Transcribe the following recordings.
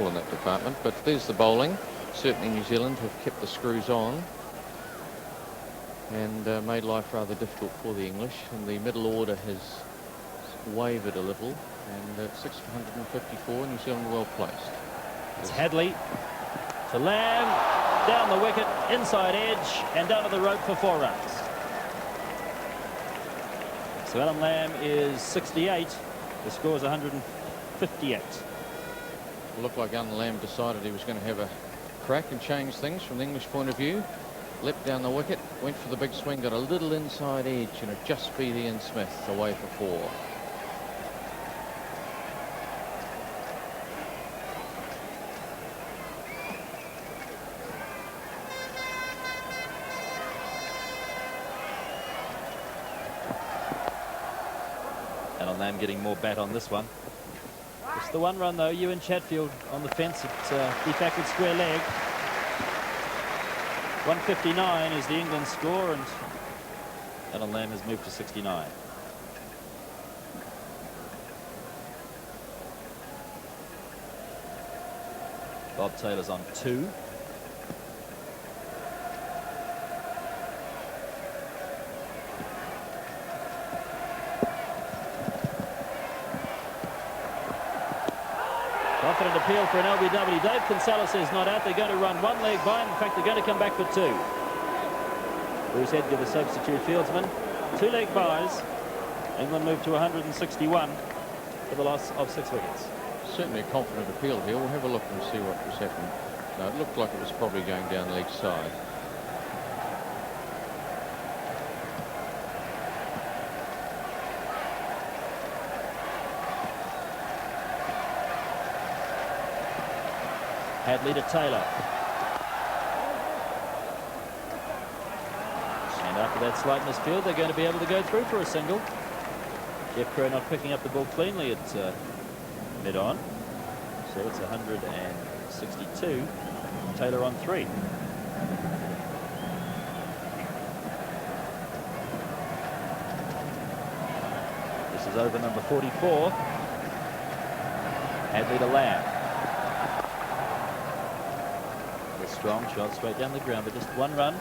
in that department. But there's the bowling. Certainly New Zealand have kept the screws on and made life rather difficult for the English. And the middle order has wavered a little. And at 654, New Zealand well placed. It's Hadley to Lamb, down the wicket, inside edge, and down to the rope for 4 runs. So Adam Lamb is 68. The score is 158. It looked like Alan Lamb decided he was going to have a crack and change things from the English point of view. Leapt down the wicket, went for the big swing, got a little inside edge, and it just beat Ian Smith away for 4. Alan Lamb getting more bat on this one. It's the 1 run though. Ewan Chatfield on the fence at deep backward square leg. 159 is the England score, and Alan Lamb has moved to 69. Bob Taylor's on 2. Confident appeal for an LBW. Dave Kinsella says not out. They're going to run 1 leg by. In fact, they're going to come back for 2. Bruce Edgar, the substitute fieldsman. 2 leg buys. England moved to 161 for the loss of 6 wickets. Certainly a confident appeal here. We'll have a look and see what was happening. No, it looked like it was probably going down leg side. Hadley to Taylor. And after that slight misfield, they're going to be able to go through for a single. Jeff Crow not picking up the ball cleanly at mid-on. So it's 162. Taylor on 3. This is over number 44. Hadley to Lamb. Strong shot straight down the ground, but just 1 run.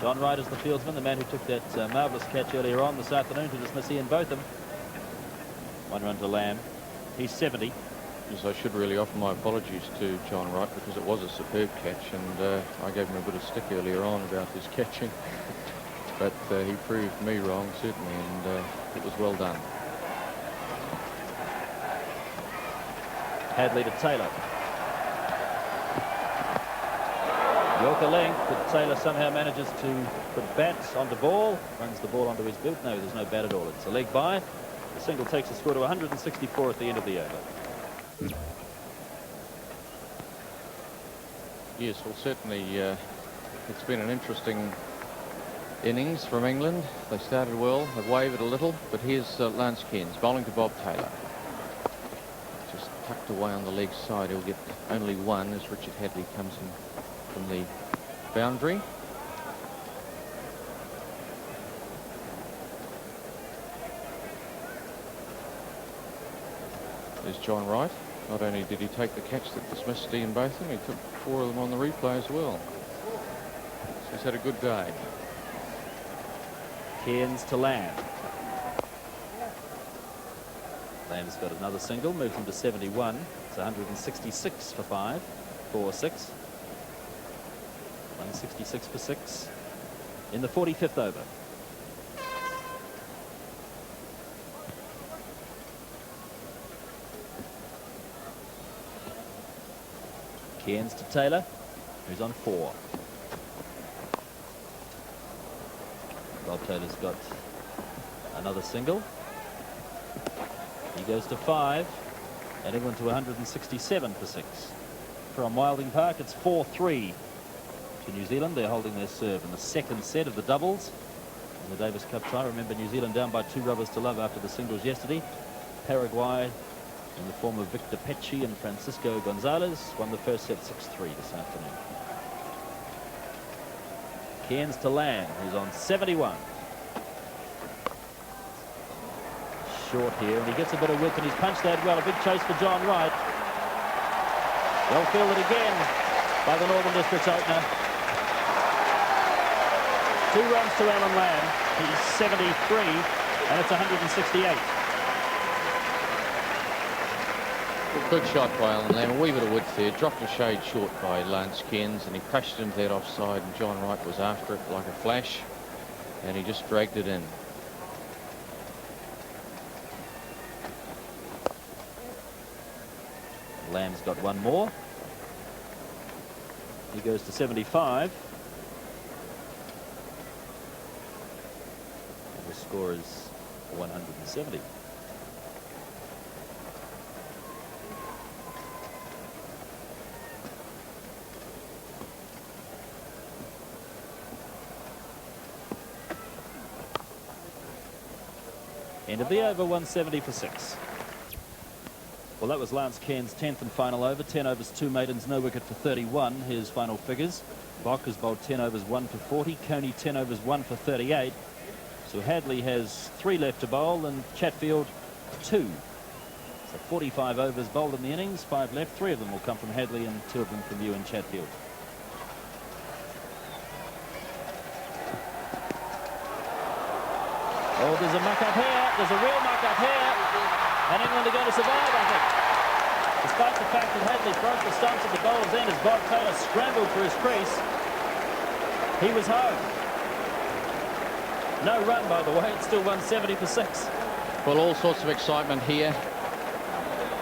John Wright is the fieldsman, the man who took that marvellous catch earlier on this afternoon to dismiss Ian Botham. 1 run to Lamb. He's 70. Yes, I should really offer my apologies to John Wright, because it was a superb catch, and I gave him a bit of stick earlier on about his catching. But he proved me wrong, certainly, and it was well done. Hadley to Taylor. Yorker length, but Taylor somehow manages to put bats onto ball, runs the ball onto his boot. No, there's no bat at all. It's a leg by. The single takes the score to 164 at the end of the over. Yes, well, certainly it's been an interesting innings from England. They started well, have wavered a little, but here's Lance Cairns bowling to Bob Taylor. Just tucked away on the leg side. He'll get only 1 as Richard Hadley comes in from the boundary. There's John Wright. Not only did he take the catch that dismissed Ian Botham, he took 4 of them on the replay as well. So he's had a good day. Cairns to Lamb. Lamb's got another single, moves him to 71. It's 166 for 5, 4-6. 166 for 6 in the 45th over. Cairns to Taylor, who's on 4. Bob Taylor's got another single. He goes to 5, and England to 167 for 6. From Wilding Park, it's 4-3. To New Zealand. They're holding their serve in the 2nd set of the doubles in the Davis Cup tie. Remember, New Zealand down by 2 rubbers to love after the singles yesterday. Paraguay, in the form of Victor Pecci and Francisco Gonzalez, won the first set 6-3 this afternoon. Cairns to Lamb, who's on 71. Short here, and he gets a bit of whip, and he's punched that well. A big chase for John Wright. Well fielded again by the Northern District's opener. 2 runs to Alan Lamb. He's 73, and it's 168. Good shot by Alan Lamb. A wee bit of width there. Dropped a shade short by Lance Cairns, and he crashed into that offside, and John Wright was after it like a flash, and he just dragged it in. Lamb's got one more. He goes to 75. And the score is 170. End of the over, 170 for 6. Well, that was Lance Cairns' 10th and final over. 10 overs, 2 maidens, no wicket for 31. His final figures. Bok has bowled 10 overs, 1 for 40. Coney 10 overs, 1 for 38. So Hadley has 3 left to bowl, and Chatfield 2. So 45 overs bowled in the innings, 5 left. 3 of them will come from Hadley and 2 of them from Ewan Chatfield. Oh, there's a muck up here. There's a real muck up here. And England are going to survive, I think. Despite the fact that Hadley broke the stumps at the bowler's end as Bob Taylor scrambled for his crease, he was home. No run, by the way. It's still 170 for 6. Well, all sorts of excitement here.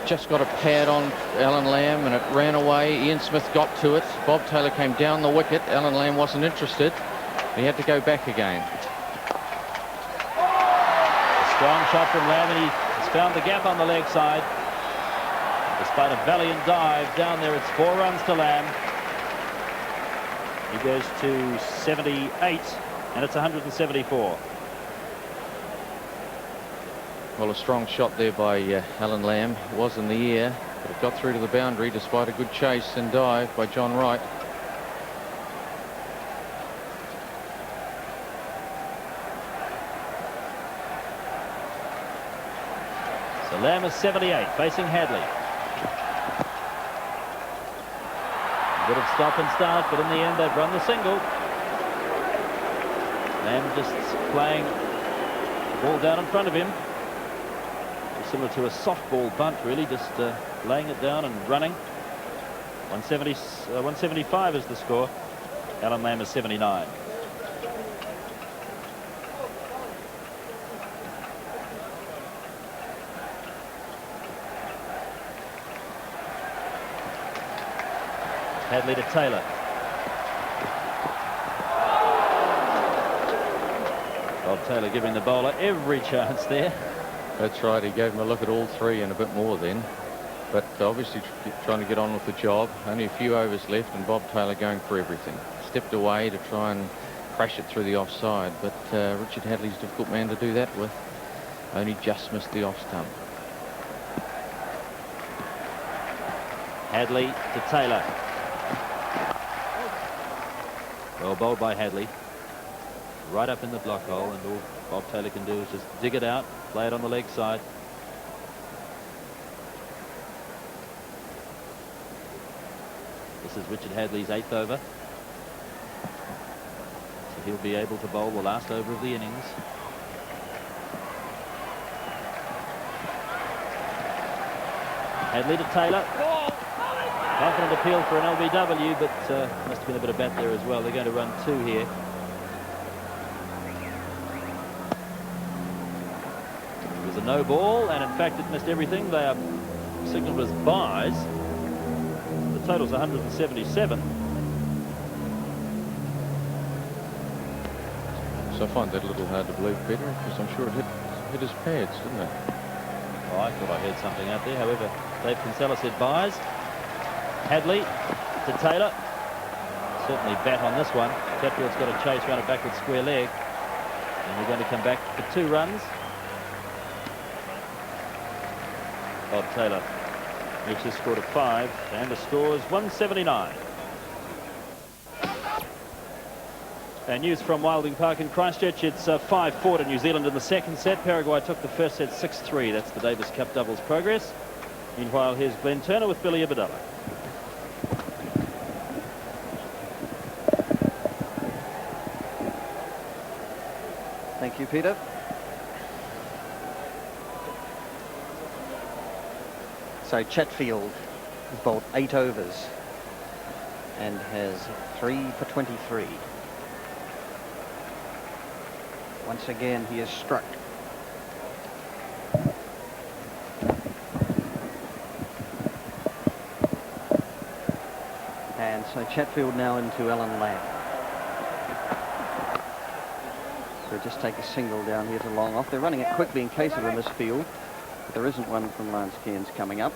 Just got a pad on Alan Lamb, and it ran away. Ian Smith got to it. Bob Taylor came down the wicket. Alan Lamb wasn't interested. He had to go back again. Strong shot from Lamb, and he has found the gap on the leg side. Despite a valiant dive down there, it's 4 runs to Lamb. He goes to 78, and it's 174. Well, a strong shot there by Alan Lamb. It was in the air, but it got through to the boundary despite a good chase and dive by John Wright. So Lamb is 78, facing Hadley. A bit of stop and start, but in the end they've run the single. Lamb just playing the ball down in front of him. Similar to a softball bunt, really, just laying it down and running. 175 is the score. Alan Lamb is 79. Hadley to Taylor. Bob Taylor giving the bowler every chance there. That's right, he gave him a look at all 3 and a bit more then. But obviously trying to get on with the job. Only a few overs left, and Bob Taylor going for everything. Stepped away to try and crash it through the offside, but Richard Hadley's a difficult man to do that with. Only just missed the off stump. Hadley to Taylor. Well bowled by Hadley. Right up in the block hole, and all Bob Taylor can do is just dig it out, play it on the leg side. This is Richard Hadley's 8th over. So he'll be able to bowl the last over of the innings. Hadley to Taylor. Confident appeal for an LBW, but must have been a bit of bat there as well. They're going to run 2 here. It was a no ball, and in fact it missed everything. They are signalled as byes. The total's 177. So I find that a little hard to believe, Peter, because I'm sure it hit his pads, didn't it? Oh, I thought I heard something out there. However, Dave Kinsella said byes. Hadley to Taylor. Certainly bat on this one. Chatfield's got a chase round a backward square leg. And we're going to come back for 2 runs. Bob Taylor makes his score to 5, and the score is 179. And news from Wilding Park in Christchurch. It's 5-4 to New Zealand in the second set. Paraguay took the first set 6-3. That's the Davis Cup doubles progress. Meanwhile, here's Glenn Turner with Billy Abadallah. Thank you, Peter. So Chatfield has bowled 8 overs and has 3 for 23. Once again, he is struck. And so Chatfield now into Alan Lamb. So just take a single down here to long off. They're running it quickly in case of a misfield, but there isn't one from Lance Cairns coming up.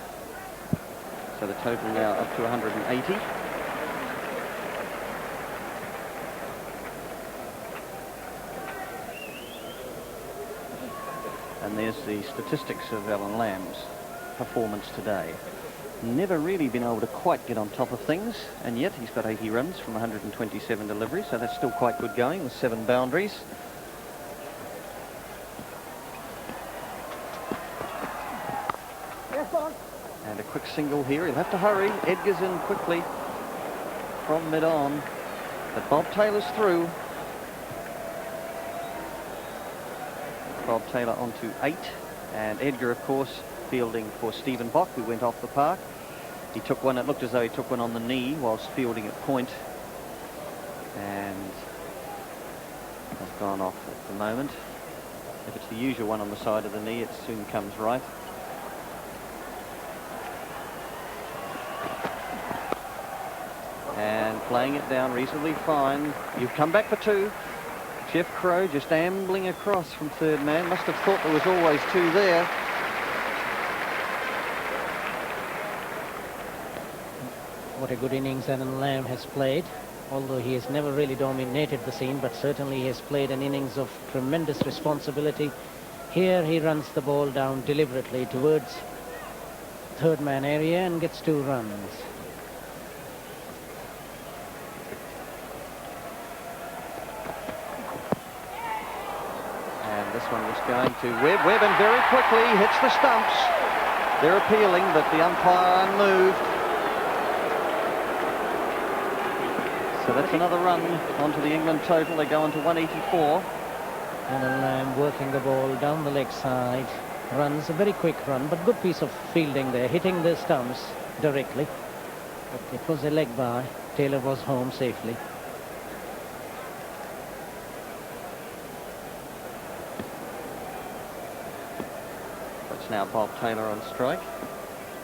So the total now up to 180. And there's the statistics of Alan Lamb's performance today. Never really been able to quite get on top of things, and yet he's got 80 runs from 127 deliveries, so that's still quite good going with 7 boundaries. And a quick single here. He'll have to hurry. Edgar's in quickly from mid-on, but Bob Taylor's through. Bob Taylor onto 8, and Edgar, of course, fielding for Stephen Bock, who went off the park. He took one, it looked as though he took one on the knee whilst fielding at point, and has gone off at the moment. If it's the usual one on the side of the knee, it soon comes right. And playing it down reasonably fine. You've come back for 2. Jeff Crow just ambling across from third man. Must have thought there was always 2 there. What a good innings Alan Lamb has played, although he has never really dominated the scene, but certainly he has played an innings of tremendous responsibility. Here he runs the ball down deliberately towards third man area and gets 2 runs. And this one was going to Webb. Webb, and very quickly hits the stumps. They're appealing, but the umpire unmoved. So that's another run onto the England total. They go on to 184. Alan Lamb working the ball down the leg side. Runs a very quick run, but good piece of fielding there, hitting the stumps directly. But it was a leg by. Taylor was home safely. It's now Bob Taylor on strike.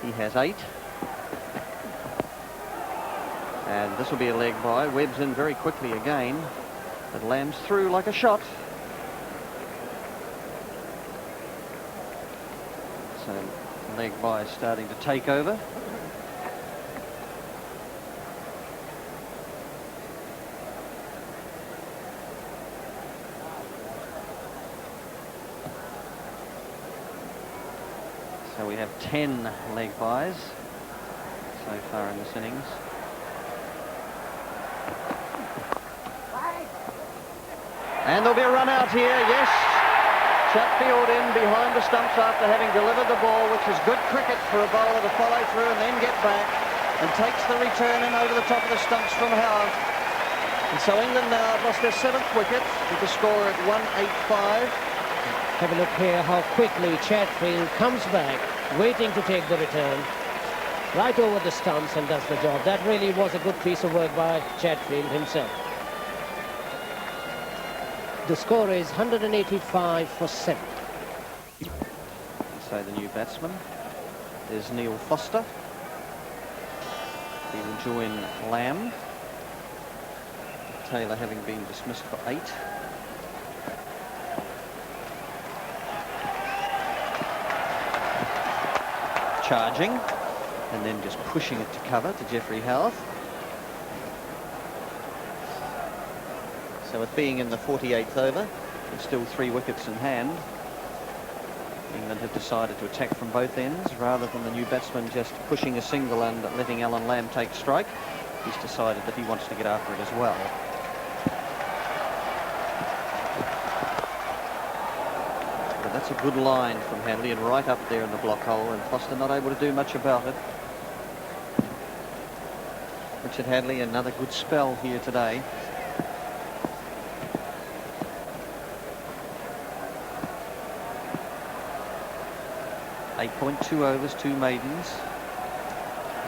He has 8. And this will be a leg by. Webb's in very quickly again. But Lamb's through like a shot. So leg by is starting to take over. So we have 10 leg byes so far in this innings. And there'll be a run out here, yes. Chatfield in behind the stumps after having delivered the ball, which is good cricket for a bowler to follow through and then get back, and takes the return in over the top of the stumps from Howard. And so England now have lost their 7th wicket with the score at 185. Have a look here how quickly Chatfield comes back, waiting to take the return. Right over the stumps and does the job. That really was a good piece of work by Chatfield himself. The score is 185 for 7. So the new batsman is Neil Foster. He will join Lamb. Taylor having been dismissed for 8. Charging and then just pushing it to cover to Geoffrey Howarth. So it being in the 48th over, there's still 3 wickets in hand. England have decided to attack from both ends rather than the new batsman just pushing a single and letting Alan Lamb take strike. He's decided that he wants to get after it as well. But that's a good line from Hadley and right up there in the block hole, and Foster not able to do much about it. Richard Hadley, another good spell here today. Point 2 overs, 2 maidens.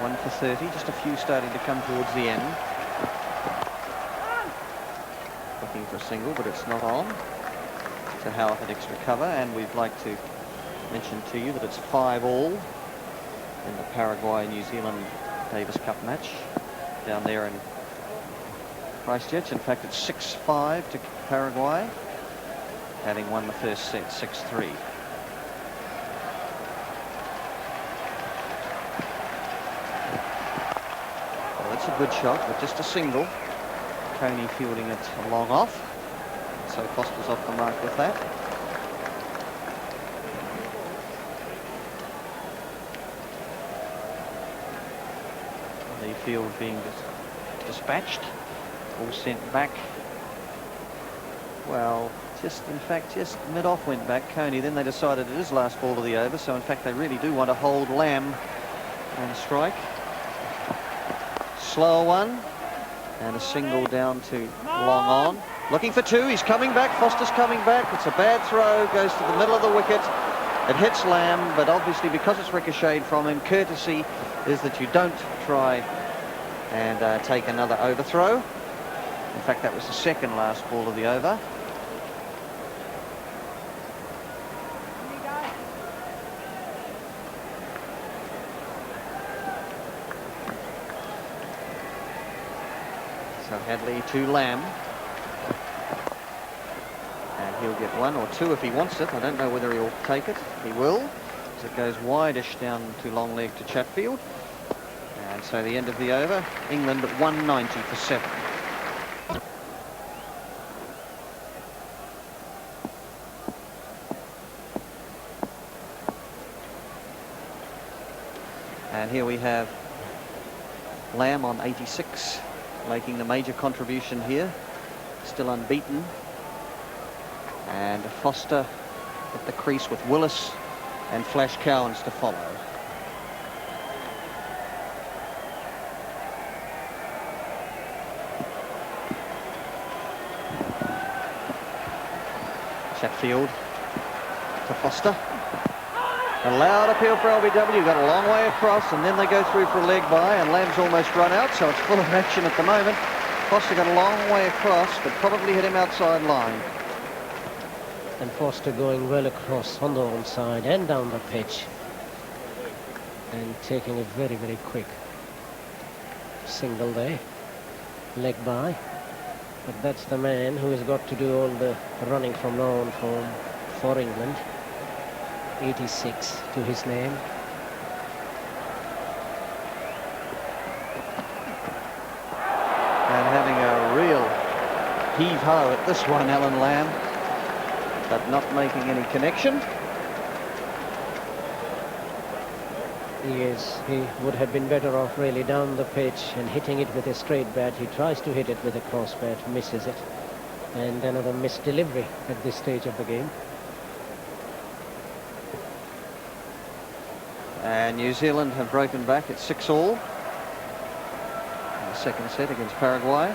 1 for 30, just a few starting to come towards the end. Looking for a single, but it's not on. So Howard had extra cover, and we'd like to mention to you that it's 5-all in the Paraguay-New Zealand Davis Cup match down there in Christchurch. In fact, it's 6-5 to Paraguay, having won the first set 6-3. Well, that's a good shot, but just a single. Coney fielding it long off, so Foster's off the mark with that. The field being dispatched, all sent back. Well, just mid-off went back, Coney. Then they decided it is last ball of the over, so in fact they really do want to hold Lamb on strike. Slower one, and a single down to long on. Looking for 2, he's coming back, Foster's coming back. It's a bad throw, goes to the middle of the wicket. It hits Lamb, but obviously because it's ricocheted from him, courtesy is that you don't try and take another overthrow. In fact, that was the second last ball of the over. So Hadley to Lamb. And he'll get 1 or 2 if he wants it. I don't know whether he'll take it. He will, as it goes wide-ish down to long leg to Chatfield. And so the end of the over, England at 190 for 7. And here we have Lamb on 86, making the major contribution here, still unbeaten. And Foster at the crease with Willis and Flash Cowans to follow. Chatfield to Foster. A loud appeal for LBW, got a long way across, and then they go through for a leg by, and Lamb's almost run out, so it's full of action at the moment. Foster got a long way across, but probably hit him outside line. And Foster going well across on the onside and down the pitch, and taking a very, very quick single there, leg by. But that's the man who has got to do all the running from now on for England. 86 to his name. And having a real heave-ho at this one, Alan Lamb, but not making any connection. Yes, he would have been better off really down the pitch and hitting it with a straight bat. He tries to hit it with a cross bat, misses it. And another missed delivery at this stage of the game. And New Zealand have broken back at 6-all in the second set against Paraguay.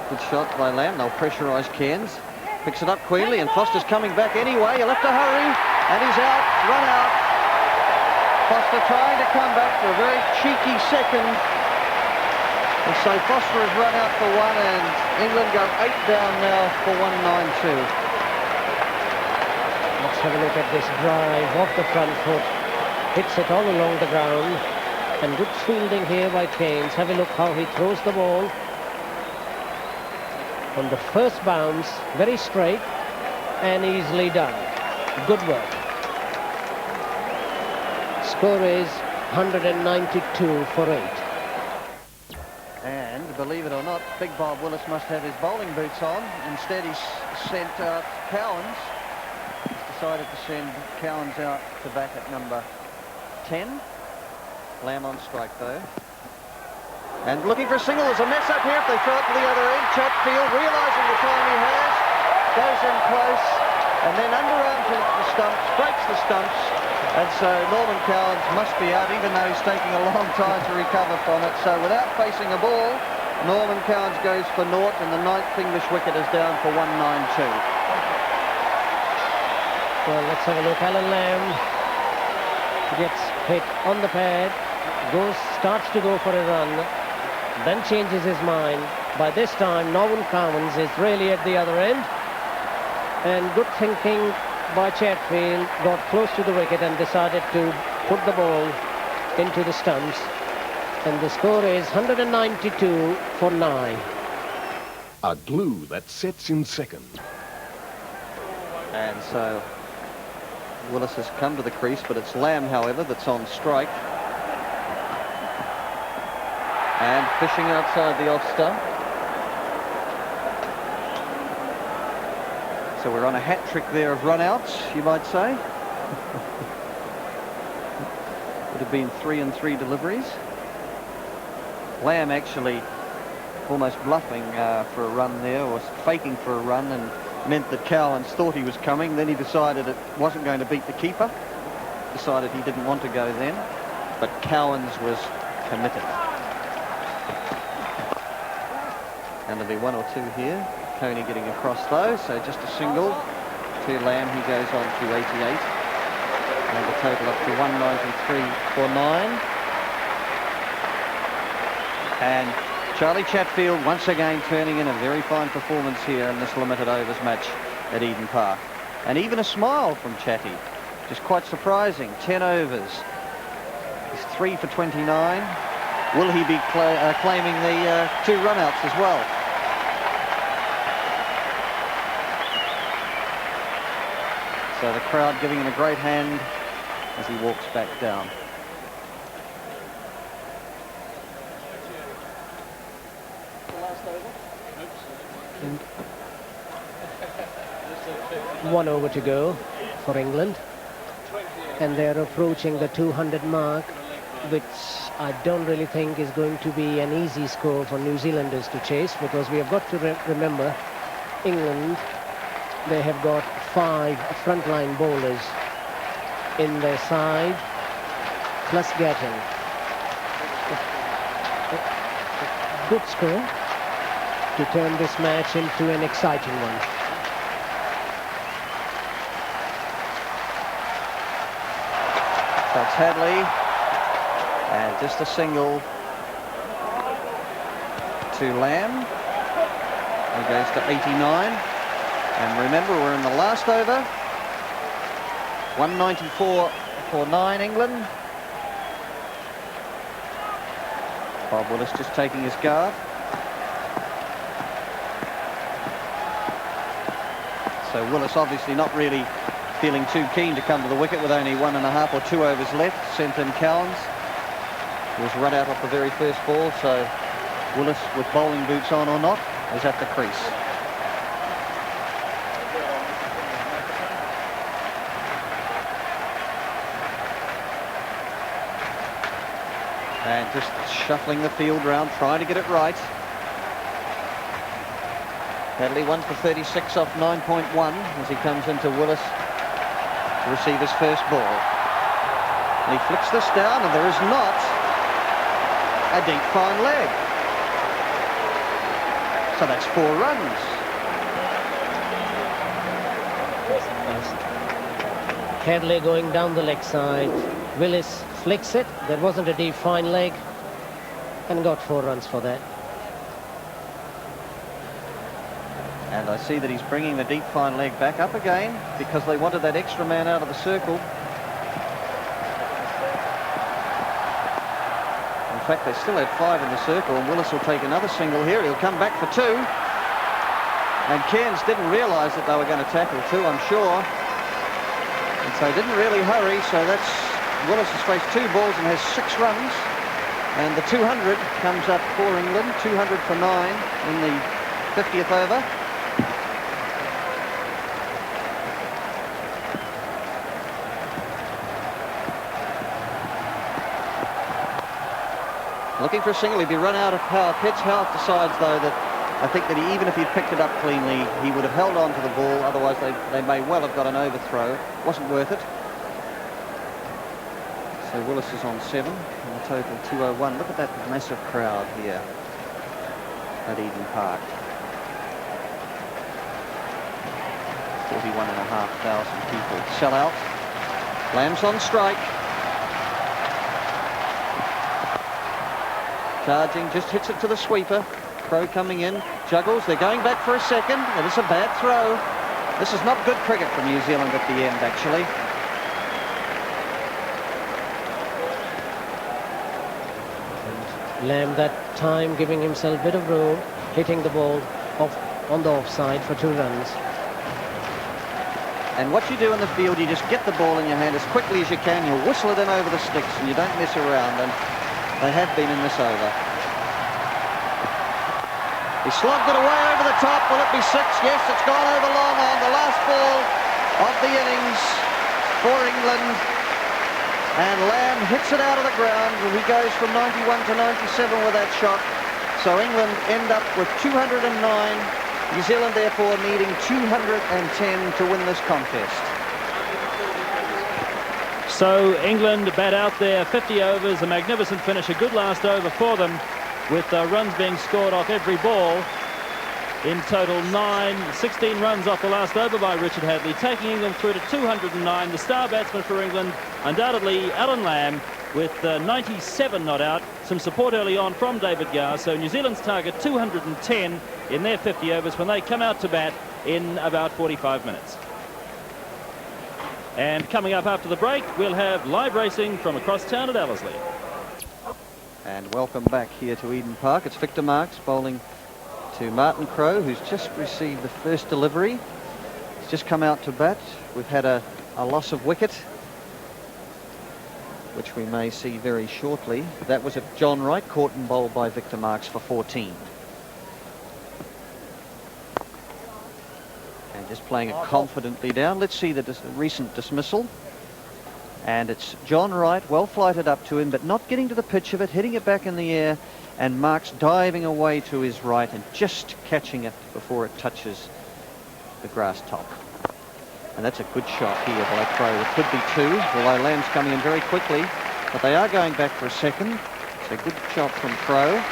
Good shot by Lamb. They'll pressurise Cairns. Picks it up Queenly, and Foster's coming back anyway. He'll have to hurry, and he's out, run out. Foster trying to come back for a very cheeky second. And so Foster has run out for 1, and England go 8 down now for 192. Let's have a look at this drive off the front foot. Hits it all along the ground. And good fielding here by Keynes. Have a look how he throws the ball. On the first bounce, very straight and easily done. Good work. Score is 192 for 8. And believe it or not, Big Bob Willis must have his bowling boots on. Instead he's sent out Cowans. Decided to send Cowans out to bat at number 10. Lamb on strike though. And looking for a single. There's a mess up here if they throw it to the other end. Chatfield, realising the time he has, goes in close, and then underarms the stumps, breaks the stumps, and so Norman Cowans must be out, even though he's taking a long time to recover from it. So without facing a ball, Norman Cowans goes for naught, and the 9th English wicket is down for 192. Well, let's have a look. Alan Lamb gets hit on the pad, starts to go for a run, then changes his mind. By this time, Norman Commons is really at the other end. And good thinking by Chatfield, got close to the wicket and decided to put the ball into the stumps. And the score is 192 for 9. A glue that sets in second. And so Willis has come to the crease, but it's Lamb, however, that's on strike. And fishing outside the off stump. So we're on a hat trick there of run-outs, you might say. Would have been 3 and 3 deliveries. Lamb actually almost bluffing for a run there, or faking for a run, and meant that Cowans thought he was coming. Then he decided it wasn't going to beat the keeper. Decided he didn't want to go then. But Cowans was committed. And there'll be 1 or 2 here. Coney getting across though, so just a single to Lamb. He goes on to 88. And the total up to 193 for 9. And Charlie Chatfield once again turning in a very fine performance here in this limited overs match at Eden Park. And even a smile from Chatty, just quite surprising. 10 overs. He's 3 for 29. Will he be claiming the 2 run-outs as well? So the crowd giving him a great hand as he walks back down. And 1 over to go for England. And they're approaching the 200 mark, which I don't really think is going to be an easy score for New Zealanders to chase, because we have got to remember England, they have got 5 frontline bowlers in their side, plus Gatton. Good score to turn this match into an exciting one. So it's Hadley, and just a single to Lamb. He goes to 89. And remember, we're in the last over. 194 for 9 England. Bob Willis just taking his guard. So Willis obviously not really feeling too keen to come to the wicket with only 1.5 or 2 overs left. Sent in Cowans. He was run out off the very first ball, so Willis, with bowling boots on or not, is at the crease. And just shuffling the field round, trying to get it right. Hadley 1 for 36 off 9.1 as he comes into Willis to receive his first ball. And he flicks this down, and there is not a deep fine leg. So that's 4 runs. Hadley going down the leg side. Willis flicks it. There wasn't a deep fine leg, and got 4 runs for that. And I see that he's bringing the deep fine leg back up again because they wanted that extra man out of the circle. In fact, they still had 5 in the circle, and Willis will take another single here. He'll come back for 2. And Cairns didn't realise that they were going to tackle 2, I'm sure. And so didn't really hurry, so that's Willis has faced 2 balls and has 6 runs. And the 200 comes up for England, 200 for 9 in the 50th over. Looking for a single. He'd be run out of power. Pitts Howarth decides, though, that I think that even if he'd picked it up cleanly, he would have held on to the ball. Otherwise, they may well have got an overthrow. Wasn't worth it. So Willis is on 7, and a total 201. Look at that massive crowd here at Eden Park. 41,500 people. Sell out. Lamb's on strike. Charging, just hits it to the sweeper. Crow coming in, juggles. They're going back for a second. It is a bad throw. This is not good cricket from New Zealand at the end, actually. Lamb that time giving himself a bit of room, hitting the ball off on the offside for 2 runs. And what you do in the field, you just get the ball in your hand as quickly as you can. You whistle it in over the sticks and you don't mess around. And they have been in this over. He slogged it away over the top. Will it be 6? Yes, it's gone over long on. The last ball of the innings for England. And Lamb hits it out of the ground, and he goes from 91 to 97 with that shot. So England end up with 209. New Zealand, therefore, needing 210 to win this contest. So England bat out there 50 overs, a magnificent finish, a good last over for them, with runs being scored off every ball. In total, 16 runs off the last over by Richard Hadley, taking England through to 209. The star batsman for England, undoubtedly Alan Lamb, with 97 not out. Some support early on from David Gower. So New Zealand's target 210 in their 50 overs when they come out to bat in about 45 minutes. And coming up after the break, we'll have live racing from across town at Ellerslie. And welcome back here to Eden Park. It's Victor Marks bowling to Martin Crowe, who's just received the first delivery. He's just come out to bat. We've had a loss of wicket, which we may see very shortly. That was at John Wright, caught and bowled by Victor Marks for 14. And just playing it confidently down. Let's see the recent dismissal. And it's John Wright, well flighted up to him, but not getting to the pitch of it, hitting it back in the air, and Marks diving away to his right and just catching it before it touches the grass top. And that's a good shot here by Crowe. It could be 2, although Lamb's coming in very quickly, but they are going back for a second. It's a good shot from Crowe.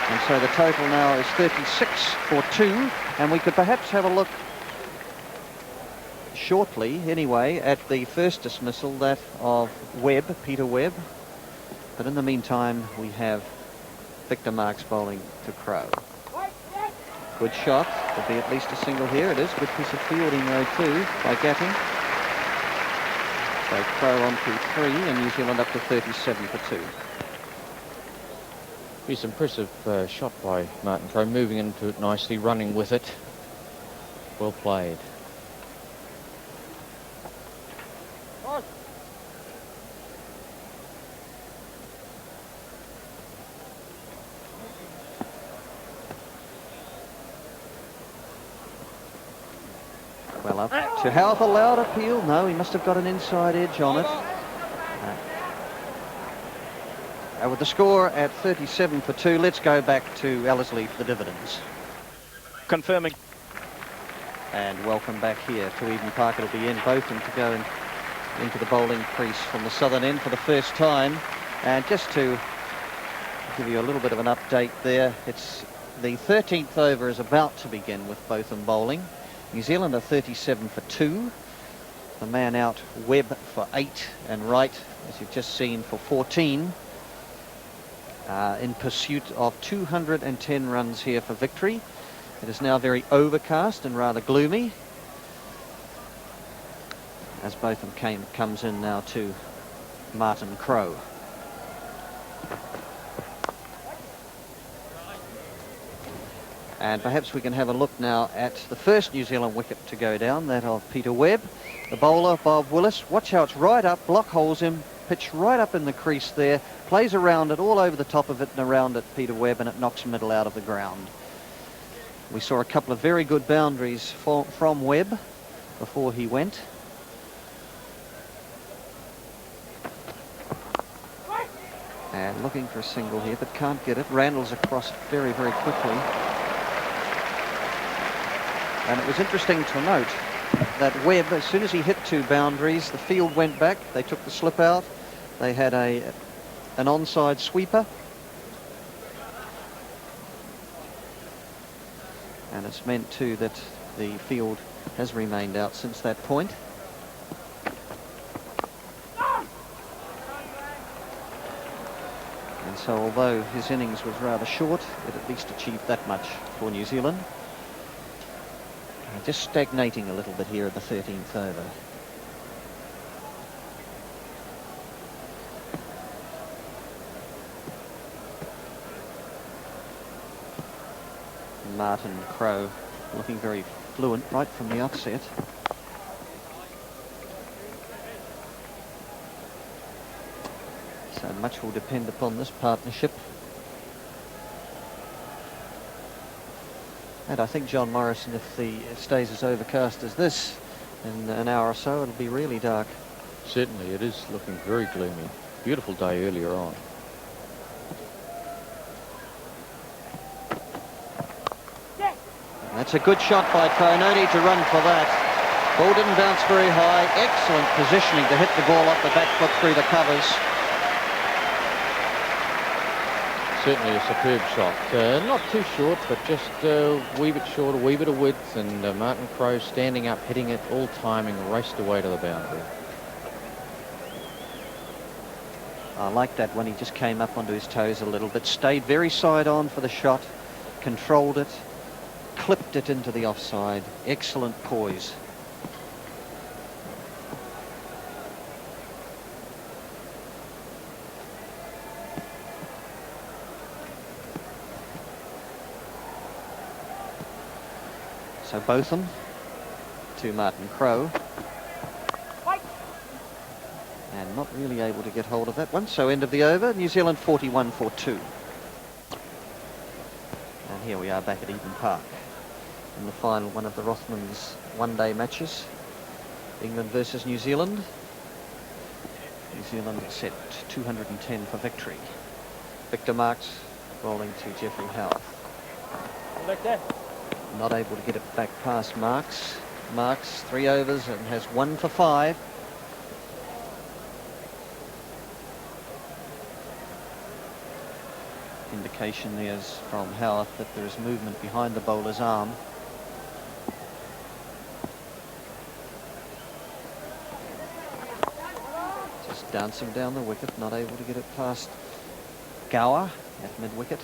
And so the total now is 36 for 2, and we could perhaps have a look shortly, anyway, at the first dismissal, that of Webb, Peter Webb. But in the meantime, we have Victor Marks bowling to Crowe. Good shot. There'll be at least a single here. It is. Good piece of fielding, though, too, by Gatting. So Crowe on to 3, and New Zealand up to 37 for 2. It's impressive shot by Martin Crowe, moving into it nicely, running with it. Well played. Well up to Howth, a loud appeal. No, he must have got an inside edge on it. With the score at 37 for 2, let's go back to Ellerslie for the dividends. Confirming. And welcome back here to Eden Park. It'll be in Botham to go into the bowling crease from the southern end for the first time. And just to give you a little bit of an update there, it's the 13th over is about to begin with Botham bowling. New Zealand are 37 for 2. The man out, Webb, for 8, and Wright, as you've just seen, for 14. In pursuit of 210 runs here for victory. It is now very overcast and rather gloomy, as Botham comes in now to Martin Crowe. And perhaps we can have a look now at the first New Zealand wicket to go down, that of Peter Webb. The bowler, Bob Willis, watch how it's right up, block holes him, pitch right up in the crease there, plays around it, all over the top of it and around it, Peter Webb, and it knocks middle out of the ground. We saw a couple of very good boundaries from Webb before he went. And looking for a single here, but can't get it. Randall's across very, very quickly. And it was interesting to note that Webb, as soon as he hit 2 boundaries, the field went back. They took the slip out. They had an onside sweeper. And it's meant, too, that the field has remained out since that point. And so although his innings was rather short, it at least achieved that much for New Zealand. Just stagnating a little bit here at the 13th over. Martin Crowe looking very fluent right from the outset. So much will depend upon this partnership. And I think John Morrison, if it stays as overcast as this in an hour or so, it'll be really dark. Certainly, it is looking very gloomy. Beautiful day earlier on. That's a good shot by Crowe. No need to run for that. Ball didn't bounce very high. Excellent positioning to hit the ball off the back foot through the covers. Certainly a superb shot. Not too short, but just a wee bit short, a wee bit of width, and Martin Crowe standing up, hitting it, all timing, raced away to the boundary. I like that when he just came up onto his toes a little bit, stayed very side on for the shot, controlled it, clipped it into the offside. Excellent poise. So Botham to Martin Crowe. And not really able to get hold of that one. So end of the over, New Zealand 41 for 2. And here we are back at Eden Park in the final one of the Rothmans one-day matches. England versus New Zealand. New Zealand set 210 for victory. Victor Marks rolling to Jeffrey Howarth. Not able to get it back past Marks. Marks 3 overs and has 1 for 5. Indication there's from Howarth that there is movement behind the bowler's arm. Just dancing down the wicket, not able to get it past Gower at mid-wicket.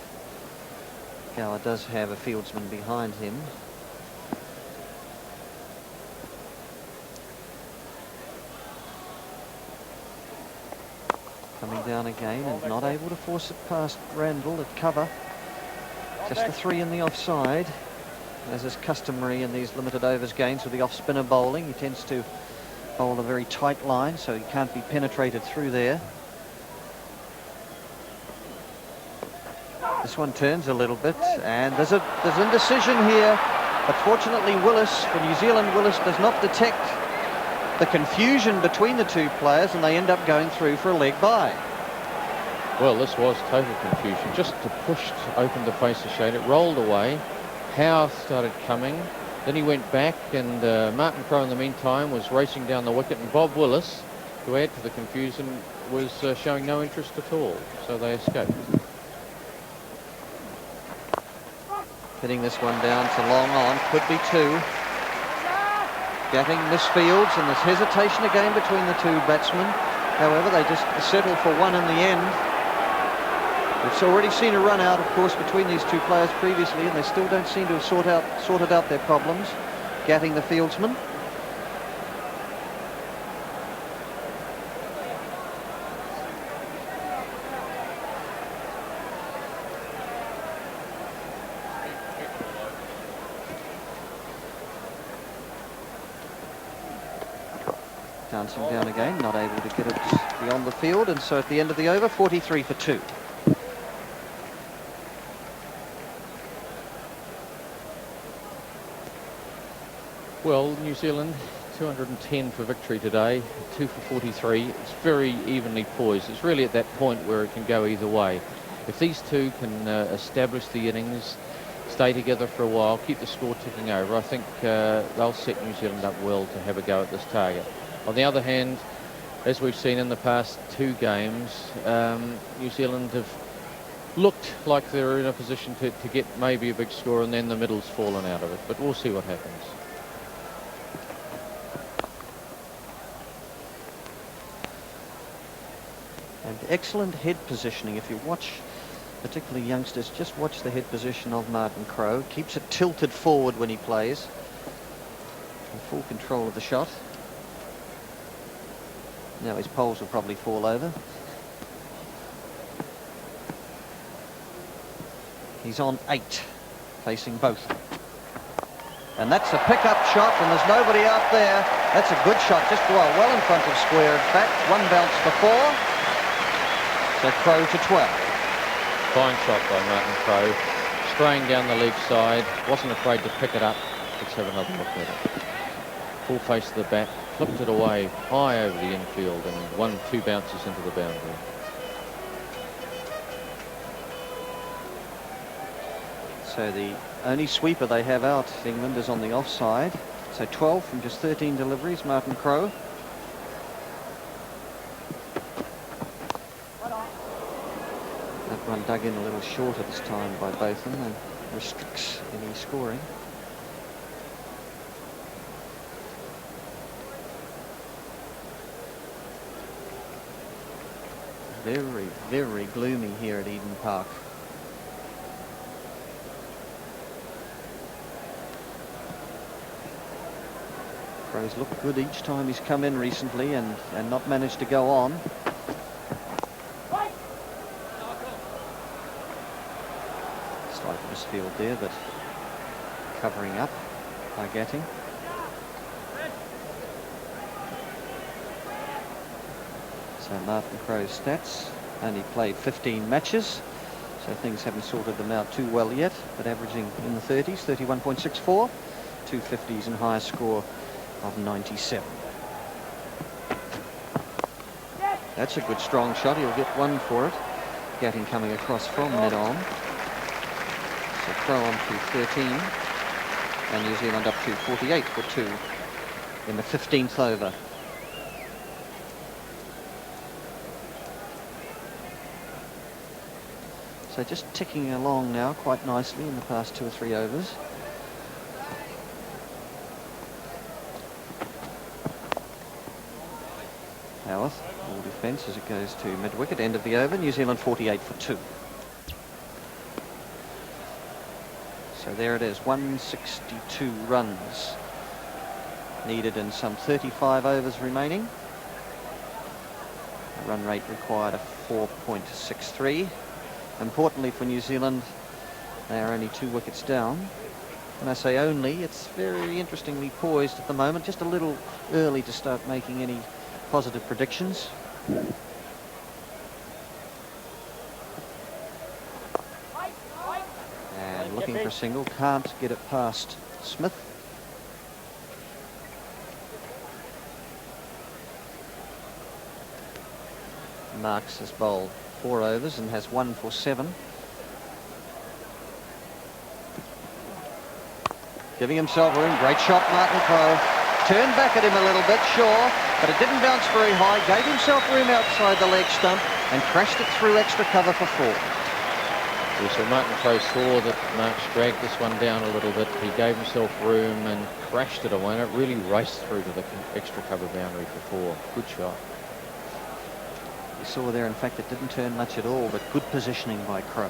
Gower does have a fieldsman behind him. Coming down again and not able to force it past Randall at cover. Just the 3 in the offside, as is customary in these limited overs games with the off-spinner bowling. He tends to bowl a very tight line, so he can't be penetrated through there. This one turns a little bit, and there's indecision here. But fortunately, Willis, for New Zealand, Willis does not detect the confusion between the two players, and they end up going through for a leg bye. Well, this was total confusion. Just to push to open the face of shade, it rolled away. Howarth started coming, then he went back, and Martin Crowe in the meantime was racing down the wicket, and Bob Willis, to add to the confusion, was showing no interest at all, so they escaped. Hitting this one down to long on, could be 2. Gatting misfields, and there's hesitation again between the two batsmen. However, they just settle for 1 in the end. We've already seen a run out, of course, between these two players previously, and they still don't seem to have sorted out their problems. Gatting the fieldsman. Dancing down again, not able to get it beyond the field, and so at the end of the over, 43 for 2. Well, New Zealand 210 for victory today, 2 for 43. It's very evenly poised. It's really at that point where it can go either way. If these two can establish the innings, stay together for a while, keep the score ticking over, I think they'll set New Zealand up well to have a go at this target. On the other hand, as we've seen in the past 2 games, New Zealand have looked like they're in a position to get maybe a big score, and then the middle's fallen out of it. But we'll see what happens. excellent head positioning. If you watch, particularly youngsters, just watch the head position of Martin Crowe. Keeps it tilted forward when he plays. In full control of the shot. Now his poles will probably fall over. He's on 8, facing both. And that's a pickup shot, and there's nobody out there. That's a good shot, just well in front of square. In fact, one bounce before. So Crowe to 12. Fine shot by Martin Crowe. Spraying down the ledge side. Wasn't afraid to pick it up. Let's have another look at it. Full face of the bat. Flipped it away high over the infield and 2 bounces into the boundary. So the only sweeper they have out, England, is on the offside. So 12 from just 13 deliveries, Martin Crowe. That one dug in a little shorter this time by Botham and restricts any scoring. Very, very gloomy here at Eden Park. Crowe's looked good each time he's come in recently and not managed to go on. Slight misfield there, but covering up by Gatting. So Martin Crowe's stats, only played 15 matches, so things haven't sorted them out too well yet, but averaging in the 30s, 31.64, 250s and highest score of 97. That's a good strong shot, he'll get one for it. Gatting coming across from mid-on. So Crowe on to 13, and New Zealand up to 48 for 2 in the 15th over. So just ticking along now quite nicely in the past 2 or 3 overs. Howarth, all defence as it goes to mid-wicket, end of the over. New Zealand 48 for 2. So there it is, 162 runs needed in some 35 overs remaining. The run rate required a 4.63. Importantly for New Zealand, they are only 2 wickets down. When I say only, it's very interestingly poised at the moment, just a little early to start making any positive predictions. And looking for a single, can't get it past Smith. Marks has bowled 4 overs and has 1 for 7. Giving himself room, great shot Martin Crowe. Turned back at him a little bit, sure, but it didn't bounce very high. Gave himself room outside the leg stump and crashed it through extra cover for 4. Yes, so Martin Crowe saw that March dragged this one down a little bit. He gave himself room and crashed it away, and it really raced through to the extra cover boundary for 4. Good shot. You saw there, in fact, it didn't turn much at all, but good positioning by Crowe.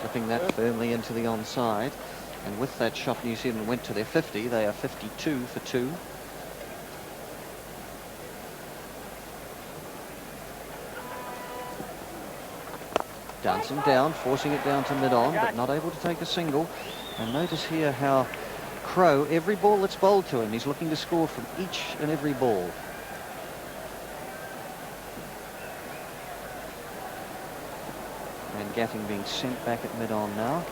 Clipping that firmly into the onside. And with that shot, New Zealand went to their 50. They are 52 for 2. Dancing down, forcing it down to mid-on, but not able to take a single. And notice here how Crowe, every ball that's bowled to him, he's looking to score from each and every ball. And Gatting being sent back at mid-on now.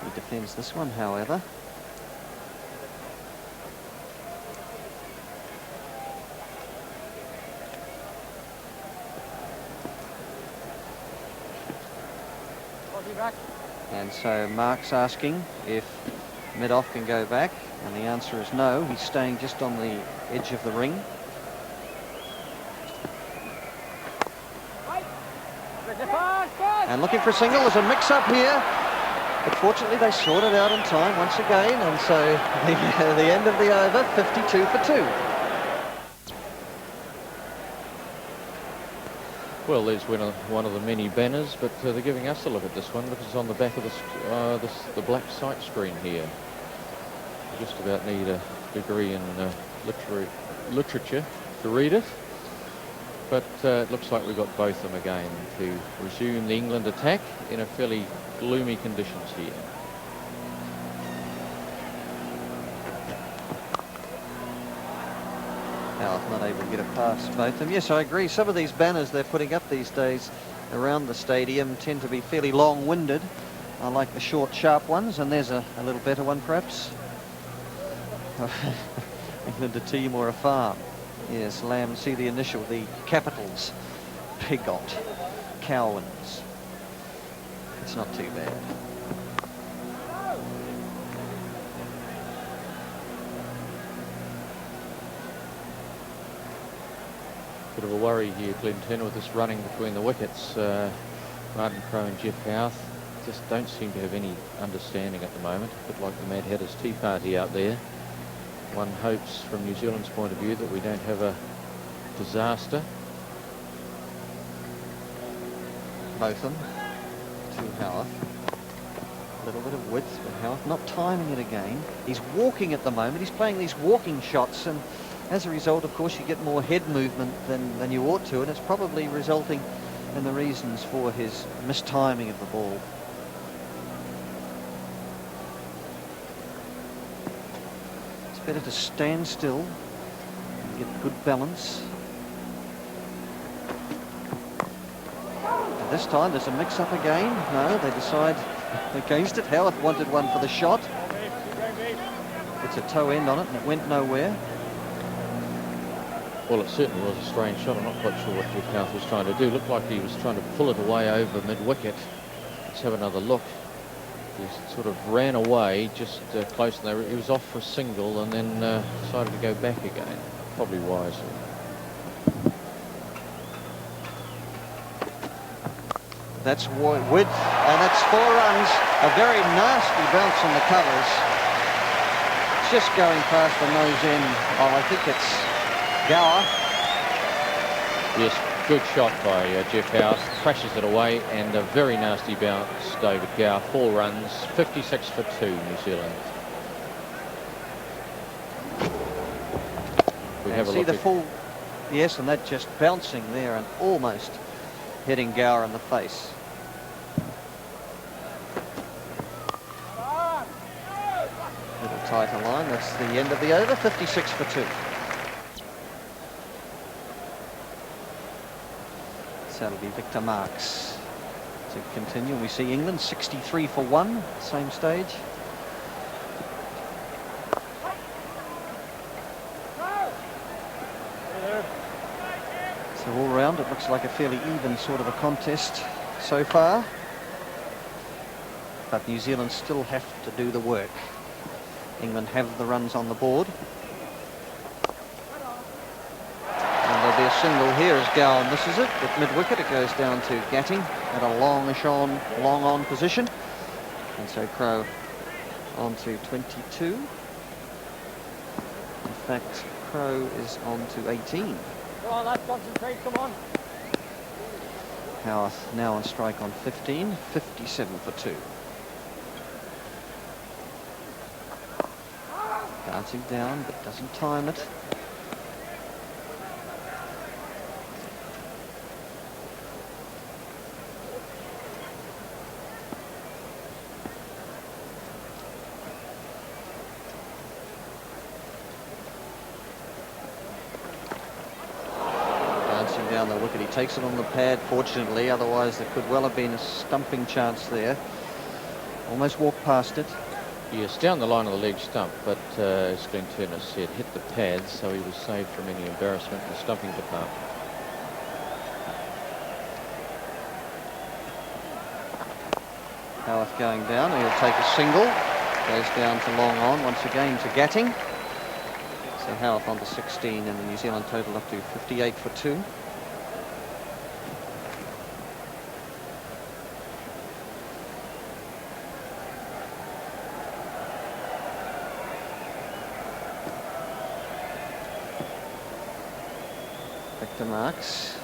He defends this one, however. And so Mark's asking if mid-off can go back, and the answer is no. He's staying just on the edge of the ring. And looking for a single. There's a mix-up here. But fortunately, they sorted out in time once again. And so the end of the over, 52 for 2. Well, there's one of the many banners, but they're giving us a look at this one because it's on the back of the black sight screen here. You just about need a degree in literature to read it. But it looks like we've got both of them again to resume the England attack in a fairly gloomy conditions here. Not able to get it past both of them. Yes, I agree. Some of these banners they're putting up these days around the stadium tend to be fairly long-winded. I like the short, sharp ones, and there's a little better one, perhaps. England a team or a farm. Yes, Lamb, see the initial, the capitals. Pigot, Cowans. It's not too bad. Bit of a worry here, Clinton, with this running between the wickets. Martin Crowe and Jeff Houth just don't seem to have any understanding at the moment. A bit like the Mad Hatter's tea party out there. One hopes from New Zealand's point of view that we don't have a disaster. Both of them to Houth. A little bit of width, but Houth not timing it again. He's walking at the moment. He's playing these walking shots, and as a result, of course, you get more head movement than you ought to, and it's probably resulting in the reasons for his mistiming of the ball. It's better to stand still and get good balance. And this time there's a mix-up again. No, they decide against it. Howard wanted one for the shot. It's a toe end on it, and it went nowhere. Well, it certainly was a strange shot. I'm not quite sure what Jeff Houth was trying to do. Looked like he was trying to pull it away over mid-wicket. Let's have another look. He sort of ran away just close, and he was off for a single, and then decided to go back again. Probably wisely. That's width, and that's 4 runs. A very nasty bounce on the covers. It's just going past the nose end. Oh, I think it's Gower. Yes, good shot by Jeff Houth. Crashes it away, and a very nasty bounce, David Gower. 4 runs, 56 for 2, New Zealand. We have a see look the at full, yes, and that just bouncing there and almost hitting Gower in the face. Little tighter line. That's the end of the over. 56 for 2. So that'll be Victor Marks to continue. We see England 63 for 1, same stage. So all round it looks like a fairly even sort of a contest so far. But New Zealand still have to do the work. England have the runs on the board. There'll be a single here as Gowan misses it. At mid-wicket it goes down to Gatting at a long on position. And so Crowe on to 22. In fact, Crowe is on to 18. Come on, let's concentrate, come on. Howarth now on strike on 15, 57 for 2. Dancing down, but doesn't time it. Down the wicket, he takes it on the pad fortunately, otherwise there could well have been a stumping chance there. Almost walked past it. Yes, down the line of the leg stump, but as Glenn Turner said, hit the pads, so he was saved from any embarrassment in the stumping department. Howarth going down, he'll take a single, goes down to long on once again to Gatting. So Howarth on to 16 and the New Zealand total up to 58 for 2. question marks.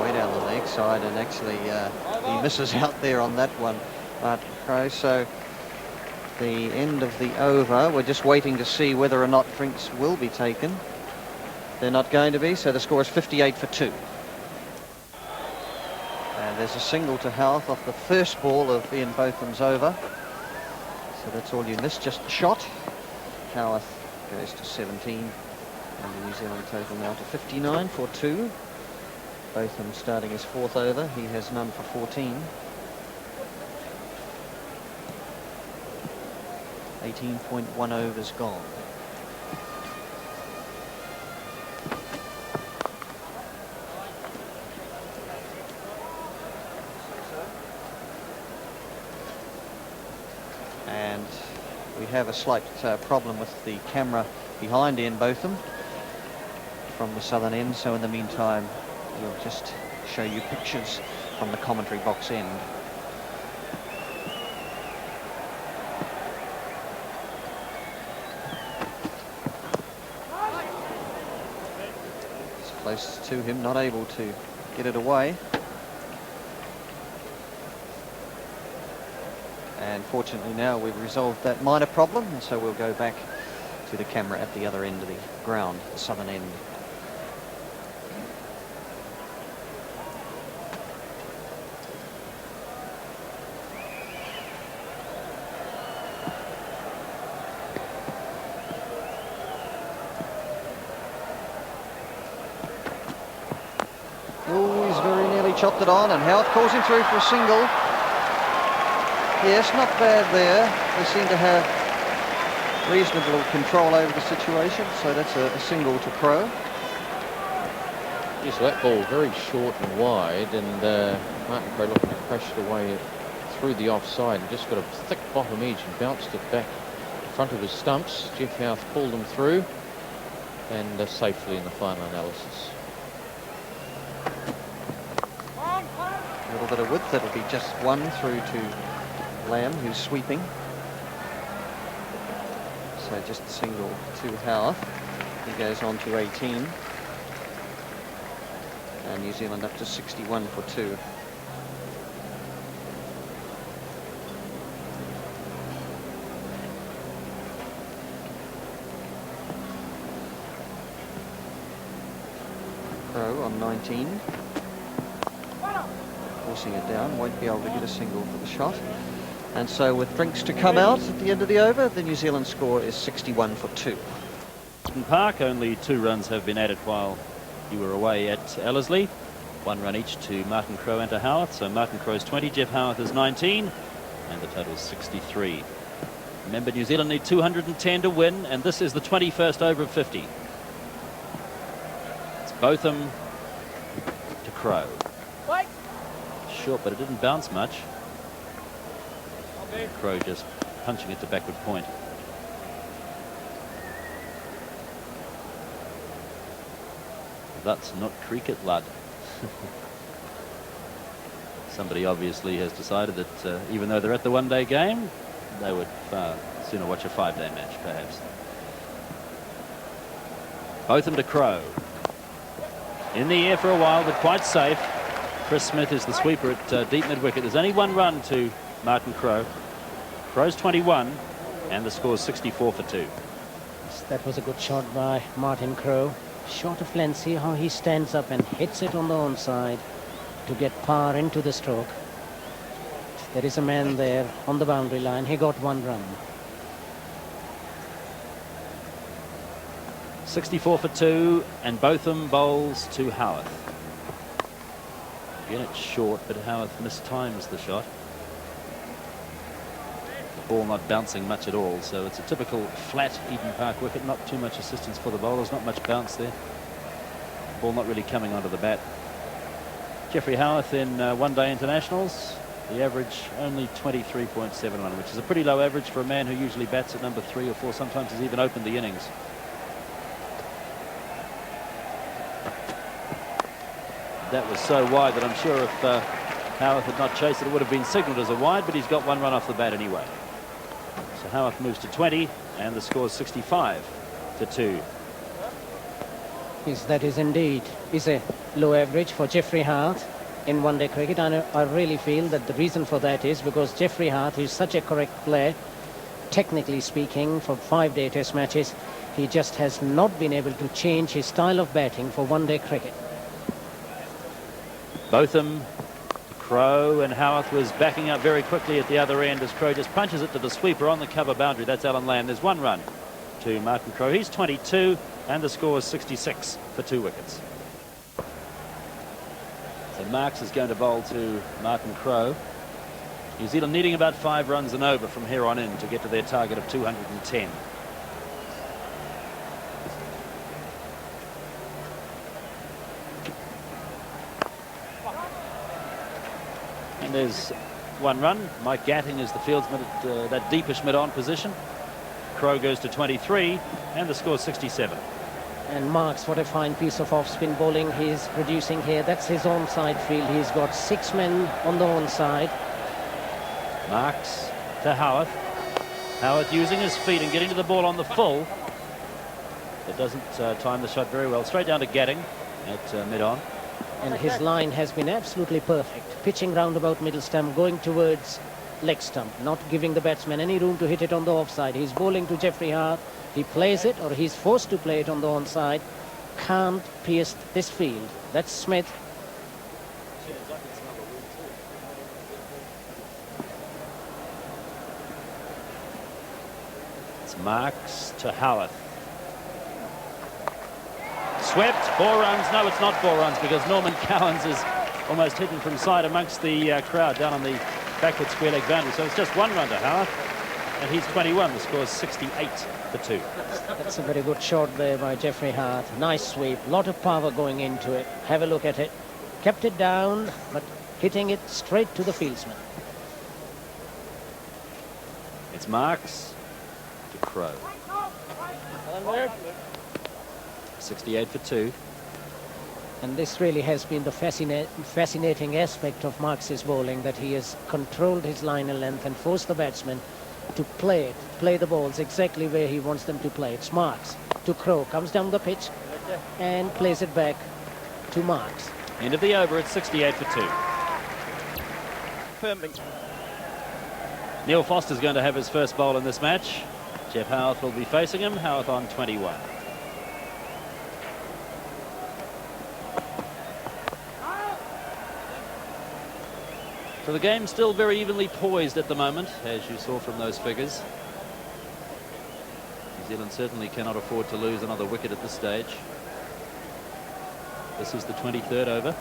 Way down the leg side, and actually he misses out there on that one, Martin Crowe. So the end of the over. We're just waiting to see whether or not drinks will be taken. They're not going to be, so the score is 58 for 2. And there's a single to Howarth off the first ball of Ian Botham's over. So that's all you missed, just the shot. Howarth goes to 17, and the New Zealand total now to 59 for 2. Botham starting his 4th over. He has none for 14. 18.1 overs gone. And we have a slight problem with the camera behind Ian Botham from the southern end, so in the meantime we'll just show you pictures from the commentary box end. It's close to him, not able to get it away. And fortunately now we've resolved that minor problem, and so we'll go back to the camera at the other end of the ground, the southern end. Oh, he's very nearly chopped it on, and Howarth calls him through for a single. Yes, not bad there. They seem to have reasonable control over the situation, so that's a single to Crowe. Yes, well, that ball very short and wide, and Martin Crowe looking to crash it away through the offside, and just got a thick bottom edge and bounced it back in front of his stumps. Jeff Howarth pulled him through, and safely in the final analysis. A little bit of width, that'll be just 1 through to Lamb, who's sweeping. So just a single to Howarth. He goes on to 18. And New Zealand up to 61 for 2. Crowe on 19. Forcing it down, won't be able to get a single for the shot. And so with drinks to come out at the end of the over, the New Zealand score is 61 for 2. In Park, only 2 runs have been added while you were away at Ellerslie. 1 run each to Martin Crowe and to Howarth. So Martin Crowe's 20, Jeff Howarth is 19, and the total is 63. Remember, New Zealand need 210 to win, and this is the 21st over of 50. It's Botham to Crowe. Short, but it didn't bounce much. Crowe just punching it to backward point. That's not cricket, lad. Somebody obviously has decided that even though they're at the one-day game, they would far sooner watch a 5-day match, perhaps. Botham to Crowe. In the air for a while, but quite safe. Chris Smith is the sweeper at deep mid-wicket. There's only 1 run to Martin Crowe. Crowe's 21, and the score is 64 for 2. That was a good shot by Martin Crowe. Short of length, see how he stands up and hits it on the onside to get par into the stroke. There is a man there on the boundary line. He got 1 run. 64 for 2, and Botham bowls to Howarth. Again, it's short, but Howarth mistimes the shot. The ball not bouncing much at all, so it's a typical flat Eden Park wicket. Not too much assistance for the bowlers, not much bounce there. The ball not really coming onto the bat. Jeffrey Howarth in one-day internationals, the average only 23.71, which is a pretty low average for a man who usually bats at number 3 or 4, sometimes has even opened the innings. That was so wide that I'm sure if Howarth had not chased it, it would have been signalled as a wide, but he's got 1 run off the bat anyway. So Howarth moves to 20, and the score is 65 to 2. Yes, that is indeed a low average for Jeffrey Hart in one-day cricket. And I really feel that the reason for that is because Jeffrey Hart is such a correct player, technically speaking, for 5-day test matches. He just has not been able to change his style of batting for one-day cricket. Botham, Crow, and Howarth was backing up very quickly at the other end as Crow just punches it to the sweeper on the cover boundary. That's Alan Lamb. There's 1 run to Martin Crow. He's 22 and the score is 66 for 2 wickets. So Marks is going to bowl to Martin Crow. New Zealand needing about 5 runs and over from here on in to get to their target of 210. And there's 1 run. Mike Gatting is the fieldsman at that deepish mid-on position. Crow goes to 23 and the score is 67. And Marks, what a fine piece of off-spin bowling he's producing here. That's his onside field. He's got 6 men on the onside. Marks to Howarth. Howarth using his feet and getting to the ball on the full. It doesn't time the shot very well. Straight down to Gatting at mid-on. And his line has been absolutely perfect. Pitching round about middle stump, going towards leg stump, not giving the batsman any room to hit it on the offside. He's bowling to Jeffrey Hart. He plays it, or he's forced to play it on the onside. Can't pierce this field. That's Smith. It's Marks to Howarth. Swept, 4 runs. No, it's not 4 runs because Norman Cowans is almost hidden from sight amongst the crowd down on the backward square leg boundary. So it's just 1 run to Howarth, and he's 21. The score is 68 for 2. That's a very good shot there by Jeffrey Hart. Nice sweep, lot of power going into it. Have a look at it. Kept it down, but hitting it straight to the fieldsman. It's Marks to Crow. 68 for 2. And this really has been the fascinating aspect of Marks's bowling, that he has controlled his line and length and forced the batsman to play the balls exactly where he wants them to play. It's Marks to Crow, comes down the pitch and plays it back to Marks. End of the over at 68 for 2. Perfect. Neil Foster's going to have his first bowl in this match. Jeff Howarth will be facing him. Howarth on 21. So the game's still very evenly poised at the moment, as you saw from those figures. New Zealand certainly cannot afford to lose another wicket at this stage. This is the 23rd over.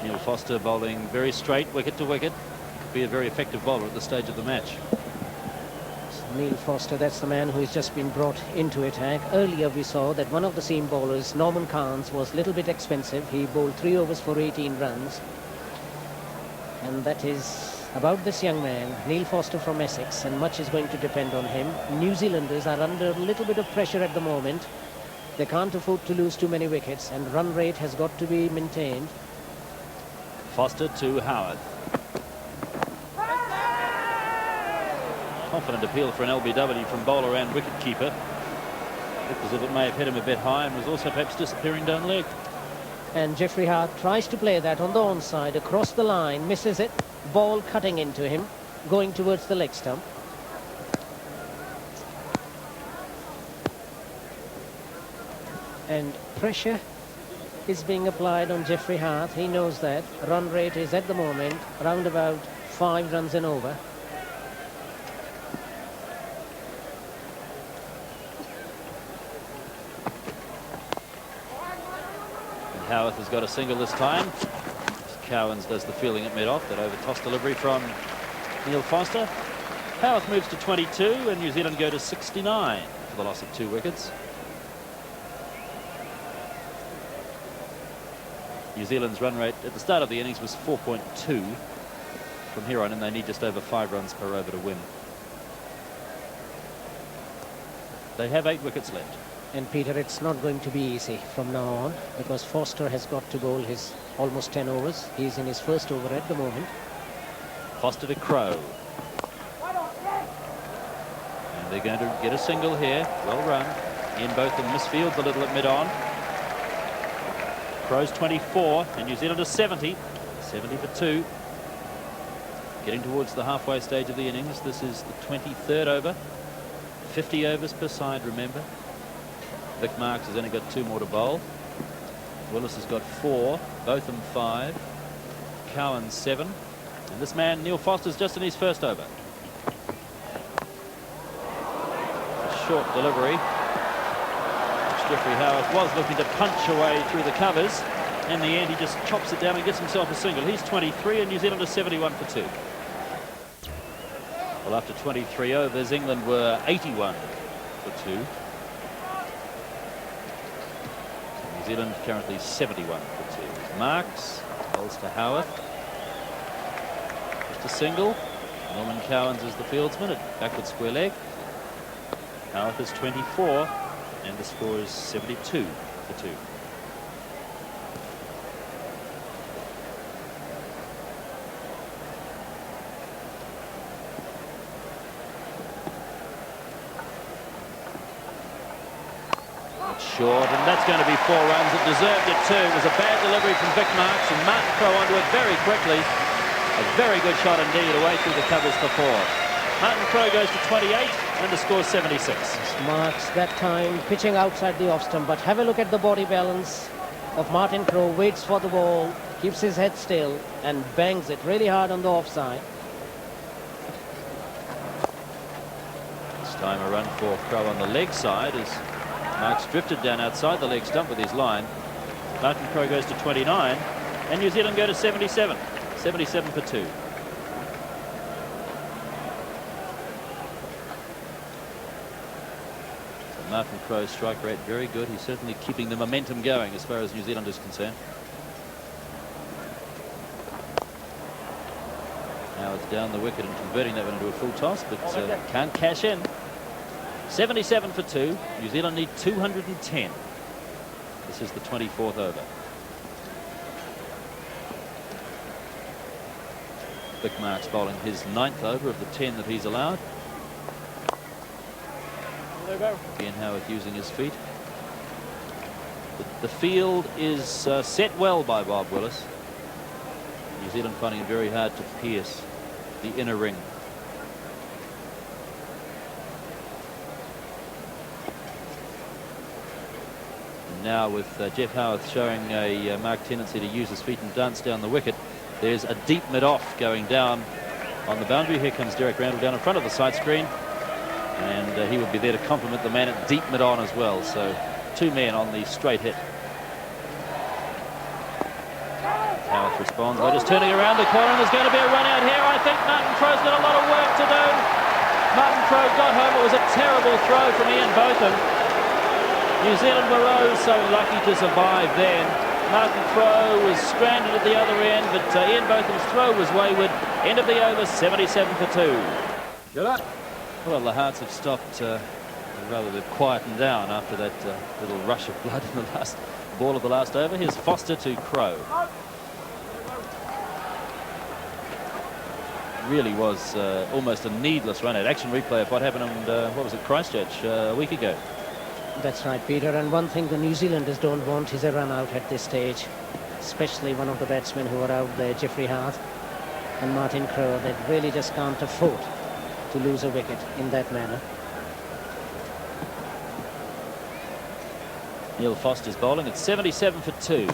Neil Foster bowling very straight, wicket to wicket. Could be a very effective bowler at this stage of the match. Neil Foster, that's the man who has just been brought into attack. Earlier we saw that one of the seam bowlers, Norman Cowans, was a little bit expensive. He bowled 3 overs for 18 runs. And that is about this young man, Neil Foster from Essex, and much is going to depend on him. New Zealanders are under a little bit of pressure at the moment. They can't afford to lose too many wickets, and run rate has got to be maintained. Foster to Howard. Confident appeal for an LBW from bowler and wicketkeeper. Looked as if it may have hit him a bit high and was also perhaps disappearing down leg. And Jeffrey Hart tries to play that on the onside, across the line, misses it. Ball cutting into him, going towards the leg stump. And pressure is being applied on Jeffrey Hart. He knows that. Run rate is at the moment around about 5 runs and over. And Howarth has got a single this time. Cowans does the fielding at mid-off. That over toss delivery from Neil Foster. Howarth moves to 22 and New Zealand go to 69 for the loss of 2 wickets. New Zealand's run rate at the start of the innings was 4.2. From here on in, they need just over 5 runs per over to win. They have 8 wickets left. And Peter, it's not going to be easy from now on, because Foster has got to bowl his almost 10 overs. He's in his first over at the moment. Foster to Crow. And they're going to get a single here. Well run. Ian Botham misfields a little at mid-on. Crow's 24 and New Zealand is 70. 70 for 2. Getting towards the halfway stage of the innings. This is the 23rd over. 50 overs per side, remember. Vic Marks has only got 2 more to bowl. Willis has got 4. Botham 5. Cowan 7. And this man, Neil Foster's just in his first over. A short delivery. Jeffrey Howarth was looking to punch away through the covers. In the end, he just chops it down and gets himself a single. He's 23 and New Zealand is 71 for 2. Well, after 23 overs, England were 81 for 2. New Zealand currently 71 for 2. Marks bowls to Howarth. Just a single. Norman Cowans is the fieldsman at backward square leg. Howarth is 24 and the score is 72 for 2. Short, and that's going to be 4 runs. It deserved it too. It was a bad delivery from Vic Marks, and Martin Crowe onto it very quickly. A very good shot indeed, away through the covers for 4. Martin Crowe goes to 28 and the score 76. Marks that time pitching outside the off stump, but have a look at the body balance of Martin Crowe. Waits for the ball, keeps his head still and bangs it really hard on the offside. This time a run for Crowe on the leg side as Marks drifted down outside the leg stump with his line. Martin Crowe goes to 29 and New Zealand go to 77. 77 for 2. Martin Crowe's strike rate very good. He's certainly keeping the momentum going as far as New Zealand is concerned. Now it's down the wicket and converting that one into a full toss, but can't cash in. 77 for 2. New Zealand need 210. This is the 24th over. Vic Marks bowling his 9th over of the 10 that he's allowed. Ian Howarth using his feet. The field is set well by Bob Willis. New Zealand finding it very hard to pierce the inner ring. And now with Jeff Howarth showing a marked tendency to use his feet and dance down the wicket, there's a deep mid-off going down on the boundary. Here comes Derek Randall down in front of the side screen. And he would be there to compliment the man at deep mid-on as well. So 2 men on the straight hit. Howarth responds by just turning around the corner, and there's going to be a run out here. I think Martin Crowe's got a lot of work to do. Martin Crowe got home. It was a terrible throw from Ian Botham. New Zealand were oh so lucky to survive then. Martin Crowe was stranded at the other end, but Ian Botham's throw was wayward. End of the over, 77 for 2. Get up. Well, the hearts have stopped, rather they've quietened down after that little rush of blood in the last ball of the last over. Here's Foster to Crowe. Really was almost a needless run out. Action replay of what happened on, what was it, Christchurch a week ago. That's right, Peter. And one thing the New Zealanders don't want is a run out at this stage, especially one of the batsmen who are out there, Jeffrey Howarth and Martin Crowe. They really just can't afford to lose a wicket in that manner. Neil Foster's bowling at 77 for 2.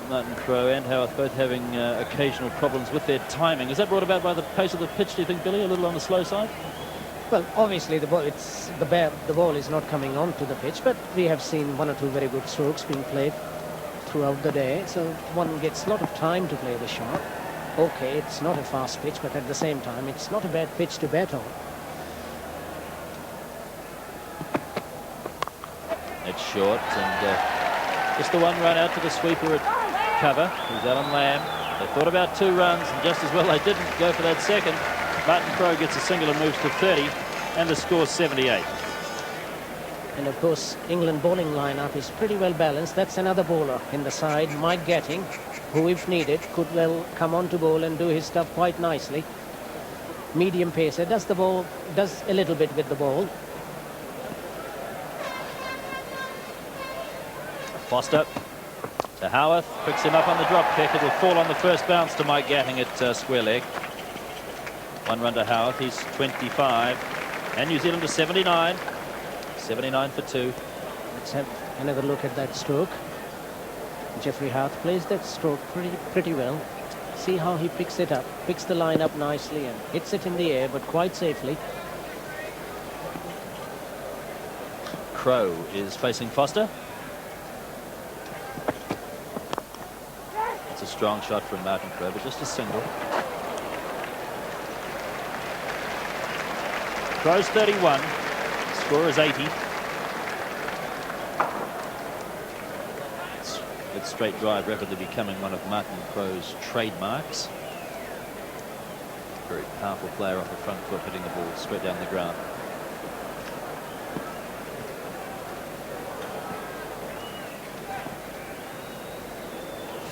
Martin Crowe and Howarth both having occasional problems with their timing. Is that brought about by the pace of the pitch, do you think, Billy? A little on the slow side? Well, obviously the ball is not coming onto the pitch, but we have seen 1 or 2 very good strokes being played throughout the day, so one gets a lot of time to play the shot. Okay, it's not a fast pitch, but at the same time it's not a bad pitch to bat on. It's short, and just the 1 run out to the sweeper at cover. Who's Alan Lamb. They thought about 2 runs, and just as well they didn't go for that second. Martin Crowe gets a single and moves to 30, and the score's 78. And of course, England bowling lineup is pretty well balanced. That's another bowler in the side, Mike Gatting, who, if needed, could well come on to bowl and do his stuff quite nicely. Medium pacer, does a little bit with the ball. Foster to Howarth, picks him up on the drop kick. It'll fall on the first bounce to Mike Gatting at square leg. 1 run to Howarth, he's 25, and New Zealand to 79. 79 for 2. Let's have another look at that stroke. Jeffrey Howarth plays that stroke pretty well. See how he picks it up, picks the line up nicely and hits it in the air, but quite safely. Crowe is facing Foster. It's a strong shot from Martin Crowe, but just a single. Crowe's 31. Score is 80. It's straight drive rapidly becoming one of Martin Crowe's trademarks. Very powerful player off the front foot, hitting the ball straight down the ground.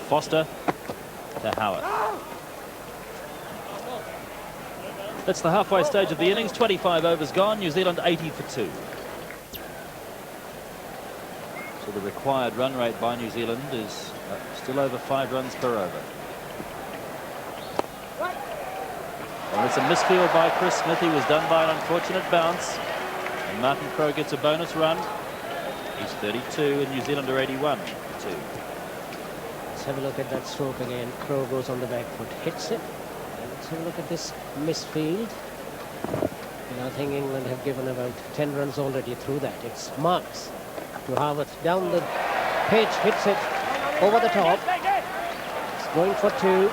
Foster to Howard. That's the halfway stage of the innings. 25 overs gone. New Zealand 80 for 2. So the required run rate by New Zealand is still over 5 runs per over. And it's a misfield by Chris Smith. He was done by an unfortunate bounce. And Martin Crowe gets a bonus run. He's 32 and New Zealand are 81 for 2. Let's have a look at that stroke again. Crowe goes on the back foot, hits it. And let's have a look at this misfield. And I think England have given about 10 runs already through that. It's Marks to Harvard down the pitch, hits it over the top. It's going for 2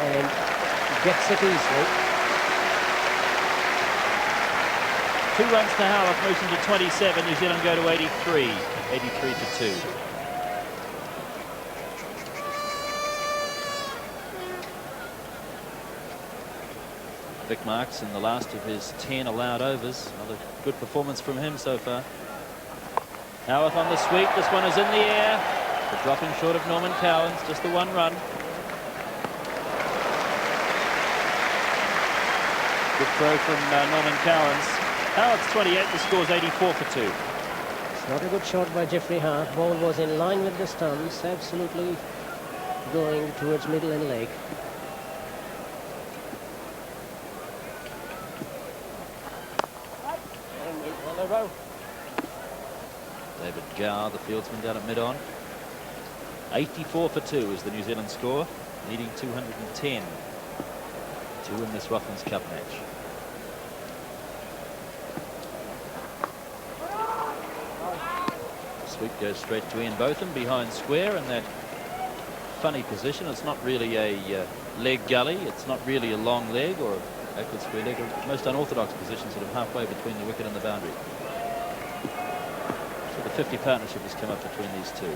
and gets it easily. 2 runs to Howard, moves him to 27. New Zealand go to 83. 83 for 2. Vic Marks in the last of his 10 allowed overs. Another good performance from him so far. Howarth on the sweep. This one is in the air. But dropping short of Norman Cowans. Just the 1 run. Good throw from Norman Cowans. Howard's 28. The score's 84 for 2. It's not a good shot by Jeffrey Hart. Ball was in line with the stumps. Absolutely going towards middle and leg. David Gower, the fieldsman down at mid-on. 84 for 2 is the New Zealand score, needing 210 to win this Rothmans Cup match. Sweep goes straight to Ian Botham behind square in that funny position. It's not really a leg gully, it's not really a long leg or a backward square leg, a most unorthodox position, sort of halfway between the wicket and the boundary. So the 50 partnership has come up between these two.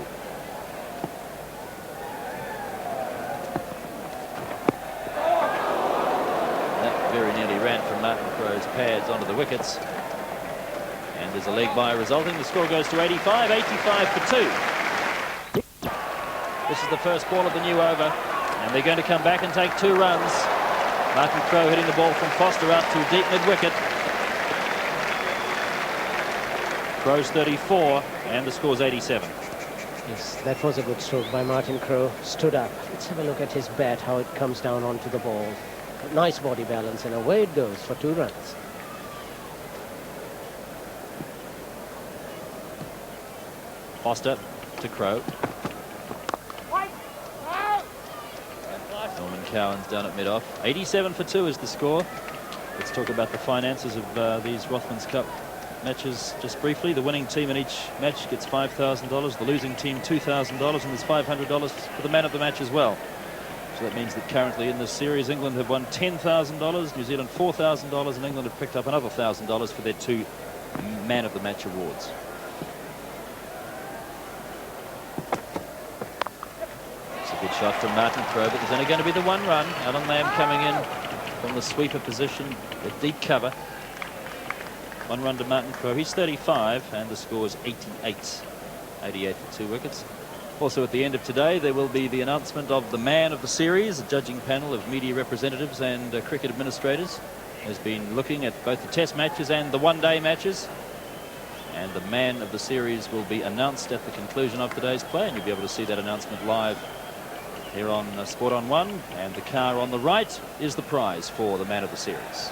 That very nearly ran from Martin Crowe's pads onto the wickets. And there's a leg by resulting. The score goes to 85. 85 for 2. This is the first ball of the new over. And they're going to come back and take 2 runs. Martin Crowe hitting the ball from Foster out to deep mid-wicket. Crowe's 34 and the score's 87. Yes, that was a good stroke by Martin Crowe. Stood up. Let's have a look at his bat, how it comes down onto the ball. Nice body balance, and away it goes for 2 runs. Foster to Crowe. Norman Cowans down at mid-off. 87 for 2 is the score. Let's talk about the finances of these Rothmans Cup matches just briefly. The winning team in each match gets $5,000. The losing team $2,000, and there's $500 for the man of the match as well. So that means that currently in this series, England have won $10,000, New Zealand $4,000, and England have picked up another $1,000 for their 2 man of the match awards. It's a good shot from Martin Crowe, but there's only going to be the 1 run. Alan Lamb coming in from the sweeper position, the deep cover. 1 run to Martin Crowe. He's 35 and the score is 88. 88 for 2 wickets. Also at the end of today there will be the announcement of the man of the series. A judging panel of media representatives and cricket administrators has been looking at both the test matches and the one-day matches. And the man of the series will be announced at the conclusion of today's play, and you'll be able to see that announcement live here on Sport on 1. And the car on the right is the prize for the man of the series.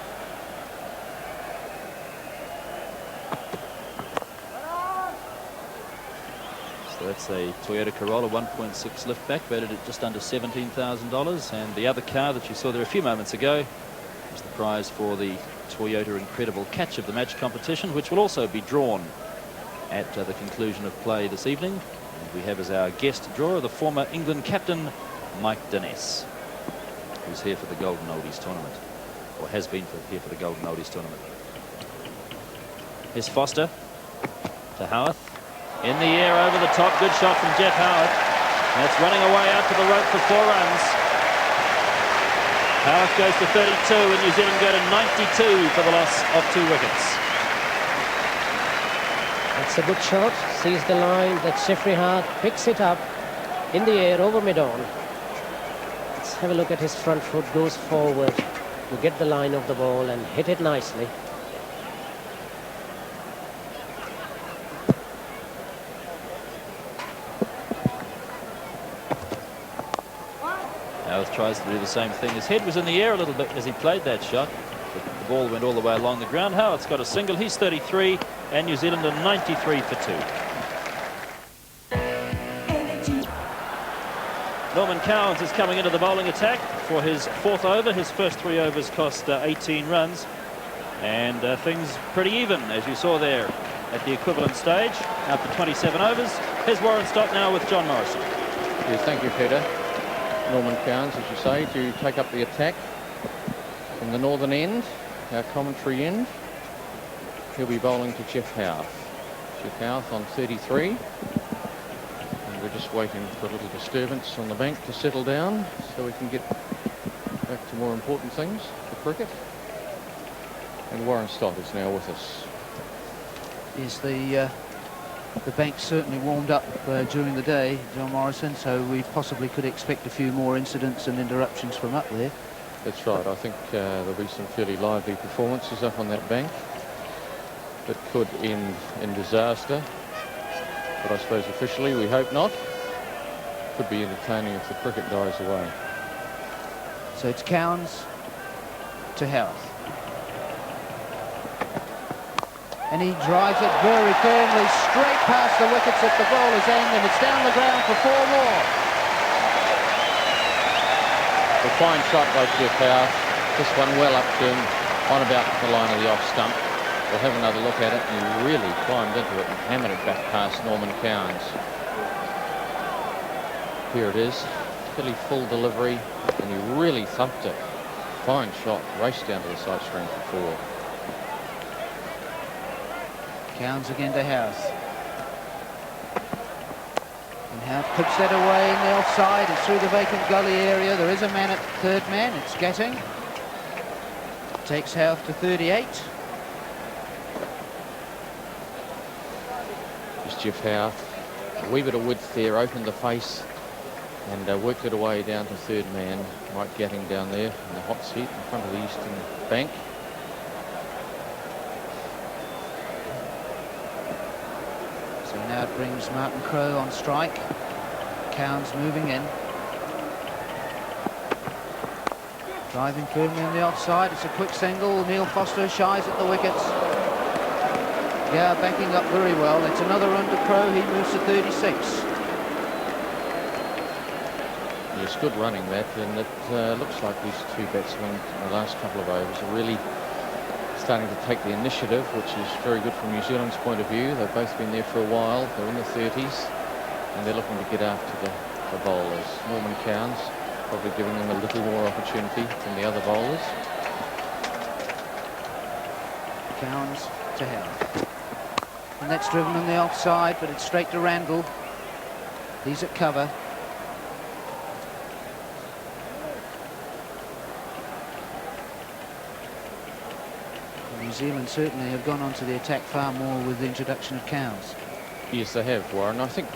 So that's a Toyota Corolla 1.6 liftback, valued at just under $17,000. And the other car that you saw there a few moments ago is the prize for the Toyota Incredible Catch of the Match competition, which will also be drawn at the conclusion of play this evening. And we have as our guest drawer the former England captain Mike Denness, who's here for the Golden Oldies tournament, or has been here for the Golden Oldies tournament. Here's Foster to Howarth. In the air over the top, good shot from Jeff Howarth. That's running away out to the rope for 4 runs. Howarth goes to 32 and New Zealand go to 92 for the loss of 2 wickets. That's a good shot. Sees the line. That Jeffrey Hart picks it up in the air over mid-on. Let's have a look at his front foot. Goes forward to get the line of the ball and hit it nicely. Howarth tries to do the same thing. His head was in the air a little bit as he played that shot, but the ball went all the way along the ground. Howarth's got a single. He's 33 and New Zealand are 93 for 2. Norman Cowans is coming into the bowling attack for his 4th over. His first 3 overs cost 18 runs, and things pretty even, as you saw there at the equivalent stage after 27 overs. Here's Warren Stott now with John Morrison. Yes, thank you, Peter. Norman Cowans, as you say, to take up the attack from the northern end, our commentary end. He'll be bowling to Jeff Howarth. Jeff Howarth on 33. And we're just waiting for a little disturbance on the bank to settle down so we can get back to more important things, the cricket. And Warren Stott is now with us. Yes, the bank certainly warmed up during the day, John Morrison, so we possibly could expect a few more incidents and interruptions from up there. That's right. I think there'll be some fairly lively performances up on that bank that could end in disaster. But I suppose officially we hope not. Could be entertaining if the cricket dies away. So it's Cowans to Howarth. And he drives it very firmly straight past the wickets at the bowler's end, and it's down the ground for 4 more. A fine shot by Jeff Howarth. This one well up to him, on about the line of the off stump. We'll have another look at it, and he really climbed into it and hammered it back past Norman Cowans. Here it is, fairly full delivery, and he really thumped it. Fine shot, raced down to the side screen for 4. Cowans again to Howarth. And Howarth puts that away in the offside. It's through the vacant gully area. There is a man at third man. It's Gatting. Takes Howarth to 38. There's Jeff Howarth. A wee bit of width there, opened the face and worked it away down to third man. Mike Gatting down there in the hot seat in front of the eastern bank. Now it brings Martin Crowe on strike. Cowans moving in. Driving firmly on the offside. It's a quick single. Neil Foster shies at the wickets. Yeah, backing up very well. It's another run to Crowe. He moves to 36. Yes, good running that, and it looks like these 2 batsmen in the last couple of overs are really starting to take the initiative, which is very good from New Zealand's point of view. They've both been there for a while. They're in the 30s, and they're looking to get after the bowlers. Norman Cowans probably giving them a little more opportunity than the other bowlers. Cowans to Howarth. And that's driven on the offside, but it's straight to Randall. He's at cover. New Zealand certainly have gone onto the attack far more with the introduction of Cowes. Yes, they have, Warren. I think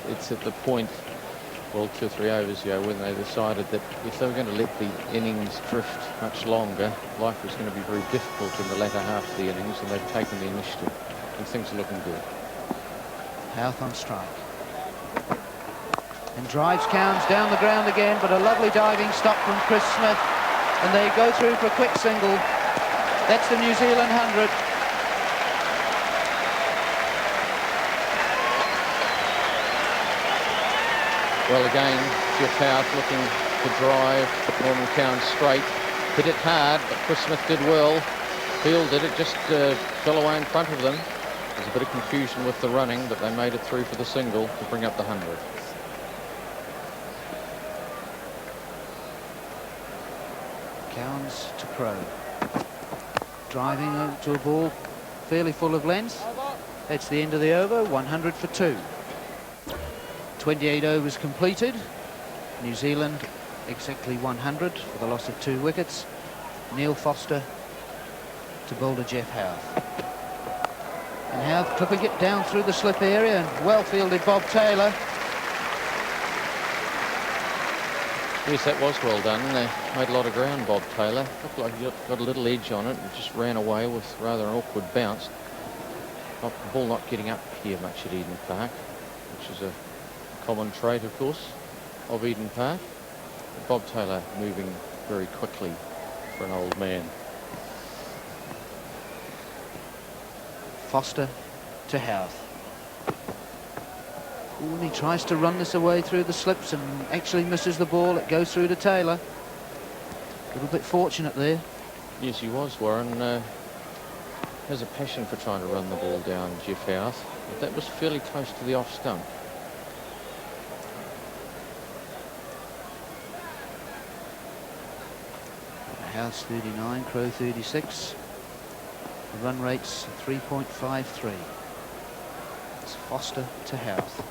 it's at the point, well, 2 or 3 overs ago, when they decided that if they were going to let the innings drift much longer, life was going to be very difficult in the latter half of the innings, and they've taken the initiative, and things are looking good. Houth on strike. And drives Cowes down the ground again, but a lovely diving stop from Chris Smith. And they go through for a quick single. That's the New Zealand 100. Well, again, Jeff Houth looking to drive Norman Cowes straight. Hit it hard, but Chris Smith did well. Fielded it, just fell away in front of them. There's a bit of confusion with the running, but they made it through for the single to bring up the 100. Cowes to Crow. Driving to a ball fairly full of length. That's the end of the over, 100 for 2. 28 overs completed. New Zealand exactly 100 for the loss of 2 wickets. Neil Foster to bowler Jeff Houth. And Houth clipping it down through the slip area, and well fielded Bob Taylor. Yes, that was well done. They made a lot of ground, Bob Taylor. Looked like he got a little edge on it and just ran away with rather an awkward bounce. The ball not getting up here much at Eden Park, which is a common trait, of course, of Eden Park. But Bob Taylor moving very quickly for an old man. Foster to Houth. Ooh, and he tries to run this away through the slips and actually misses the ball. It goes through to Taylor. A little bit fortunate there. Yes, he was, Warren. Has a passion for trying to run the ball down, Jeff Houth. But that was fairly close to the off stump. Houth 39, Crow 36. The run rate's 3.53. It's Foster to Houth.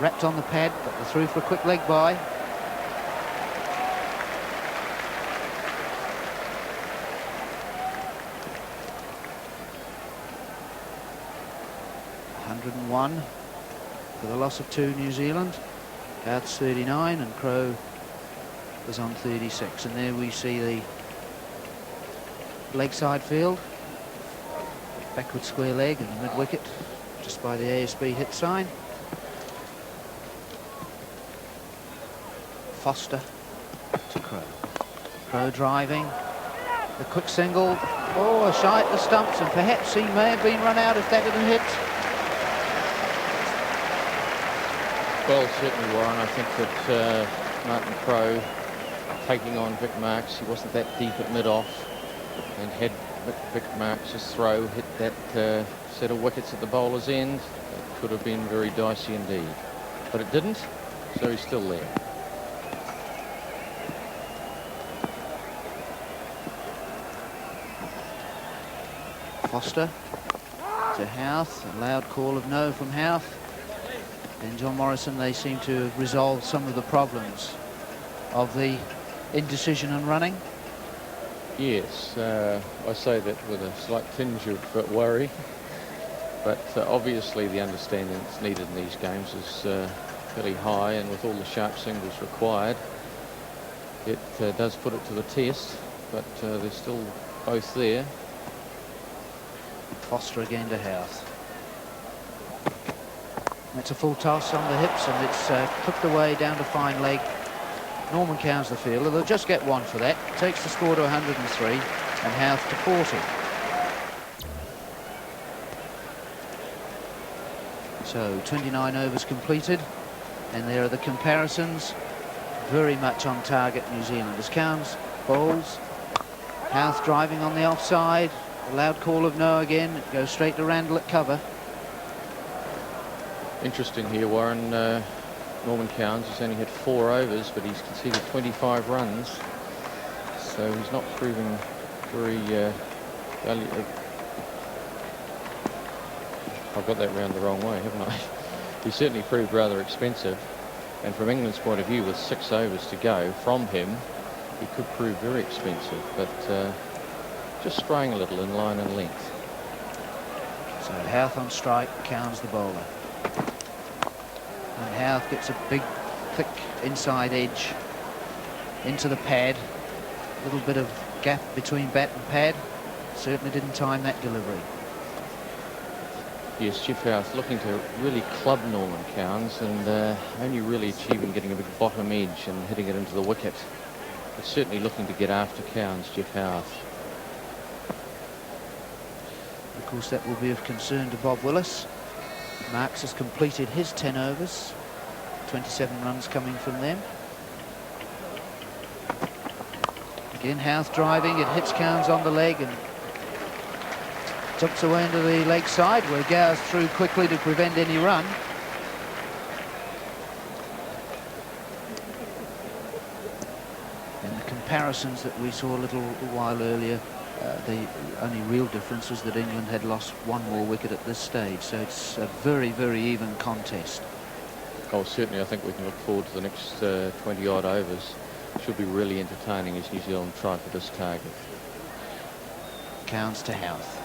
Wrapped on the pad, but they're through for a quick leg by. (101) for the loss of 2 New Zealand. Houth's 39 and Crow was on 36. And there we see the leg side field. Backward square leg and the mid wicket just by the ASB hit sign. Foster to Crow. Crow driving. The quick single. Oh, shy at the stumps, and perhaps he may have been run out if that hadn't hit. Well, certainly, Warren. I think that Martin Crowe taking on Vic Marks, he wasn't that deep at mid-off, and had Vic Marks' throw hit that set of wickets at the bowler's end, it could have been very dicey indeed. But it didn't, so he's still there. Foster to Houth, a loud call of no from Houth. And John Morrison, they seem to have resolved some of the problems of the indecision and running. Yes, I say that with a slight tinge of worry, but obviously the understanding that's needed in these games is fairly high, and with all the sharp singles required, it does put it to the test, but they're still both there. Foster again to Houth. That's a full toss on the hips, and it's clipped away down to fine leg. Norman Cowes the fielder. They'll just get one for that. Takes the score to 103 and Houth to 40. So 29 overs completed, and there are the comparisons. Very much on target, New Zealand. As Cowes bowls, Houth driving on the offside. A loud call of no again. It goes straight to Randall at cover. Interesting here, Warren. Norman Cowes has only had 4 overs, but he's conceded 25 runs, so he's not proving very valuable. I've got that round the wrong way, haven't I? He certainly proved rather expensive, and from England's point of view, with 6 overs to go from him, he could prove very expensive, but just straying a little in line and length. So Houth on strike, Cowan's the bowler. And Houth gets a big, thick inside edge into the pad. A little bit of gap between bat and pad. Certainly didn't time that delivery. Yes, Jeff Houth looking to really club Norman Cowans and only really achieving getting a big bottom edge and hitting it into the wicket. But certainly looking to get after Cowans, Jeff Houth. Of course, that will be of concern to Bob Willis. Marks has completed his 10 overs. 27 runs coming from them. Again, Houth driving. It hits Cowans on the leg and tips away into the leg side, where Gowers threw quickly to prevent any run. And the comparisons that we saw a little while earlier, the only real difference was that England had lost one more wicket at this stage, so it's a very, very even contest. Oh, certainly I think we can look forward to the next 20-odd overs. Should be really entertaining as New Zealand try for this target. Cowans to Houth.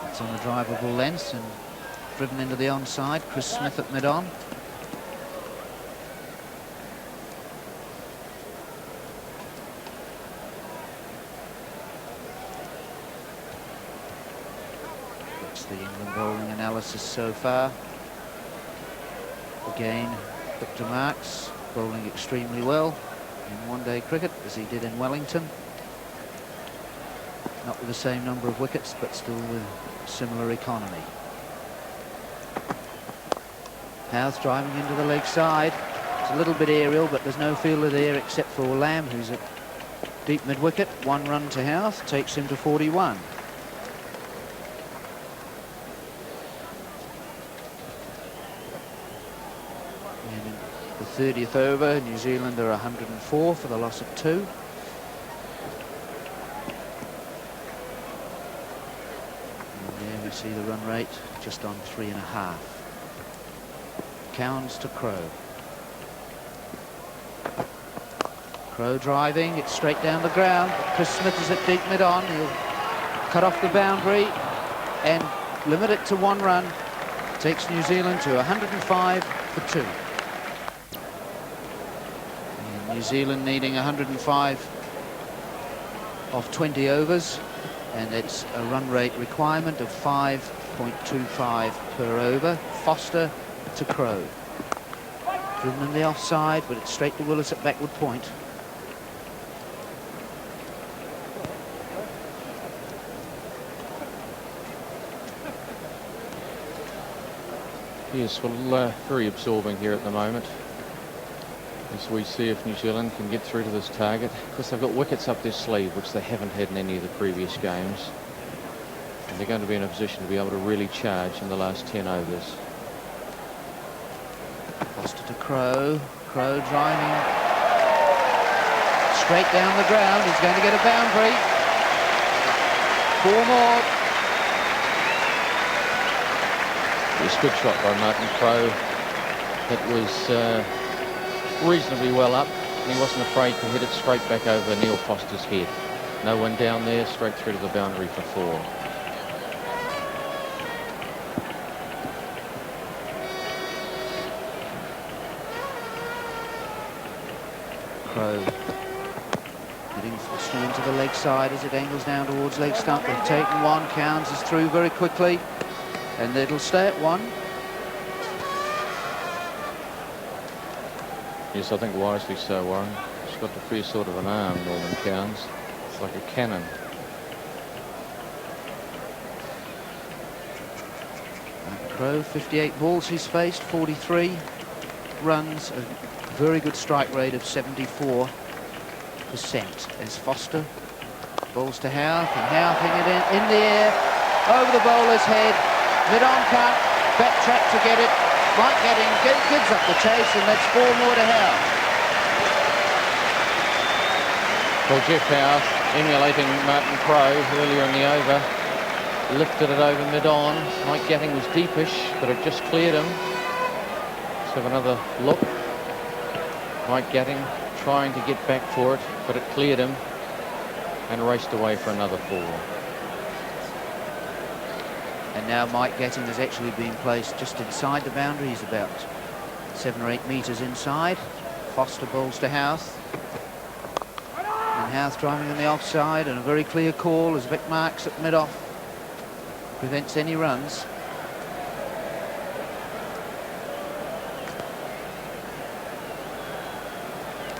It's on the drivable length and driven into the onside. Chris Smith at mid-on. That's the England bowling analysis so far. Again, Dr. Marks bowling extremely well in one-day cricket, as he did in Wellington. Not with the same number of wickets, but still with similar economy. Houth driving into the leg side. It's a little bit aerial, but there's no fielder there except for Lamb, who's at deep mid-wicket. 1 run to Houth takes him to 41. And in the 30th over, New Zealand are 104 for the loss of 2. See the run rate just on 3.5. Cowans to Crowe. Crowe driving, it's straight down the ground. Chris Smith is at deep mid-on. He'll cut off the boundary and limit it to 1 run. Takes New Zealand to 105 for 2. And New Zealand needing 105 of 20 overs. And it's a run rate requirement of 5.25 per over. Foster to Crowe. Driven in the offside, but it's straight to Willis at backward point. Yes, well, very absorbing here at the moment, as we see if New Zealand can get through to this target. Of course, they've got wickets up their sleeve, which they haven't had in any of the previous games. And they're going to be in a position to be able to really charge in the last 10 overs. Foster to Crowe. Crowe driving straight down the ground. He's going to get a boundary. 4 more. It's a good shot by Martin Crowe. It was reasonably well up, and he wasn't afraid to hit it straight back over Neil Foster's head. No one down there, straight through to the boundary for 4. Crowe getting straight into the leg side as it angles down towards leg stump. They've taken 1. Cowans is through very quickly, and it'll stay at 1. Yes, I think wisely so, Warren. He's got the fair sort of an arm, Norman Cowans. It's like a cannon. Crowe, 58 balls he's faced, 43 runs, a very good strike rate of 74%. As Foster bowls to Houth, and Houth hanging it in the air, over the bowler's head, mid-on cut, backtrack to get it. Mike Getting gives up the chase, and that's 4 more to Houth. Well, Jeff Houth, emulating Martin Crowe earlier in the over, lifted it over mid-on. Mike Getting was deepish, but it just cleared him. Let's have another look. Mike Getting trying to get back for it, but it cleared him. and raced away for another 4. And now Mike Getting has actually been placed just inside the boundary. He's about 7 or 8 metres inside. Foster bowls to Houth. And Houth driving on the offside, and a very clear call as Vic marks at mid-off. Prevents any runs.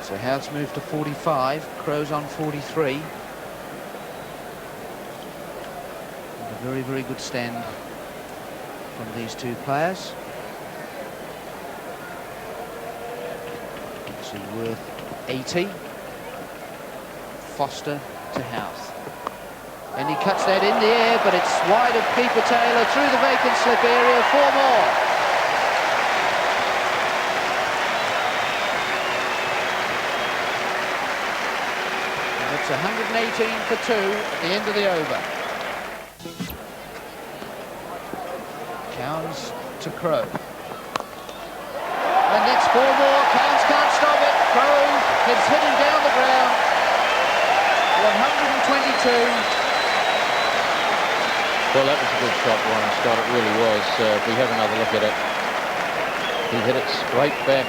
So Houth's moved to 45, Crow's on 43. A very, very good stand from these two players. Actually worth 80. Foster to Houth. And he cuts that in the air, but it's wide of Keeper Taylor through the vacant slip area. 4 more. And it's 118 for 2 at the end of the over. Cowns to Crow. And that's 4 more. Cowns can't stop it. Crow gets hitting down the ground. 122. Well, that was a good shot, Warren Scott. It really was. If we have another look at it, he hit it straight back.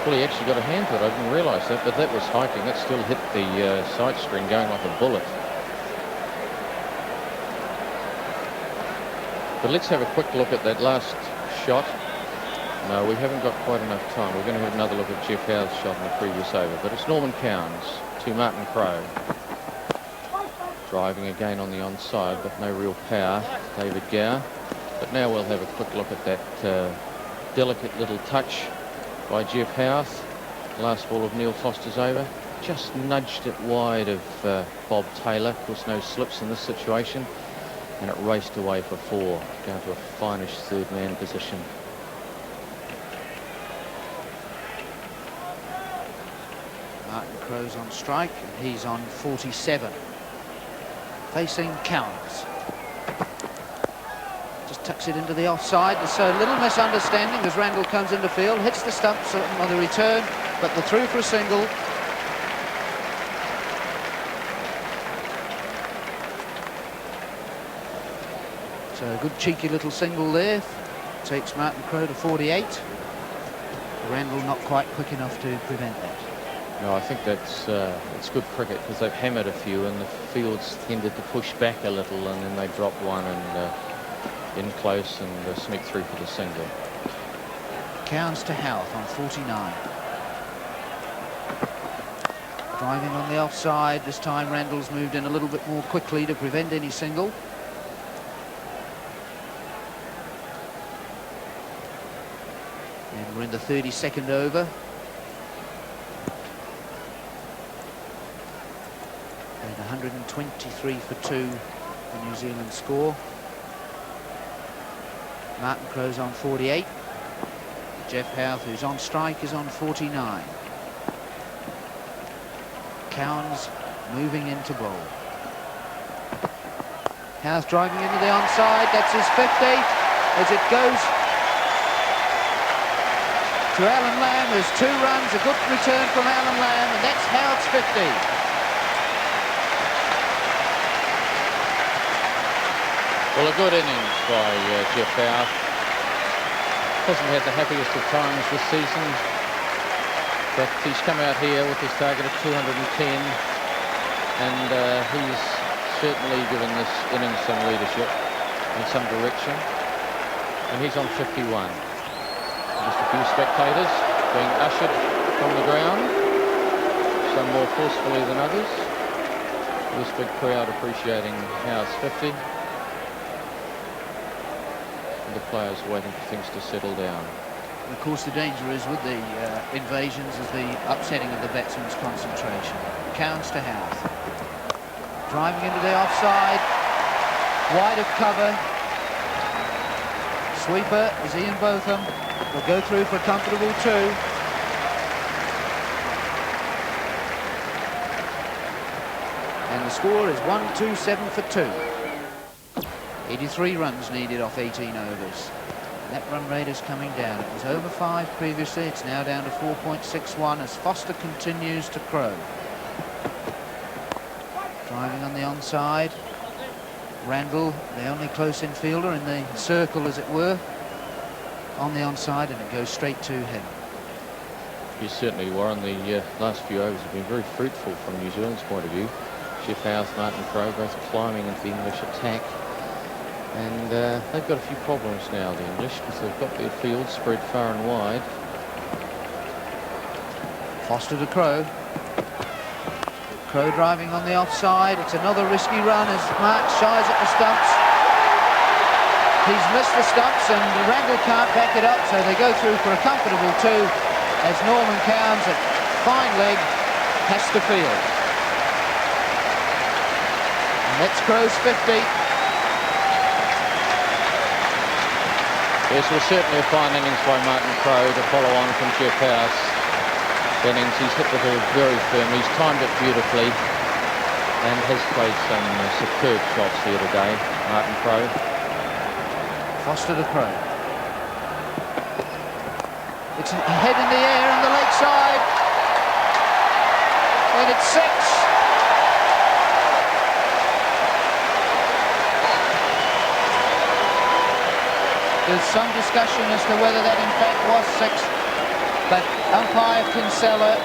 Well, he actually got a hand to it. I didn't realise that, but that was hiking. It still hit the side screen going like a bullet. But let's have a quick look at that last shot. No, we haven't got quite enough time. We're going to have another look at Jeff Howe's shot in the previous over. But it's Norman Cowns to Martin Crow. Driving again on the onside, but no real power, David Gower. But now we'll have a quick look at that delicate little touch by Jeff Howarth. Last ball of Neil Foster's over. Just nudged it wide of Bob Taylor. Of course, no slips in this situation. And it raced away for 4, down to a finish third man position. Martin Crow's on strike, and he's on 47. Facing Cowns. Just tucks it into the offside. There's a little misunderstanding as Randall comes into field, hits the stumps on the return, but the through for a single. So a good cheeky little single there. Takes Martin Crow to 48. Randall not quite quick enough to prevent that. No, I think that's it's good cricket because they've hammered a few and the fields tended to push back a little, and then they drop one and in close and sneak through for the single. Cowns to Houth on 49. Driving on the offside. This time Randall's moved in a little bit more quickly to prevent any single. And we're in the 32nd over. And 123 for 2, the New Zealand score. Martin Crow's on 48. Jeff Houth, who's on strike, is on 49. Cowns moving into bowl. Houth driving into the onside. That's his 50 as it goes to Alan Lamb. There's 2 runs, a good return from Alan Lamb, and that's Houth's 50. Well, a good innings by Jeff Houth. Hasn't had the happiest of times this season, but he's come out here with his target of 210, and he's certainly given this innings some leadership and some direction, and he's on 51. Just a few spectators being ushered from the ground, some more forcefully than others. This big crowd appreciating Houth's 50. The players waiting for things to settle down. And of course the danger is with the invasions is the upsetting of the batsman's concentration. Cowns to Houth. Driving into the offside. Wide of cover. Sweeper is Ian Botham. Will go through for a comfortable 2. And the score is 127 for 2. 83 runs needed off 18 overs. That run rate is coming down. It was over 5 previously. It's now down to 4.61 as Foster continues to Crow. Driving on the onside. Randall, the only close-in fielder in the circle, as it were, on the onside, and it goes straight to him. You certainly were, and the last few overs have been very fruitful from New Zealand's point of view. Jeff Howarth, Martin Crowe, both climbing into the English attack. And they've got a few problems now, the English, because they've got their field spread far and wide. Foster to Crowe. Crowe driving on the offside. It's another risky run as Mark shies at the stumps. He's missed the stumps and Randall can't back it up, so they go through for a comfortable 2 as Norman Cowns, at fine leg, has to field. And that's Crowe's 50. Yes, well, certainly a fine innings by Martin Crowe to follow on from Jeff House. Innings, he's hit the ball very firm, he's timed it beautifully and has played some superb shots here today, Martin Crowe. Foster to Crowe. It's a head in the air on the leg side, and it's 6. There's some discussion as to whether that in fact was 6, but umpire Kinsella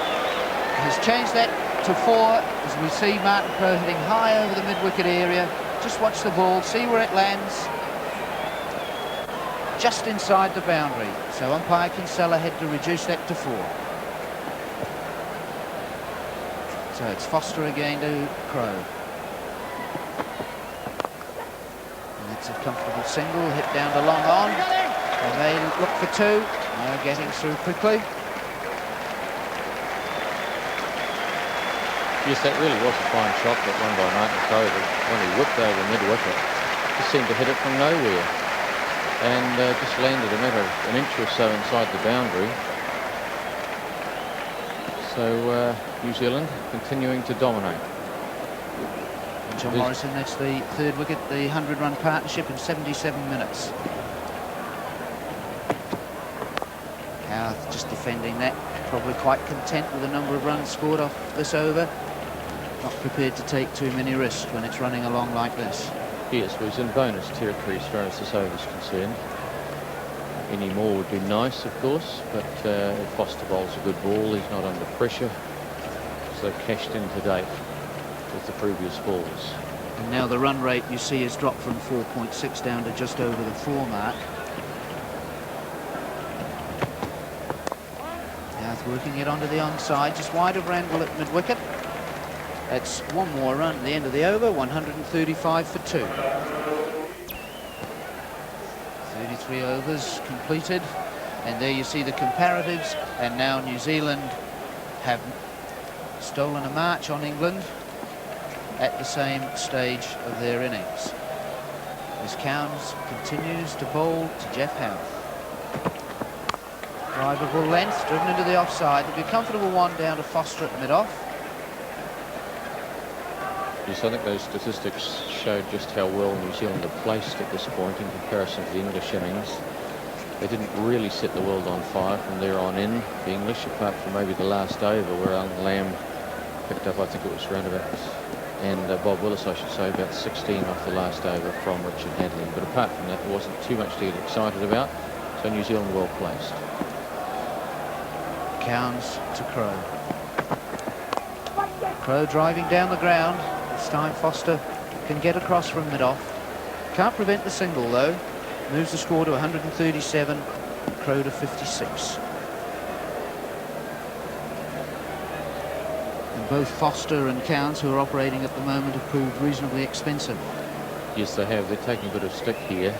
has changed that to 4 as we see Martin Crowe hitting high over the mid-wicket area. Just watch the ball, see where it lands. Just inside the boundary. So umpire Kinsella had to reduce that to 4. So it's Foster again to Crowe. It's a comfortable single, hit down to long on. And they look for 2. No, getting through quickly. Yes, that really was a fine shot, that one by Martin Crowe. When he whipped over mid-wicket, just seemed to hit it from nowhere. And just landed a matter of an inch or so inside the boundary. So New Zealand continuing to dominate. John Morrison, that's the 3rd wicket, the 100-run partnership in 77 minutes. Howarth just defending that, probably quite content with the number of runs scored off this over. Not prepared to take too many risks when it's running along like this. Yes, well, he's in bonus territory as far as this over is concerned. Any more would be nice, of course, but if Foster bowls a good ball, he's not under pressure. So cashed in to date with the previous balls. And now the run rate you see has dropped from 4.6 down to just over the 4 mark. Howarth working it onto the onside, just wide of Randall at mid-wicket. That's one more run at the end of the over, 135 for 2. 33 overs completed, and there you see the comparatives, and now New Zealand have stolen a march on England at the same stage of their innings. As Cowns continues to bowl to Jeff Howarth. Drivable length, driven into the offside. There'll be a comfortable 1 down to Foster at mid-off. Yes, I think those statistics showed just how well New Zealand are placed at this point in comparison to the English innings. They didn't really set the world on fire from there on in, the English, apart from maybe the last over where Alan Lamb picked up, I think it was around about, and Bob Willis, I should say, about 16 off the last over from Richard Hadley. But apart from that, there wasn't too much to get excited about, so New Zealand well placed. Cowns to Crowe. Crowe driving down the ground. This time Foster can get across from mid-off. Can't prevent the single though. Moves the score to 137, Crowe to 56. And both Foster and Cowns, who are operating at the moment, have proved reasonably expensive. Yes, they have. They're taking a bit of stick here.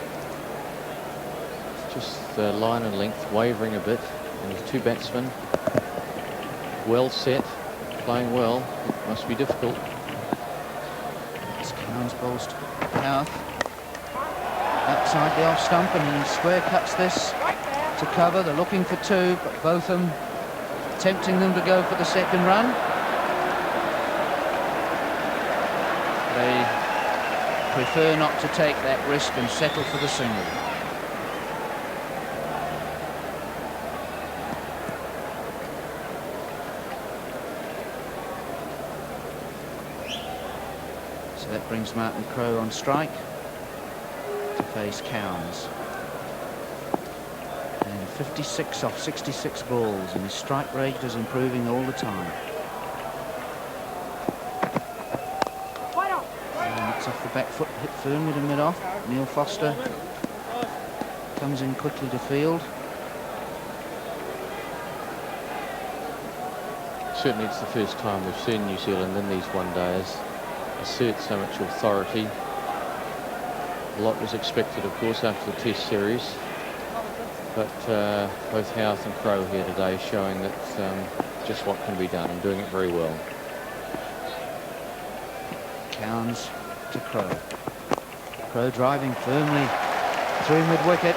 Just the line and length wavering a bit. And with 2 batsmen, well set, playing well. It must be difficult. It's Cowns bowls to Howarth. Outside the off stump, and square cuts this to cover. They're looking for 2, but both of them tempting them to go for the second run. They prefer not to take that risk and settle for the single. brings Martin Crowe on strike to face Cowns. And 56 off 66 balls, and his strike rate is improving all the time. And it's off the back foot, hit firmly to mid-off. Neil Foster comes in quickly to field. Certainly it's the first time we've seen New Zealand in these one-days assert so much authority. A lot was expected, of course, after the Test series, but both Houth and Crowe here today showing that just what can be done and doing it very well. Cowns to Crowe. Crowe driving firmly through mid-wicket.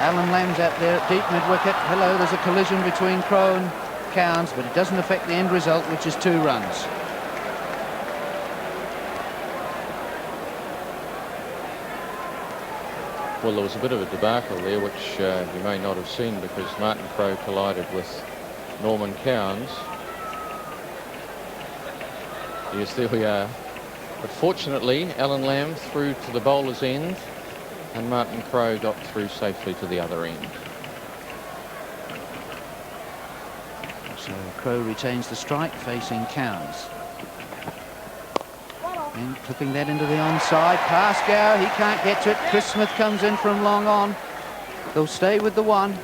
Alan Lamb's out there at deep mid-wicket. Hello, there's a collision between Crowe and Cowns, but it doesn't affect the end result, which is 2 runs. Well, there was a bit of a debacle there, which you may not have seen, because Martin Crowe collided with Norman Cowns. Yes, there we are. But fortunately, Alan Lamb threw to the bowler's end, and Martin Crowe got through safely to the other end. So Crowe retains the strike, facing Cowns. And clipping that into the onside. Pascoe, he can't get to it. Chris Smith comes in from long on. They'll stay with the 1.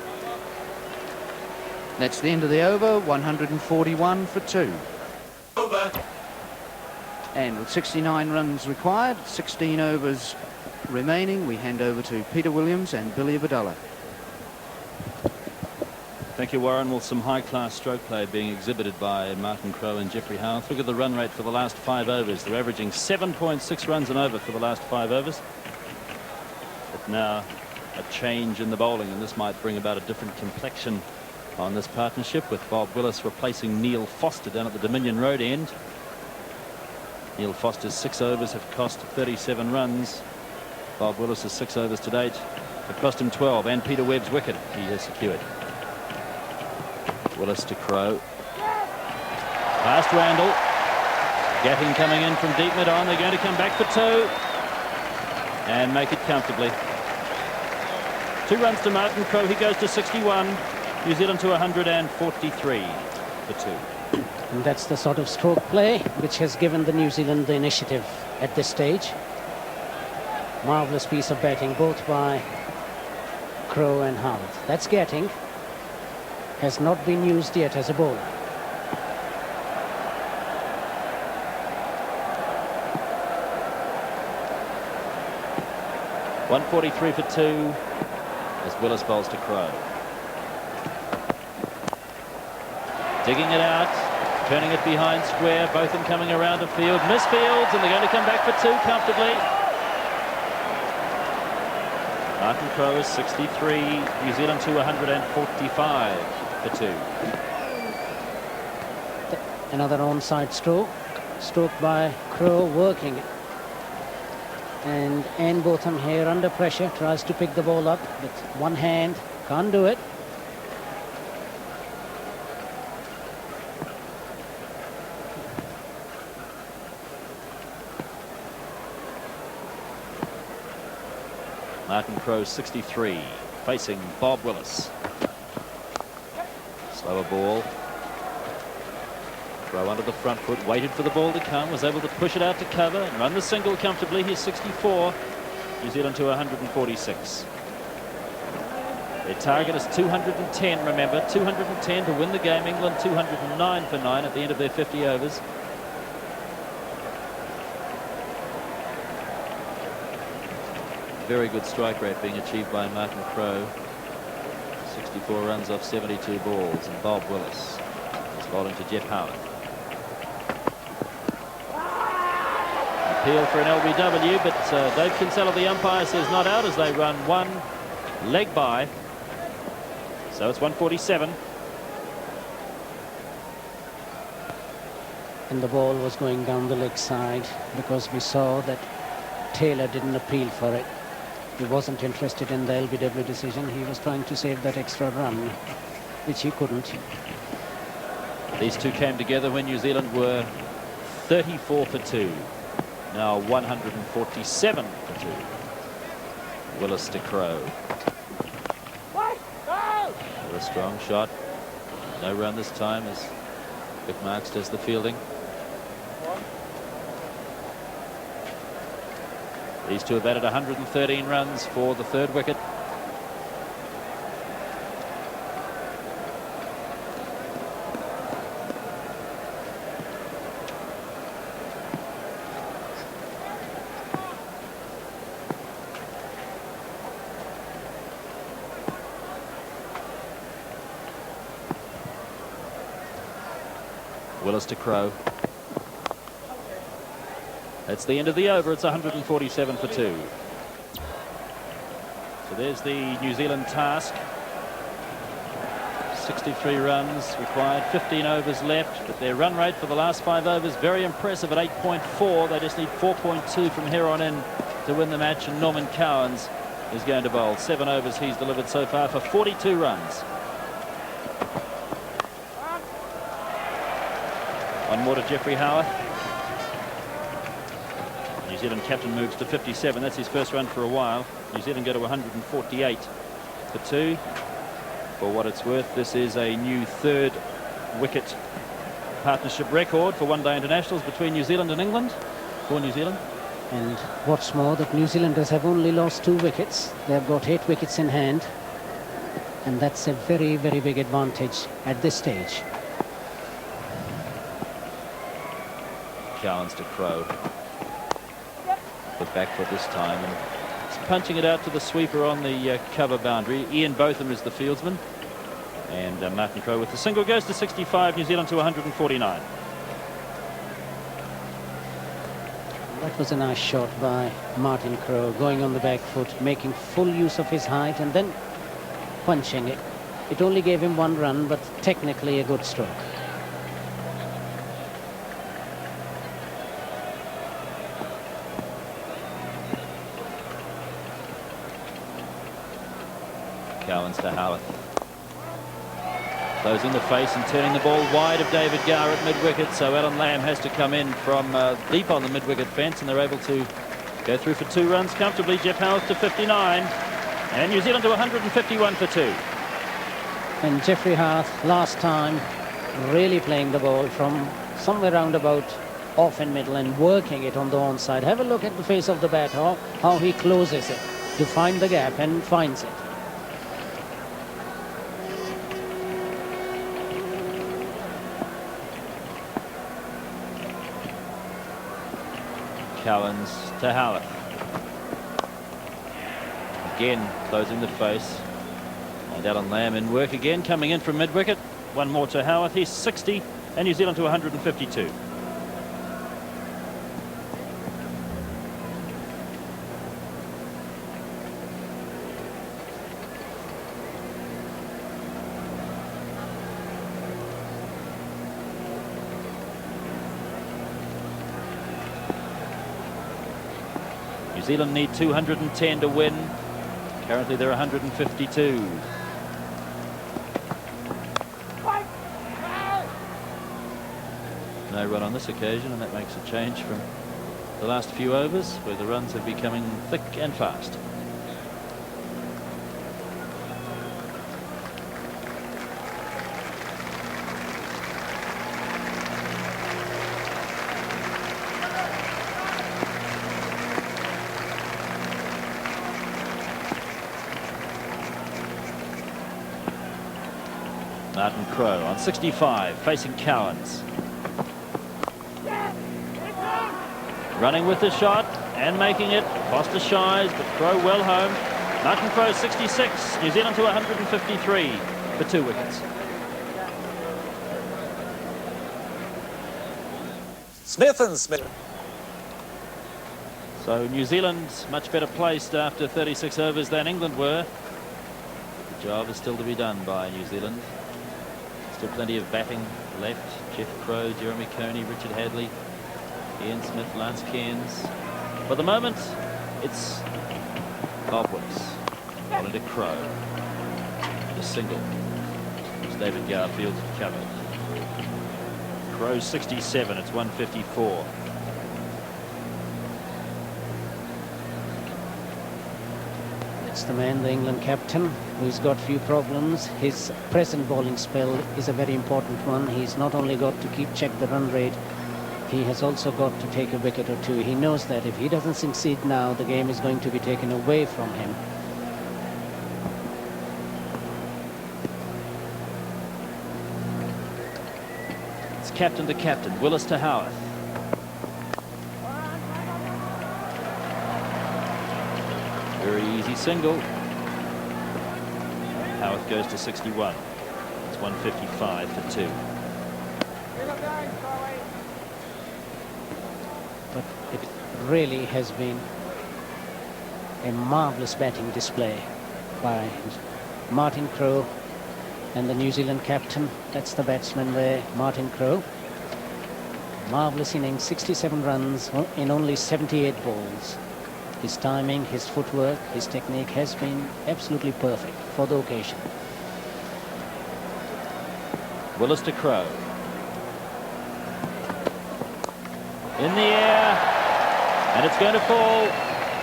That's the end of the over. 141 for 2. Over. And with 69 runs required, 16 overs remaining, we hand over to Peter Williams and Billy Abdullah. Thank you, Warren. Well, some high-class stroke play being exhibited by Martin Crowe and Geoffrey Houth. Look at the run rate for the last 5 overs. They're averaging 7.6 runs an over for the last 5 overs. But now a change in the bowling, and this might bring about a different complexion on this partnership, with Bob Willis replacing Neil Foster down at the Dominion Road end. Neil Foster's 6 overs have cost 37 runs. Bob Willis's 6 overs to date have cost him 12, and Peter Webb's wicket he has secured. Willis to Crowe. Past Randall. Gatting coming in from deep mid-on. They're going to come back for 2 and make it comfortably. 2 runs to Martin Crowe. He goes to 61. New Zealand to 143 for 2. And that's the sort of stroke play which has given the New Zealand the initiative at this stage. Marvellous piece of batting both by Crowe and Houth. That's Gatting. Has not been used yet as a bowler. .143 for 2 as Willis bowls to Crowe. Digging it out, turning it behind square, both of them coming around the field. Misfields, and they're going to come back for 2 comfortably. Martin Crowe is 63, New Zealand to 145 for 2. Another onside stroke. Stroke by Crowe, working it. And Ian Botham here under pressure, tries to pick the ball up with one hand, can't do it. Martin Crowe 63, facing Bob Willis. Slower ball. Crowe under the front foot, waited for the ball to come, was able to push it out to cover and run the single comfortably. He's 64, New Zealand to 146. Their target is 210, remember, 210 to win the game. England 209 for 9 at the end of their 50 overs. Very good strike rate being achieved by Martin Crowe. 64 runs off 72 balls, and Bob Willis is bowling to Jeff Howard. Appeal for an LBW, but Dave Kinsella, the umpire, says not out as they run 1 leg by. So it's 147. And the ball was going down the leg side because we saw that Taylor didn't appeal for it. He wasn't interested in the LBW decision. He was trying to save that extra run, which he couldn't. These two came together when New Zealand were 34 for 2. Now 147 for 2. Willis to Crow. A strong shot. No run this time as Vic Marks does the fielding. These two have added 113 runs for the third wicket. Willis to Crow. That's the end of the over. It's 147 for 2. So there's the New Zealand task. 63 runs required, 15 overs left, but their run rate for the last 5 overs very impressive at 8.4. They just need 4.2 from here on in to win the match, and Norman Cowans is going to bowl. 7 overs he's delivered so far for 42 runs. One more to Jeffrey Howarth. New Zealand captain moves to 57. That's his first run for a while. New Zealand go to 148 for 2. For what it's worth, this is a new third wicket partnership record for one-day internationals between New Zealand and England. For New Zealand. And what's more, that New Zealanders have only lost 2 wickets. They've got 8 wickets in hand. And that's a very, very big advantage at this stage. Cowans to Crow. The back foot this time, and he's punching it out to the sweeper on the cover boundary. Ian Botham is the fieldsman, and Martin Crow with the single goes to 65. New Zealand to 149. That was a nice shot by Martin Crow, going on the back foot, making full use of his height and then punching it. It only gave him 1 run, but technically a good stroke. Cowans to Howarth. Closing the face and turning the ball wide of David Gower at mid-wicket, so Alan Lamb has to come in from deep on the mid-wicket fence, and they're able to go through for 2 runs comfortably. Jeff Howarth to 59, and New Zealand to 151 for 2. And Jeffrey Howarth last time really playing the ball from somewhere round about off and middle and working it on the onside. Have a look at the face of the bat, how he closes it to find the gap and finds it. Cowans to Howarth. Again closing the face. And Alan Lamb in work again, coming in from mid-wicket. 1 more to Howarth. He's 60, and New Zealand to 152. New Zealand need 210 to win. Currently they're 152. No run on this occasion, and that makes a change from the last few overs, where the runs have been coming thick and fast. Martin Crow on 65, facing Cowans. Running with the shot and making it. Foster shies, but Crow well home. Martin Crow 66, New Zealand to 153 for 2 wickets. Smith and Smith. So New Zealand much better placed after 36 overs than England were. The job is still to be done by New Zealand. Still plenty of batting left. Jeff Crow, Jeremy Coney, Richard Hadley, Ian Smith, Lance Cairns. For the moment, it's Bob Wicks. Ball into Crow. The single. It's David Garfield covered. Crow 67, it's 154. It's the man, the England captain, who's got few problems. His present bowling spell is a very important one. He's not only got to check the run rate, he has also got to take a wicket or two. He knows that if he doesn't succeed now, the game is going to be taken away from him. It's captain to captain, Willis to Howarth. Very easy single. Howarth goes to 61. It's 155 for 2. But it really has been a marvellous batting display by Martin Crowe and the New Zealand captain. That's the batsman there, Martin Crowe. Marvellous innings, 67 runs in only 78 balls. His timing, his footwork, his technique has been absolutely perfect for the occasion. Willis to Crowe. In the air, and it's going to fall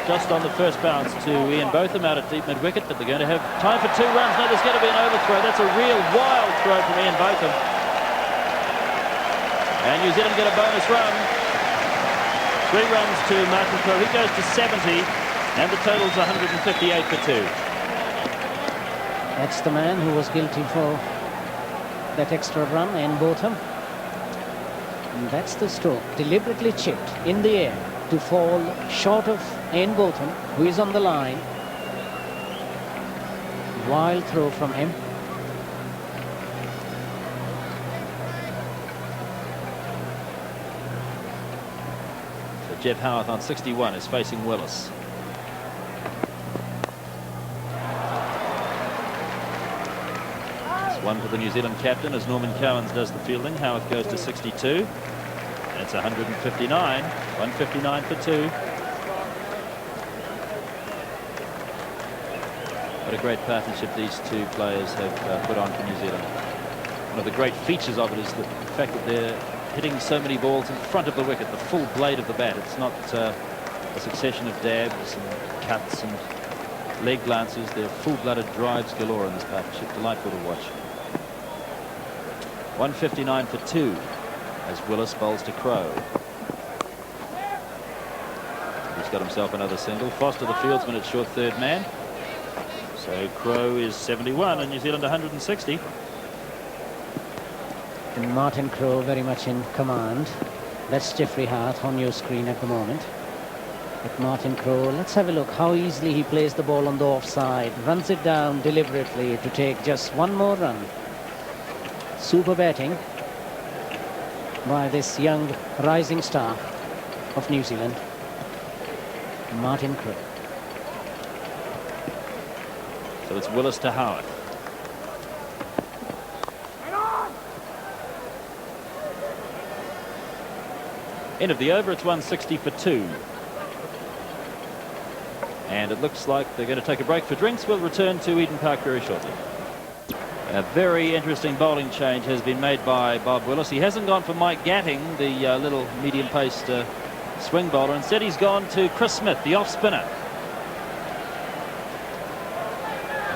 just on the first bounce to Ian Botham out at deep mid-wicket, but they're going to have time for 2 runs. No, there's going to be an overthrow. That's a real wild throw from Ian Botham. And New Zealand get a bonus run. 3 runs to Martin Crowe. He goes to 70, and the total's 158 for 2. That's the man who was guilty for that extra run, Ian Botham. And that's the stroke, deliberately chipped in the air to fall short of Ian Botham, who is on the line. Wild throw from him. Jeff Howarth on 61 is facing Willis. It's 1 for the New Zealand captain as Norman Cowans does the fielding. Howarth goes to 62. That's 159. 159 for 2. What a great partnership these two players have put on for New Zealand. One of the great features of it is the fact that they're hitting so many balls in front of the wicket, the full blade of the bat. It's not a succession of dabs and cuts and leg glances. They're full-blooded drives galore in this partnership. Delightful to watch. 159 for 2 as Willis bowls to Crowe. He's got himself another single. Foster, the fieldsman, at short third man. So Crowe is 71 and New Zealand 160. And Martin Crowe very much in command. That's Jeffrey Hart on your screen at the moment. But Martin Crowe, let's have a look how easily he plays the ball on the offside. Runs it down deliberately to take just 1 more run. Super batting by this young rising star of New Zealand, Martin Crowe. So it's Willis to Howard. End of the over, it's 160 for 2. And it looks like they're going to take a break for drinks. We'll return to Eden Park very shortly. A very interesting bowling change has been made by Bob Willis. He hasn't gone for Mike Gatting, the little medium-paced swing bowler. Instead, he's gone to Chris Smith, the off-spinner.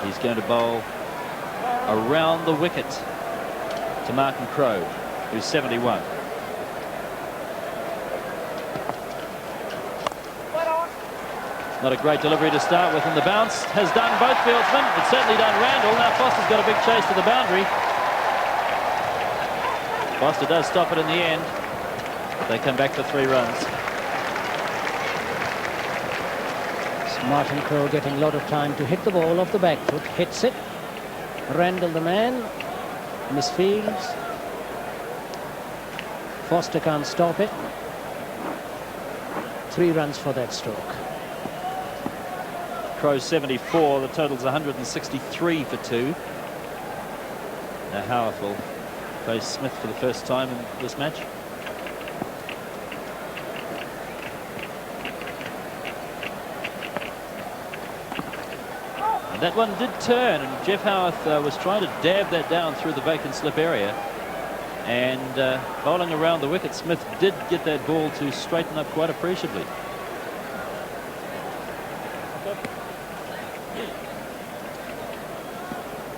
He's going to bowl around the wicket to Martin Crowe, who's 71. Not a great delivery to start with, and the bounce has done both fieldsmen. It's certainly done Randall. Now Foster's got a big chase to the boundary. Foster does stop it in the end, but they come back for 3 runs. So Martin Crowe getting a lot of time to hit the ball off the back foot. Hits it. Randall the man misfields. Foster can't stop it. 3 runs for that stroke. Crowe 74, the total's 163 for 2. Now Howarth will face Smith for the first time in this match. And that one did turn, and Jeff Howarth was trying to dab that down through the vacant slip area. And bowling around the wicket, Smith did get that ball to straighten up quite appreciably.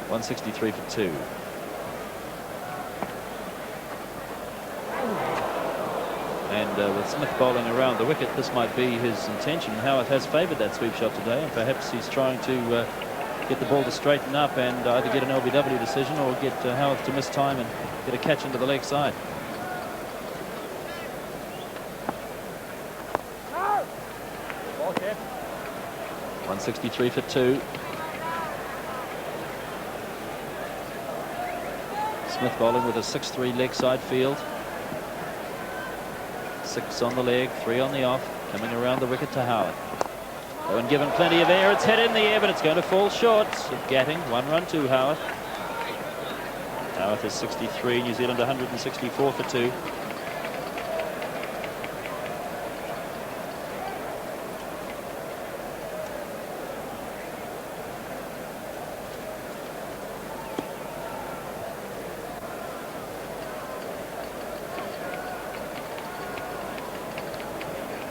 163 for 2. And with Smith bowling around the wicket, this might be his intention. Howard has favoured that sweep shot today, and perhaps he's trying to get the ball to straighten up and either get an LBW decision or get Howard to miss time and get a catch into the leg side. Okay. 163 for 2. Smith bowling with a 6-3 leg side field. 6 on the leg, 3 on the off, coming around the wicket to Howard. When given plenty of air, it's hit in the air, but it's going to fall short of Gatting. 1 run to Howard. Howard is 63, New Zealand 164 for 2.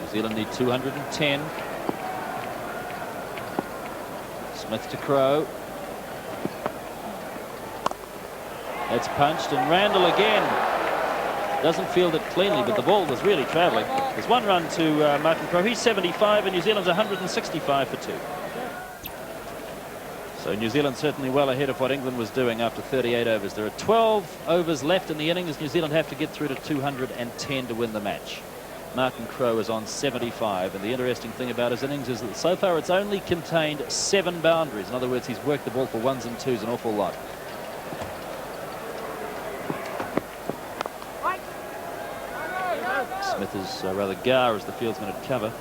New Zealand need 210. Smith to Crowe. It's punched, and Randall again doesn't field it cleanly, but the ball was really travelling. There's 1 run to Martin Crowe. He's 75, and New Zealand's 165 for 2. So New Zealand certainly well ahead of what England was doing after 38 overs. There are 12 overs left in the innings. New Zealand have to get through to 210 to win the match. Martin Crowe is on 75, and the interesting thing about his innings is that so far it's only contained 7 boundaries. In other words, he's worked the ball for 1s and 2s an awful lot. Smith is rather gar as the field's going to cover.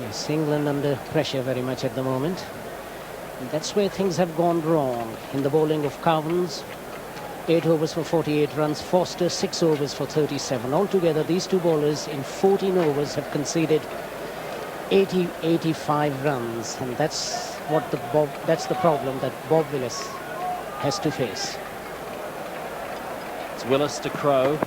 Yes, England under pressure very much at the moment. And that's where things have gone wrong. In the bowling of Cowens, 8 overs for 48 runs. Foster, 6 overs for 37. Altogether, these two bowlers in 14 overs have conceded 85 runs. And that's what that's the problem that Bob Willis has to face. It's Willis to Crowe.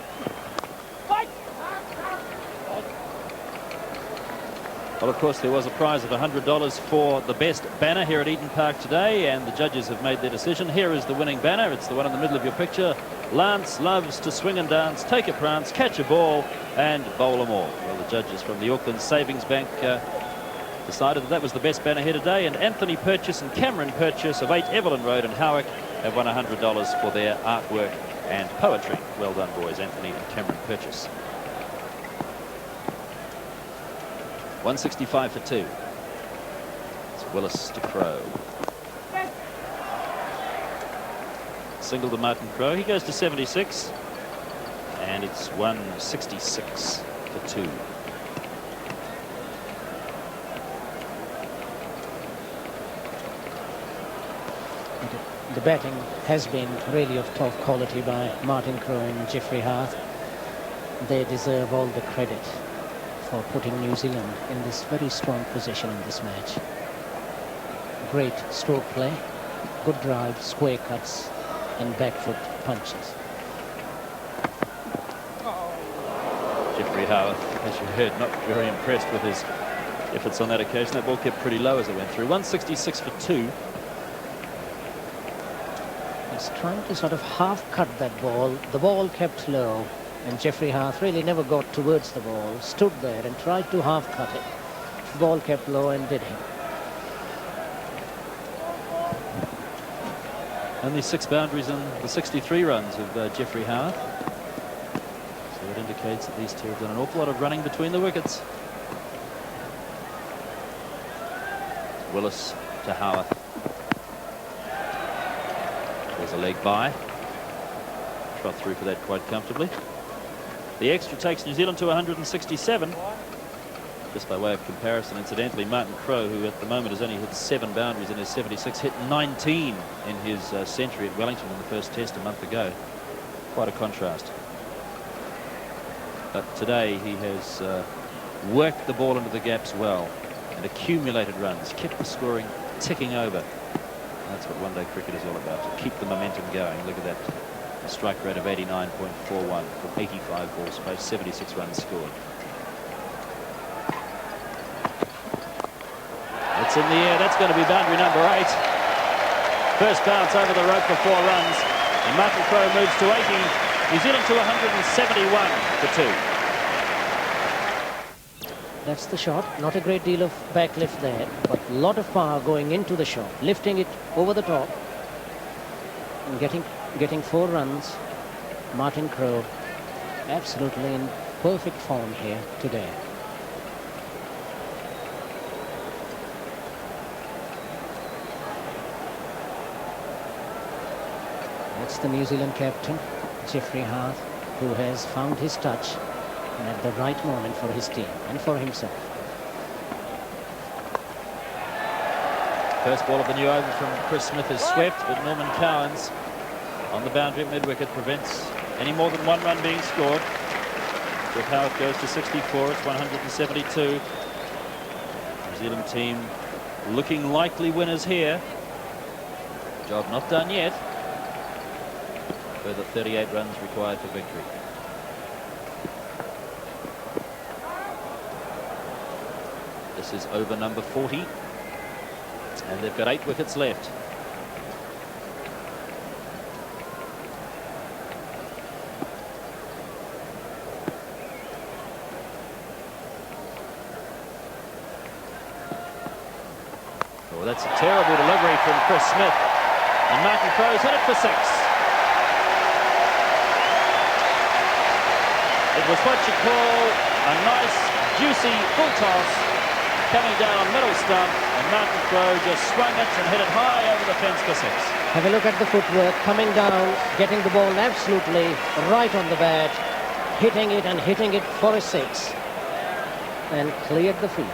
Well, of course, there was a prize of $100 for the best banner here at Eden Park today, and the judges have made their decision. Here is the winning banner. It's the one in the middle of your picture. Lance loves to swing and dance, take a prance, catch a ball, and bowl them all. Well, the judges from the Auckland Savings Bank decided that was the best banner here today, and Anthony Purchase and Cameron Purchase of 8 Evelyn Road in Howick have won $100 for their artwork and poetry. Well done, boys, Anthony and Cameron Purchase. 165 for 2. It's Willis to Crowe. Single to Martin Crowe. He goes to 76. And it's 166 for 2. The batting has been really of top quality by Martin Crowe and Jeffrey Hart. They deserve all the credit for putting New Zealand in this very strong position in this match. Great stroke play, good drive, square cuts, and back foot punches. Jeffrey Howard, as you heard, not very impressed with his efforts on that occasion. That ball kept pretty low as it went through. 166 for 2. He's trying to sort of half cut that ball. The ball kept low, and Jeffrey Hart really never got towards the ball, stood there and tried to half cut it. The ball kept low and did him. Only 6 boundaries in the 63 runs of Jeffrey Howard. So it indicates that these two have done an awful lot of running between the wickets. Willis to Howard. There's a leg by. Trot through for that quite comfortably. The extra takes New Zealand to 167. Just by way of comparison, incidentally, Martin Crowe, who at the moment has only hit 7 boundaries in his 76, hit 19 in his century at Wellington in the first test a month ago. Quite a contrast. But today he has worked the ball into the gaps well and accumulated runs, kept the scoring ticking over. And that's what one-day cricket is all about, to keep the momentum going. Look at that A strike rate of 89.41 from 85 balls placed, 76 runs scored. It's in the air. That's going to be boundary number 8. First bounce over the rope for 4 runs. And Martin Crowe moves to 80. New Zealand to 171 for 2. That's the shot. Not a great deal of backlift there, but a lot of power going into the shot, lifting it over the top and getting 4 runs. Martin Crowe absolutely in perfect form here today. That's the New Zealand captain, Jeffrey Hart, who has found his touch and at the right moment for his team and for himself. First ball of the new over from Chris Smith is swept, but Norman Cowans on the boundary at mid-wicket prevents any more than 1 run being scored. Jeff Howard goes to 64. It's 172. New Zealand team looking likely winners here. Job not done yet. Further 38 runs required for victory. This is over number 40. And they've got 8 wickets left. Oh, that's a terrible delivery from Chris Smith. And Martin Crowe's hit it for 6. It was what you call a nice, juicy full toss coming down on middle stump, and Martin Crowe just swung it and hit it high over the fence for 6. Have a look at the footwork, coming down, getting the ball absolutely right on the bat, hitting it and hitting it for a 6, and cleared the field.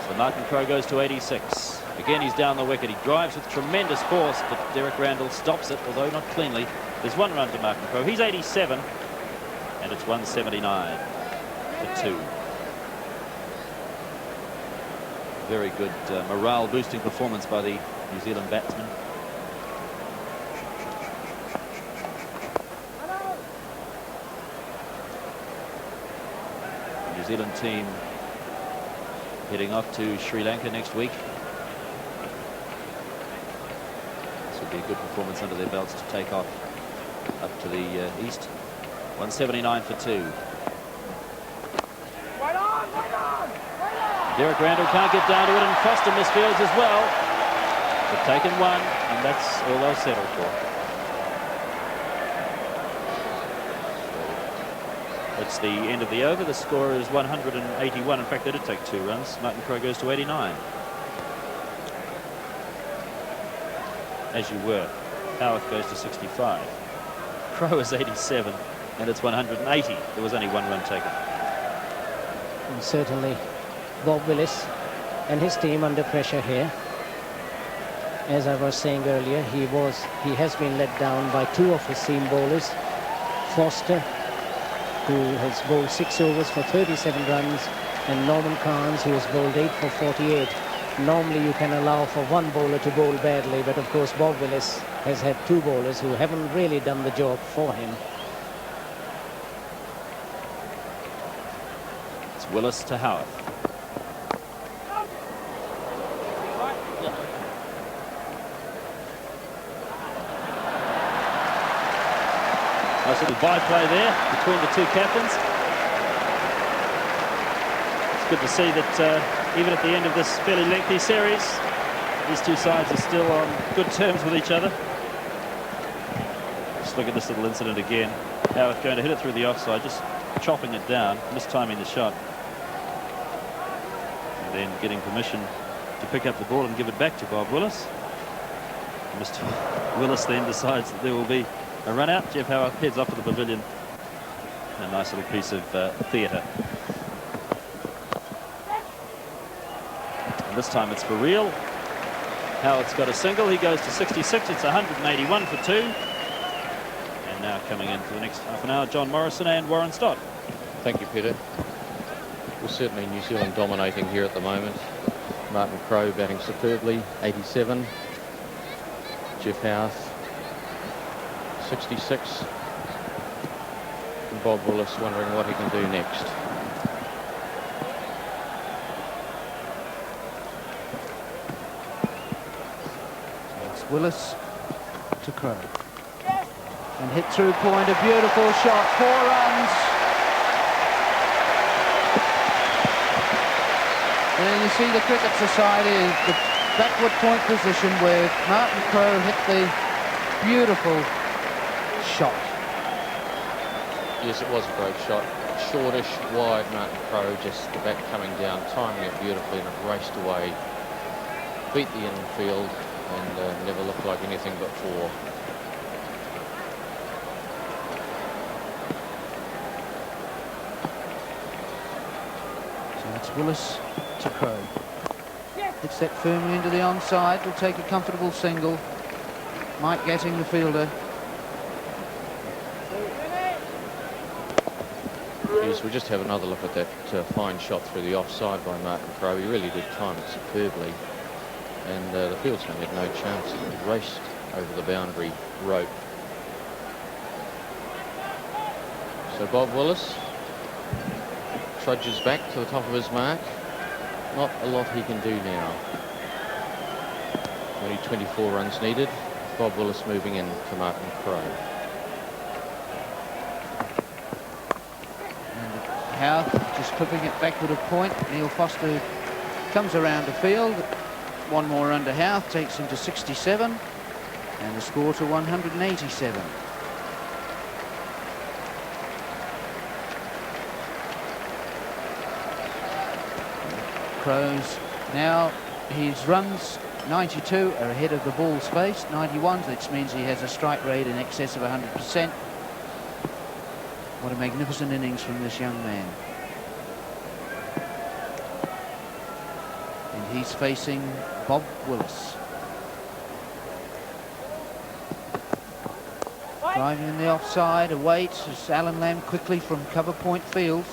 So Martin Crowe goes to 86. Again, he's down the wicket. He drives with tremendous force, but Derek Randall stops it, although not cleanly. There's 1 run to Martin Crowe. He's 87, and it's 179 for 2. Very good morale-boosting performance by the New Zealand batsman. The New Zealand team heading off to Sri Lanka next week. This would be a good performance under their belts to take off up to the east. 179 for 2. Derek Randall can't get down to it, and Foster misfields as well. They've taken 1, and that's all they'll settle for. That's the end of the over. The score is 181. In fact, they did take 2 runs. Martin Crowe goes to 89. As you were. Howarth goes to 65. Crowe is 87, and it's 180. There was only 1 run taken. And certainly Bob Willis and his team under pressure here. As I was saying earlier, he has been let down by 2 of his seam bowlers. Foster, who has bowled 6 overs for 37 runs, and Norman Cowans, who has bowled 8 for 48. Normally you can allow for 1 bowler to bowl badly, but of course Bob Willis has had 2 bowlers who haven't really done the job for him. It's Willis to Howarth. Nice little byplay there between the 2 captains. It's good to see that even at the end of this fairly lengthy series, these 2 sides are still on good terms with each other. Just look at this little incident again. Howarth going to hit it through the offside, just chopping it down, mistiming the shot. And then getting permission to pick up the ball and give it back to Bob Willis. Mr. Willis then decides that there will be a run out. Jeff Howarth heads off to the pavilion. A nice little piece of theatre. And this time it's for real. Howarth's got a single. He goes to 66. It's 181 for 2. And now coming in for the next half an hour, John Morrison and Warren Stott. Thank you, Peter. We're certainly New Zealand dominating here at the moment. Martin Crowe batting superbly, 87. Jeff Howarth 166. And Bob Willis wondering what he can do next. It's Willis to Crow. And hit through point, a beautiful shot, 4 runs. There you see the Cricket Society, the backward point position where Martin Crowe hit the beautiful shot. Yes, it was a great shot. Shortish, wide, Martin Crowe, just the back coming down, timing it beautifully, and it raced away, beat the infield, and never looked like anything but 4. So it's Willis to Crowe. Hits that firmly into the onside, will take a comfortable single. Mike getting the fielder. Yes, we just have another look at that fine shot through the offside by Martin Crowe. He really did time it superbly, and the fieldsman had no chance. He raced over the boundary rope. So Bob Willis trudges back to the top of his mark. Not a lot he can do now. Only 24 runs needed. Bob Willis moving in to Martin Crowe. Houth just clipping it backward of point. Neil Foster comes around the field. 1 more run to Houth, takes him to 67, and the score to 187. Crows now, his runs 92 are ahead of the ball space, 91, which means he has a strike rate in excess of 100%. What a magnificent innings from this young man. And he's facing Bob Willis. Driving in the offside, awaits as Alan Lamb quickly from cover point field.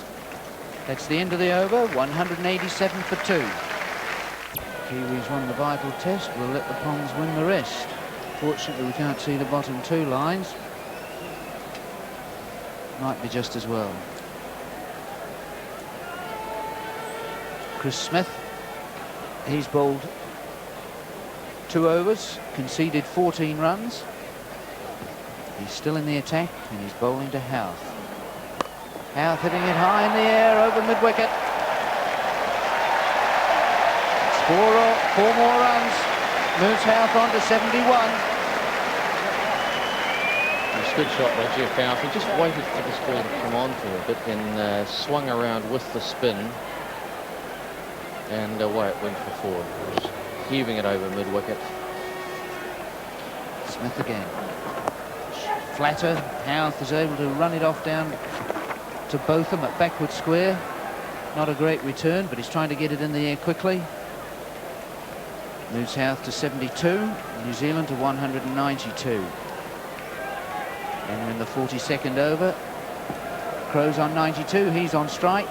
That's the end of the over, 187 for 2. Kiwis won the vital test, we'll let the Pongs win the rest. Fortunately, we can't see the bottom 2 lines. Might be just as well. Chris Smith, he's bowled 2 overs, conceded 14 runs. He's still in the attack, and he's bowling to Houth. Houth hitting it high in the air over mid-wicket. It's 4 more runs. Moves Houth on to 71. Good shot by Jeff Houth. He just waited for this ball to come on to him a bit, and swung around with the spin, and away it went for 4. Just heaving it over mid-wicket. Smith again. Flatter. Houth is able to run it off down to Botham at backward square. Not a great return, but he's trying to get it in the air quickly. Moves Houth to 72. New Zealand to 192. And we're in the 42nd over. Crowe's on 92, he's on strike.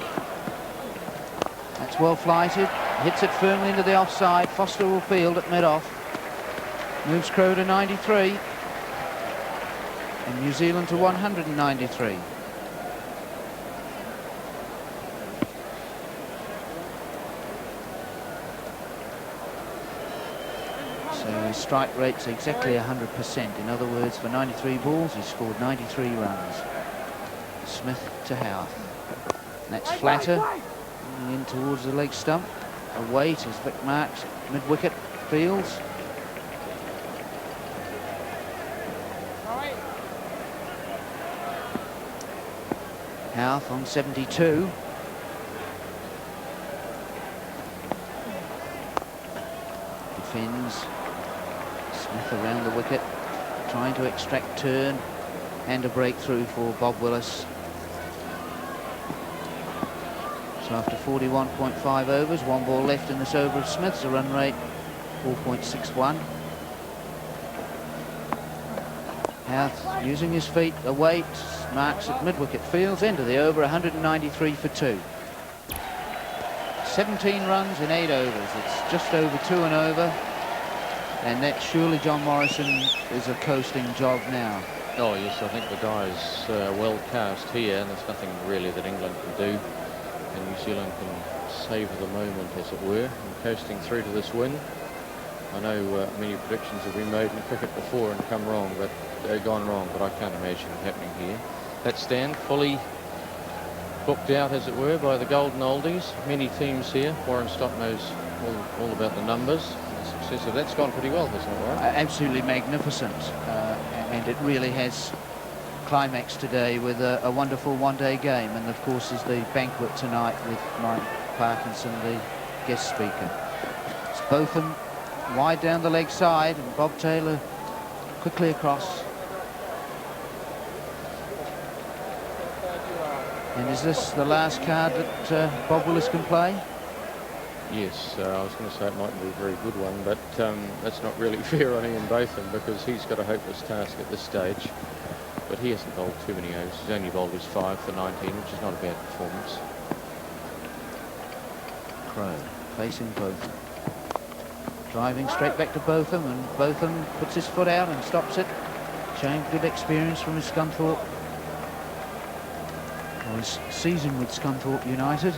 That's well flighted. Hits it firmly into the offside. Foster will field at mid-off. Moves Crowe to 93. And New Zealand to 193. So his strike rate's exactly 100%. In other words, for 93 balls, he scored 93 runs. Smith to Houth. And that's Flatter in towards the leg stump. Away to Vic Marks, mid-wicket fields. Houth on 72. Defends. Smith around the wicket, trying to extract turn, and a breakthrough for Bob Willis. So after 41.5 overs, 1 ball left in this over of Smith's, a run rate 4.61. Houth using his feet, awaits, marks at mid-wicket fields, end of the over, 193 for 2. 17 runs in 8 overs. It's just over 2 and over. And that surely John Morrison is a coasting job now. Oh yes, I think the die is well cast here, and there's nothing really that England can do, and New Zealand can savour the moment, as it were, and coasting through to this win. I know many predictions have been made in cricket before and come wrong, but they've gone wrong, but I can't imagine it happening here. That stand fully booked out, as it were, by the golden oldies. Many teams here. Warren Stott knows all about the numbers and the success of that's gone pretty well, hasn't it, Warren? Absolutely magnificent, and it really has climaxed today with a wonderful one-day game, and of course is the banquet tonight with Mike Parkinson, the guest speaker. It's Botham wide down the leg side, and Bob Taylor quickly across. And is this the last card that Bob Willis can play? Yes, I was going to say it mightn't be a very good one, but that's not really fair on Ian Botham, because he's got a hopeless task at this stage. But he hasn't bowled too many overs. He's only bowled his 5 for 19, which is not a bad performance. Crow facing Botham. Driving straight back to Botham, and Botham puts his foot out and stops it, showing good experience from his Scunthorpe. Or his season with Scunthorpe United.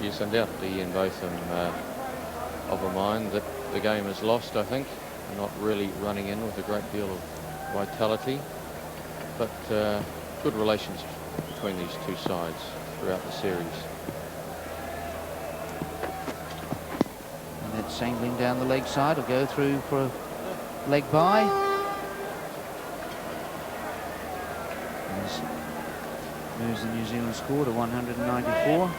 Yes, undoubtedly Ian Botham of a mind that the game is lost, I think. Not really running in with a great deal of vitality, but good relations between these two sides throughout the series. And that's angling down the leg side. Will go through for a leg by. Moves the New Zealand score to 194.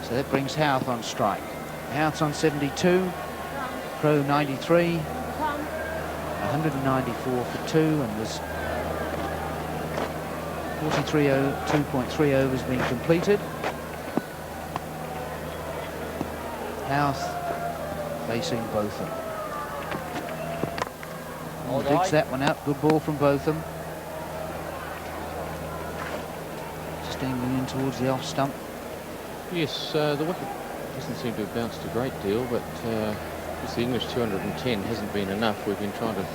So that brings Houth on strike. Houth's on 72, Crow 93, 194 for 2, and there's 2.3 overs being completed. Houth facing Botham. Digs that one out. Good ball from Botham. Just angling in towards the off stump. Yes, the wicket doesn't seem to have bounced a great deal, but the English 210 hasn't been enough. We've been trying to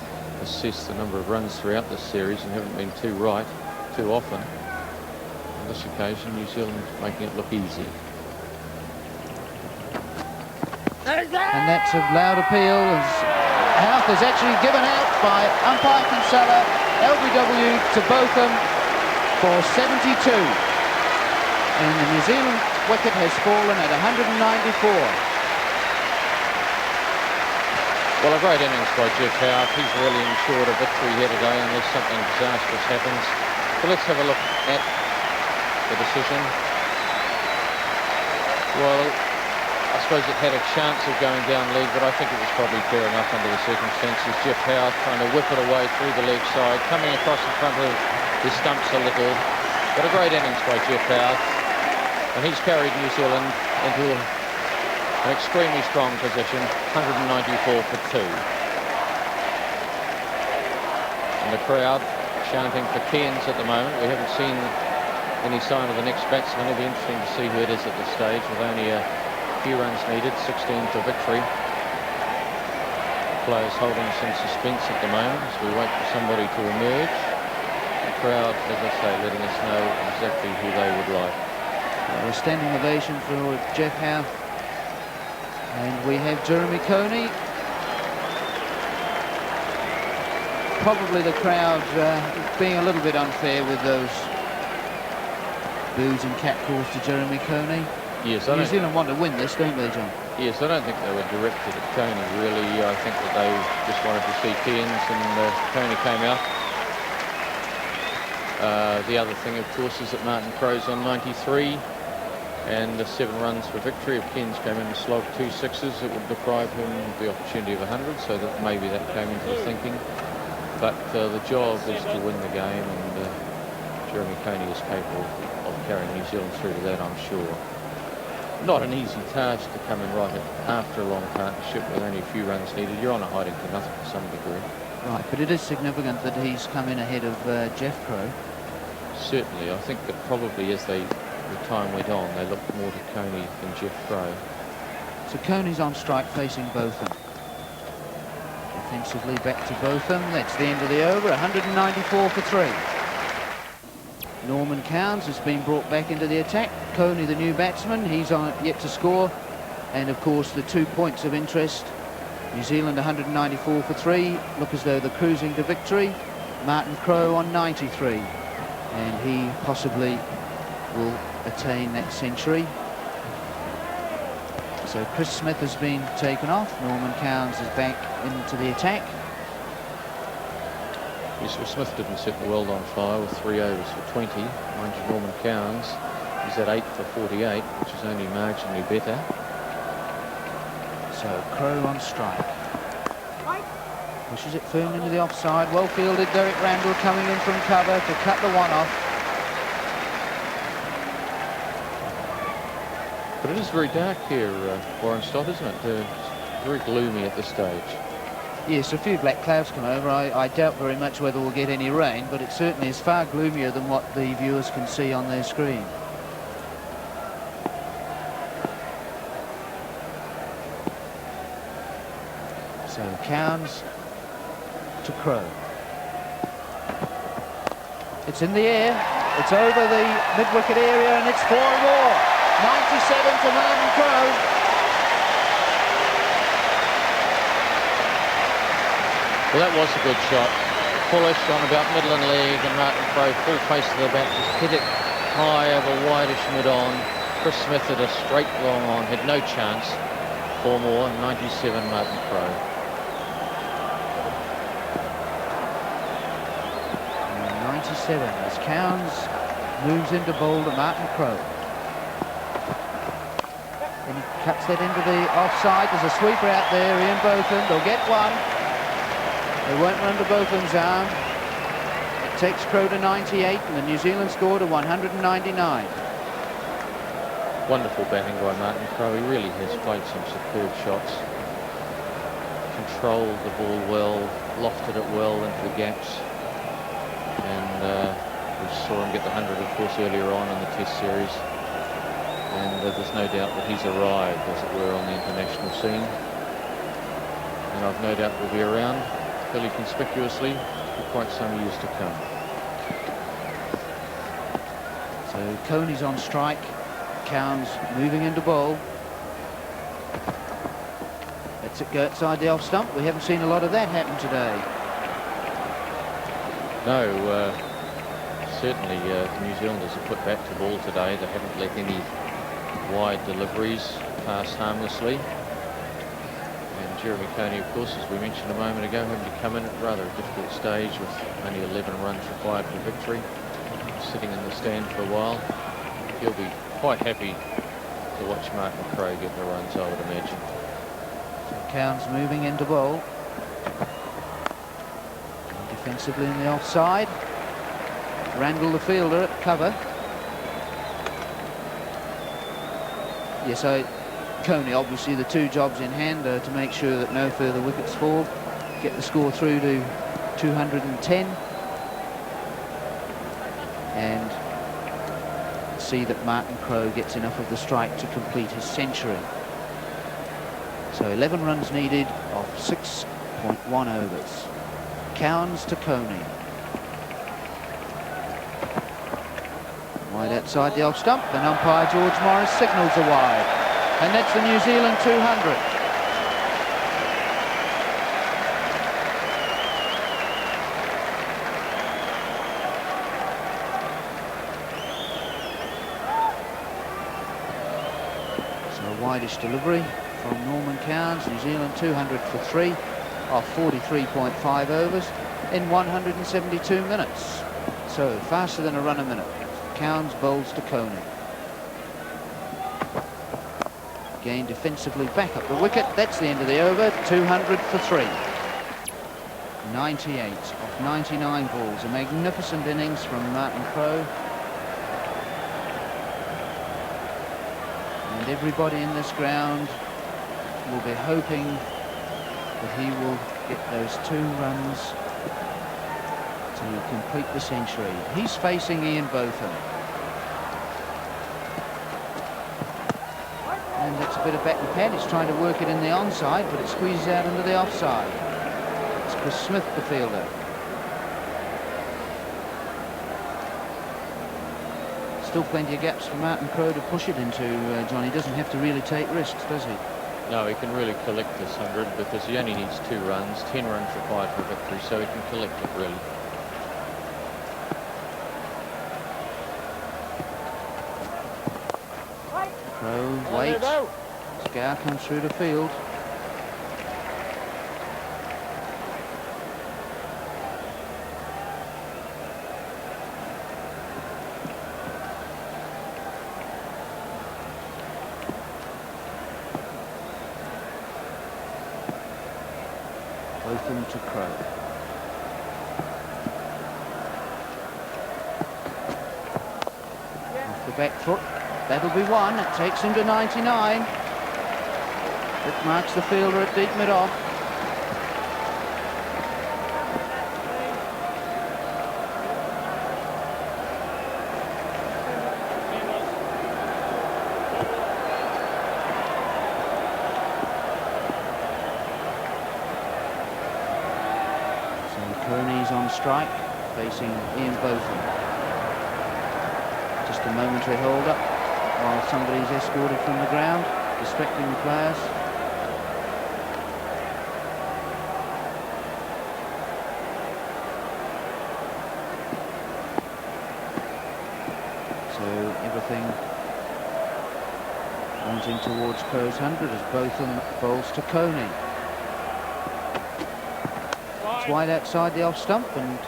assess the number of runs throughout this series and haven't been too right too often. On this occasion, New Zealand making it look easy. And that's a loud appeal as Houth is actually given out by umpire Kinsella, LBW to Botham for 72. And the New Zealand wicket has fallen at 194. Well, a great innings by Jeff Houth. He's really ensured a victory here today unless something disastrous happens. But let's have a look at the decision. Well, I suppose it had a chance of going down leg, but I think it was probably fair enough under the circumstances. Jeff Houth trying to whip it away through the leg side, coming across in front of his stumps a little. But a great innings by Jeff Houth. And he's carried New Zealand into an extremely strong position, 194 for 2. And the crowd chanting for Cairns at the moment. We haven't seen any sign of the next batsman. It'll be interesting to see who it is at this stage, with only a few runs needed, 16 for victory. Players holding us in suspense at the moment as we wait for somebody to emerge. The crowd, as I say, letting us know exactly who they would like. A standing ovation for Jeff Houth. And we have Jeremy Coney. Probably the crowd being a little bit unfair with those boos and catcalls to Jeremy Coney. Yes, New Zealand want to win this, don't they, John? Yes, I don't think they were directed at Coney, really. I think that they just wanted to see Cairns, and Coney came out. The other thing, of course, is that Martin Crow's on 93 and 7 runs for victory. If Cairns came in and slogged 2 sixes, it would deprive him of the opportunity of 100, so that maybe that came into the thinking. But the job is to win the game, and Jeremy Coney is capable of carrying New Zealand through to that, I'm sure. Not an easy task to come in right after a long partnership with only a few runs needed. You're on a hiding to nothing to some degree. Right, but it is significant that he's come in ahead of Jeff Crow. Certainly, I think that probably as they the time went on, they looked more to Coney than Jeff Crow. So Coney's on strike facing Botham. Defensively back to Botham. That's the end of the over. 194 for 3. Norman Cowns has been brought back into the attack. Coney, the new batsman, he's yet to score. And of course the 2 points of interest. New Zealand 194 for 3. Look as though they're cruising to victory. Martin Crowe on 93. And he possibly will attain that century. So Chris Smith has been taken off. Norman Cowns is back into the attack. Yes, well, Smith didn't set the world on fire with 3 overs for 20. Mind you, Norman Cowns, he's at 8 for 48, which is only marginally better. So Crowe on strike. Pushes it firm into the offside. Well fielded. Derek Randall coming in from cover to cut the one off. But it is very dark here, Warren Stott, isn't it? It's very gloomy at this stage. Yes, a few black clouds come over. I doubt very much whether we'll get any rain, but it certainly is far gloomier than what the viewers can see on their screen. So Cowns to Crowe. It's in the air. It's over the mid-wicket area, and it's 4 more. 97 to Martin Crowe. Well, that was a good shot. Bullish on about middle and leg, and Martin Crowe full face to the bat, just hit it high over wideish mid-on. Chris Smith had a straight long on, had no chance. 4 more, 97 Martin Crowe. 97 as Cowns moves into bowl to Martin Crowe. And he cuts that into the offside. There's a sweeper out there, Ian Botham. They'll get one. They won't run to Botham's arm. It takes Crowe to 98 and the New Zealand score to 199. Wonderful batting by Martin Crowe. He really has played some superb shots. Controlled the ball well, lofted it well into the gaps. And we saw him get the 100, of course, earlier on in the Test series. And there's no doubt that he's arrived, as it were, on the international scene. And I've no doubt will be around fairly conspicuously for quite some years to come. So Coney's on strike. Cowns moving into bowl. Lets it go outside the off stump. We haven't seen a lot of that happen today. No, certainly the New Zealanders have put back to ball today. They haven't let any wide deliveries pass harmlessly. And Jeremy Coney, of course, as we mentioned a moment ago, having to come in at rather a difficult stage with only 11 runs required for victory, sitting in the stand for a while. He'll be quite happy to watch Martin Crowe get the runs, I would imagine. So Cowns moving into bowl. Defensively in the offside. Randall the fielder at cover. Yes, Coney, obviously the 2 jobs in hand are to make sure that no further wickets fall, get the score through to 210, and see that Martin Crowe gets enough of the strike to complete his century. So 11 runs needed off 6.1 overs. Cowns to Coney. Wide outside the off stump, and umpire George Morris signals a wide. And that's the New Zealand 200. So a wideish delivery from Norman Cowns. New Zealand 200 for 3 off 43.5 overs in 172 minutes. So faster than a run a minute. Cowns bowls to Coney. Again defensively back up the wicket. That's the end of the over. 200 for 3. 98 off 99 balls. A magnificent innings from Martin Crowe. And everybody in this ground will be hoping that he will get those 2 runs to complete the century. He's facing Ian Botham. a bit of back and pad. He's trying to work it in the onside, but it squeezes out into the offside. It's Chris Smith, the fielder. Still plenty of gaps for Martin Crowe to push it into, John. He doesn't have to really take risks, does he? No, he can really collect this 100 because he only needs 2 runs, 10 runs required for victory, so he can collect it really. Crowe waits. Scow comes through the field. Botham to Crowe. Off the back foot. That'll be 1. It takes him to 99. It marks the fielder at deep mid-off. So Kearney's on strike, facing Ian Botham. Just a momentary hold-up while somebody's escorted from the ground, distracting the players. So everything pointing towards Crowe's 100 as Botham bowls to Coney. It's wide outside the off stump, and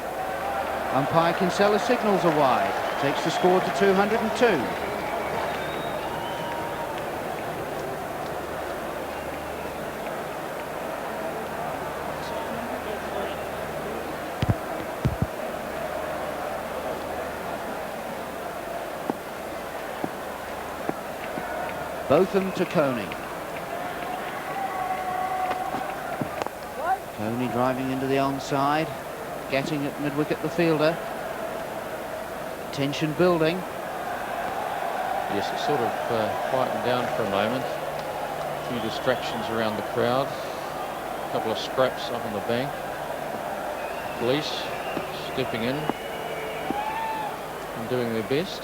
umpire Kinsella signals are wide. Takes the score to 202. Botham to Coney. Coney driving into the onside, getting at mid-wicket the fielder. Tension building. Yes, it's sort of quietened down for a moment. A few distractions around the crowd. A couple of scraps up on the bank. Police stepping in and doing their best.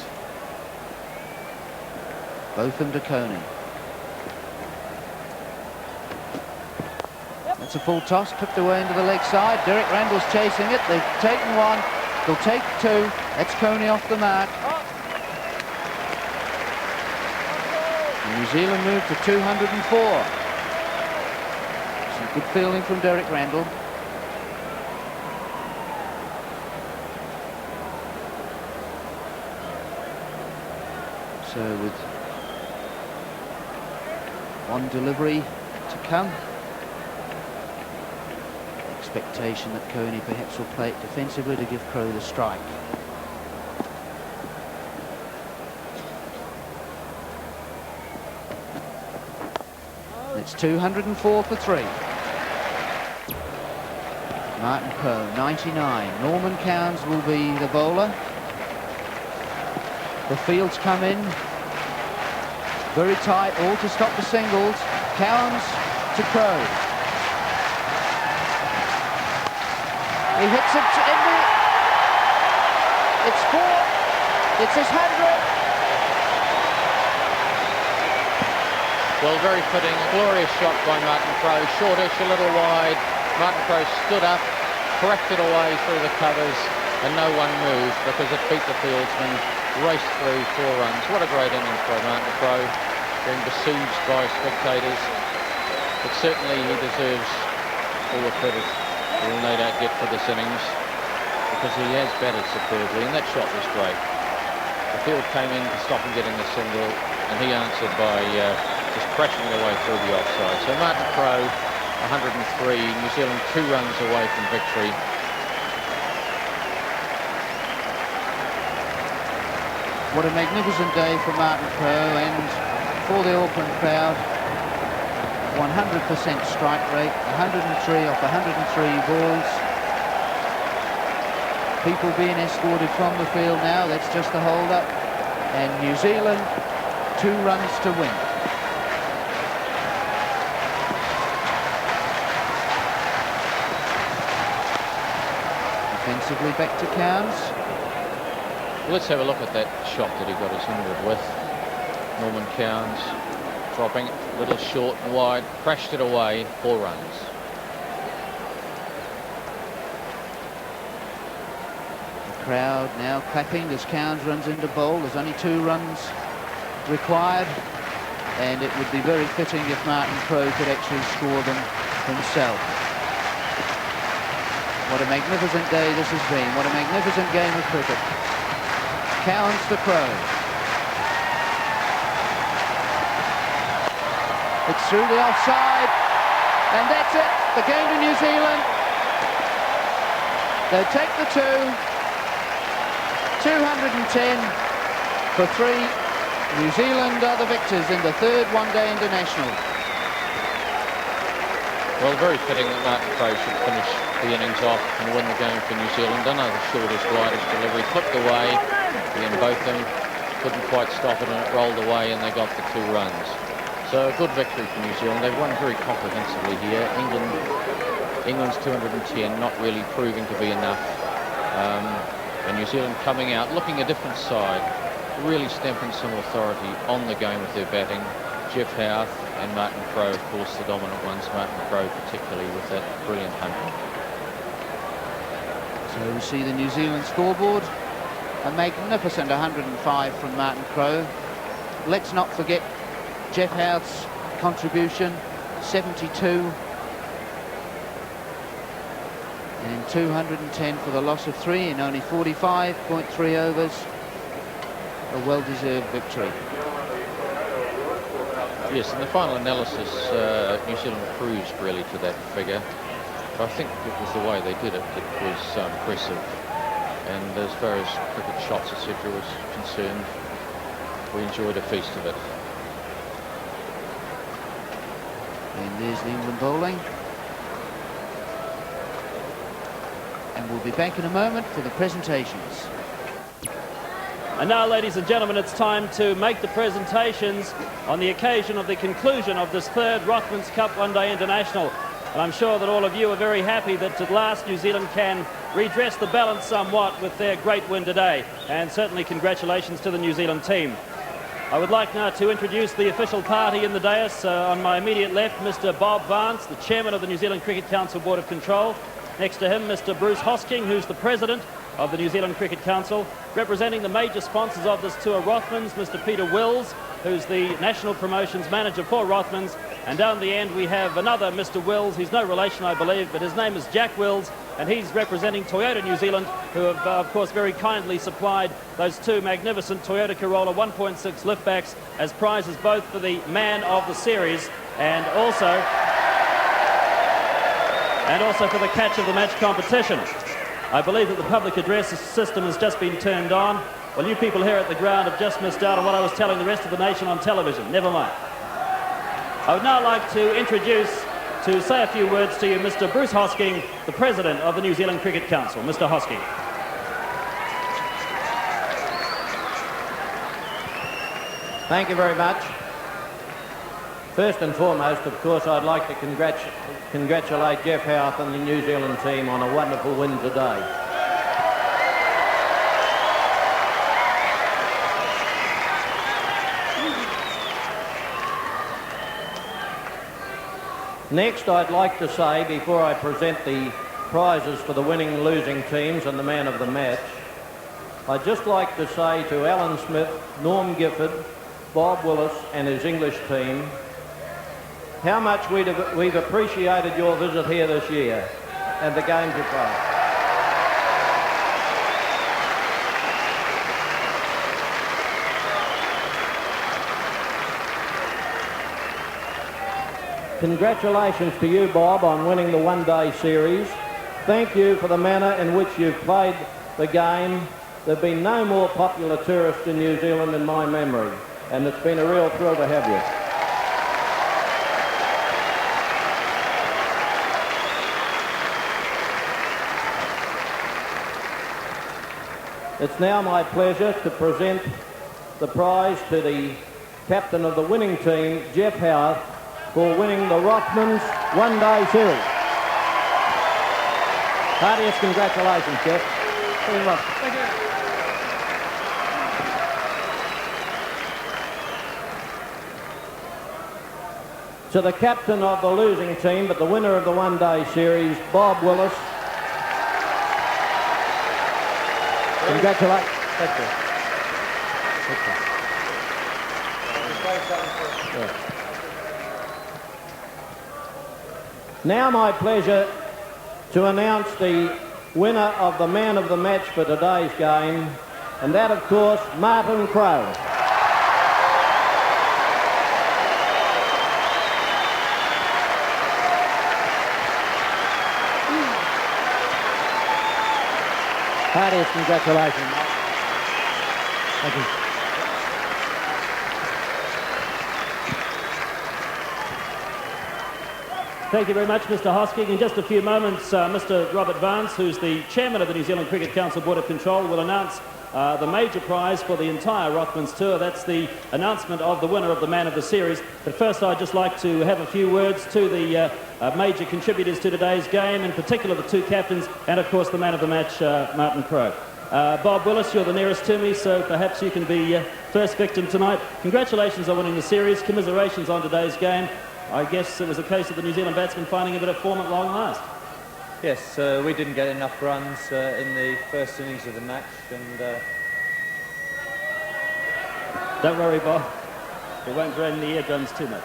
Botham to Coney. That's a full toss, clipped away into the leg side. Derek Randall's chasing it. They've taken 1. They'll take 2. That's Coney off the mark. And New Zealand moved to 204. Some good fielding from Derek Randall. So with 1 delivery to come. Expectation that Coney perhaps will play it defensively to give Crowe the strike. It's 204 for 3. Martin Crowe, 99. Norman Cowans will be the bowler. The fields come in. Very tight, all to stop the singles. Cowans to Crowe. He hits it in the... It's 4. It's his 100. Well, very fitting. A glorious shot by Martin Crowe. Shortish, a little wide. Martin Crowe stood up, corrected away through the covers, and no one moved because it beat the fieldsman. Raced through 4 runs. What a great innings by Martin Crowe, being besieged by spectators. But certainly he deserves all the credit he will no doubt get for this innings, because he has batted superbly, and that shot was great. The field came in to stop him getting the single, and he answered by just crashing it away through the offside. So Martin Crowe, 103, New Zealand 2 runs away from victory. What a magnificent day for Martin Crowe and for the Auckland crowd. 100% strike rate, 103 off 103 balls. People being escorted from the field now, that's just a hold-up. And New Zealand, 2 runs to win. Defensively back to Cowns. Let's have a look at that shot that he got his 100 with. Norman Cowns dropping it a little short and wide, crashed it away, 4 runs. The crowd now clapping as Cowns runs into bowl. There's only 2 runs required, and it would be very fitting if Martin Crowe could actually score them himself. What a magnificent day this has been. What a magnificent game of cricket. Cowns to Crowe. It's through the offside, and that's it. The game to New Zealand. They take the 210 for 3. New Zealand are the victors in the 3rd one-day international. Well, very fitting that Martin Crowe should finish the innings off and win the game for New Zealand. Another shortest, widest delivery, flipped away. Again, both of them couldn't quite stop it, and it rolled away, and they got the 2 runs. So a good victory for New Zealand. They've won very comprehensively here. England's 210 not really proving to be enough. And New Zealand coming out, looking a different side, really stamping some authority on the game with their batting. Jeff Howarth and Martin Crowe, of course, the dominant ones. Martin Crowe particularly with that brilliant 100. So we see the New Zealand scoreboard. A magnificent 105 from Martin Crowe. Let's not forget Jeff Howarth's contribution, 72. And 210 for the loss of 3 in only 45.3 overs. A well-deserved victory. Yes, in the final analysis, New Zealand cruised really to that figure. But I think it was the way they did it that was impressive. And as far as cricket shots, etc. was concerned, we enjoyed a feast of it. And there's the England bowling. And we'll be back in a moment for the presentations. And now, ladies and gentlemen, it's time to make the presentations on the occasion of the conclusion of this 3rd Rothmans Cup One-Day International. And I'm sure that all of you are very happy that at last New Zealand can redress the balance somewhat with their great win today. And certainly congratulations to the New Zealand team. I would like now to introduce the official party in the dais. On my immediate left, Mr. Bob Vance, the chairman of the New Zealand Cricket Council Board of Control. Next to him, Mr. Bruce Hosking, who's the president of the New Zealand Cricket Council. Representing the major sponsors of this tour, Rothmans, Mr. Peter Wills, who's the national promotions manager for Rothmans. And down the end we have another Mr. Wills. He's no relation, I believe, but his name is Jack Wills, and he's representing Toyota New Zealand, who have of course very kindly supplied those 2 magnificent Toyota Corolla 1.6 liftbacks as prizes, both for the man of the series and also for the catch of the match competition. I believe that the public address system has just been turned on. Well, you people here at the ground have just missed out on what I was telling the rest of the nation on television. Never mind. I would now like to say a few words to you, Mr. Bruce Hosking, the president of the New Zealand Cricket Council. Mr. Hosking. Thank you very much. First and foremost, of course, I'd like to congratulate Jeff Howarth and the New Zealand team on a wonderful win today. Next, I'd like to say, before I present the prizes for the winning and losing teams and the man of the match, I'd just like to say to Alan Smith, Norm Gifford, Bob Willis and his English team, how much we've appreciated your visit here this year and the games you played. Congratulations to you, Bob, on winning the one-day series. Thank you for the manner in which you've played the game. There have been no more popular tourists in New Zealand in my memory, and it's been a real thrill to have you. It's now my pleasure to present the prize to the captain of the winning team, Jeff Howarth, for winning the Rothmans one-day series. Heartiest congratulations, Jeff. Very much. Thank you. To the captain of the losing team, but the winner of the one-day series, Bob Willis. Congratulations. Thank you. Yeah. Now my pleasure to announce the winner of the man of the match for today's game, and that, of course, Martin Crowe. Heartiest congratulations. Thank you. Thank you very much, Mr. Hosking. In just a few moments, Mr. Robert Vance, who's the chairman of the New Zealand Cricket Council Board of Control, will announce the major prize for the entire Rothmans Tour. That's the announcement of the winner of the Man of the Series. But first, I'd just like to have a few words to the major contributors to today's game, in particular the two captains, and of course the man of the match, Martin Crowe. Bob Willis, you're the nearest to me, so perhaps you can be first victim tonight. Congratulations on winning the series. Commiserations on today's game. I guess it was a case of the New Zealand batsmen finding a bit of form at long last. Yes, we didn't get enough runs in the first innings of the match, and don't worry, Bob. We won't drain the eardrums too much.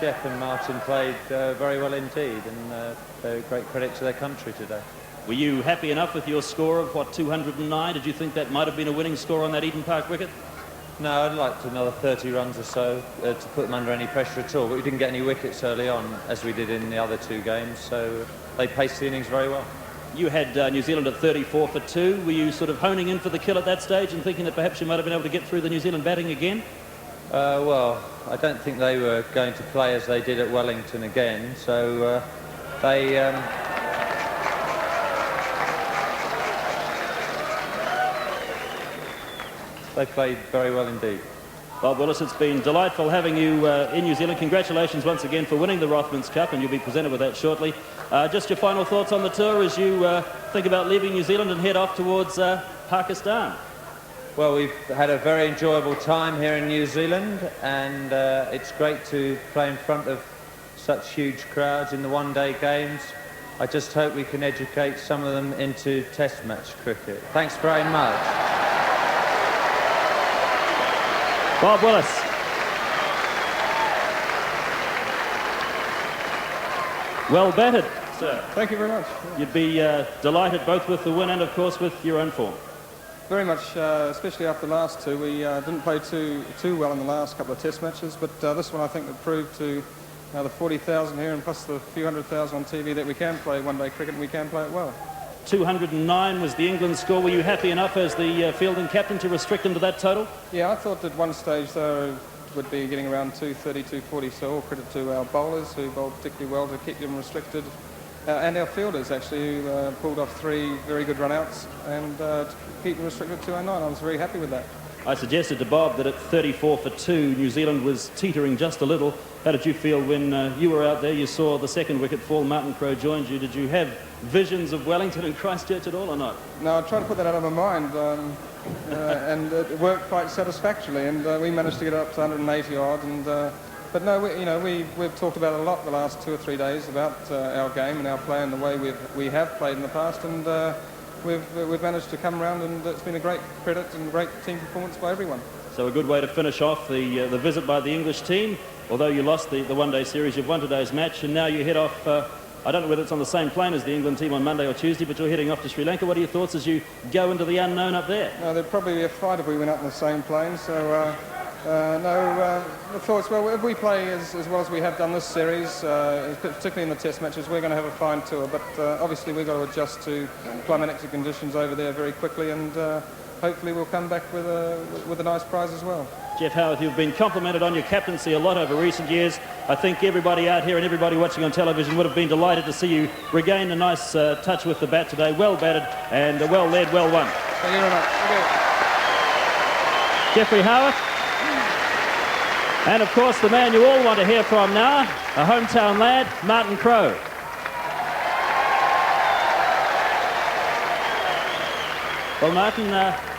Jeff and Martin played very well indeed, and they're great credit to their country today. Were you happy enough with your score of, what, 209? Did you think that might have been a winning score on that Eden Park wicket? No, I'd liked another 30 runs or so to put them under any pressure at all, but we didn't get any wickets early on, as we did in the other two games, so they paced the innings very well. You had New Zealand at 34 for 2. Were you sort of honing in for the kill at that stage and thinking that perhaps you might have been able to get through the New Zealand batting again? Well, I don't think they were going to play as they did at Wellington again, so they played very well indeed. Bob Willis, it's been delightful having you in New Zealand. Congratulations once again for winning the Rothmans Cup, and you'll be presented with that shortly. Just your final thoughts on the tour as you think about leaving New Zealand and head off towards Pakistan. Well, we've had a very enjoyable time here in New Zealand, and it's great to play in front of such huge crowds in the one-day games. I just hope we can educate some of them into test match cricket. Thanks very much. Bob Willis. Well batted, sir. Thank you very much. You'd be delighted both with the win and, of course, with your own form. Very much, especially after the last two. We didn't play too well in the last couple of test matches, but this one I think would prove to the 40,000 here and plus the few 100,000 on TV that we can play one-day cricket and we can play it well. 209 was the England score. Were you happy enough as the fielding captain to restrict them to that total? Yeah, I thought at one stage they would be getting around 230, 240, so all credit to our bowlers who bowled particularly well to keep them restricted, and our fielders actually who pulled off 3 very good run-outs and to keep them restricted at 209. I was very happy with that. I suggested to Bob that at 34 for 2, New Zealand was teetering just a little. How did you feel when you were out there, you saw the second wicket fall, Martin Crowe joined you? Did you have visions of Wellington and Christchurch at all or not? No, I tried to put that out of my mind, and it worked quite satisfactorily, and we managed to get up to 180 odd. And but no, we've talked about it a lot the last 2 or 3 days about our game and our play and the way we have played in the past, and we've managed to come around, and it's been a great credit and a great team performance by everyone. So a good way to finish off the visit by the English team. Although you lost the one-day series, you've won today's match, and now you head off. I don't know whether it's on the same plane as the England team on Monday or Tuesday, but you're heading off to Sri Lanka. What are your thoughts as you go into the unknown up there? No, there'd probably be a fight if we went up in the same plane. So the thoughts, well, if we play as well as we have done this series, particularly in the test matches, we're going to have a fine tour. But obviously we've got to adjust to climatic conditions over there very quickly, and hopefully we'll come back with a nice prize as well. Jeff Howarth, you've been complimented on your captaincy a lot over recent years. I think everybody out here and everybody watching on television would have been delighted to see you regain a nice touch with the bat today. Well batted and well led, well won. Thank you very much. Jeffrey Howarth. And of course the man you all want to hear from now, a hometown lad, Martin Crowe. Well, Martin,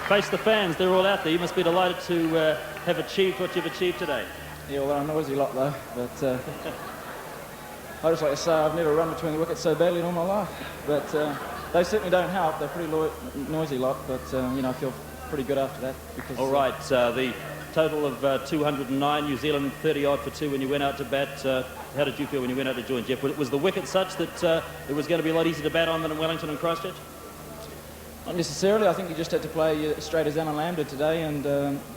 face the fans. They're all out there. You must be delighted to have achieved what you've achieved today. Yeah, well, I'm a noisy lot, though. But I just like to say I've never run between the wickets so badly in all my life. But they certainly don't help. They're a pretty noisy lot. But, you know, I feel pretty good after that. Because, all right, the total of 209, New Zealand 30-odd for 2 when you went out to bat. How did you feel when you went out to join Jeff? Was the wicket such that it was going to be a lot easier to bat on than in Wellington and Christchurch? Not necessarily. I think you just had to play straight as Alan Lamb did today and,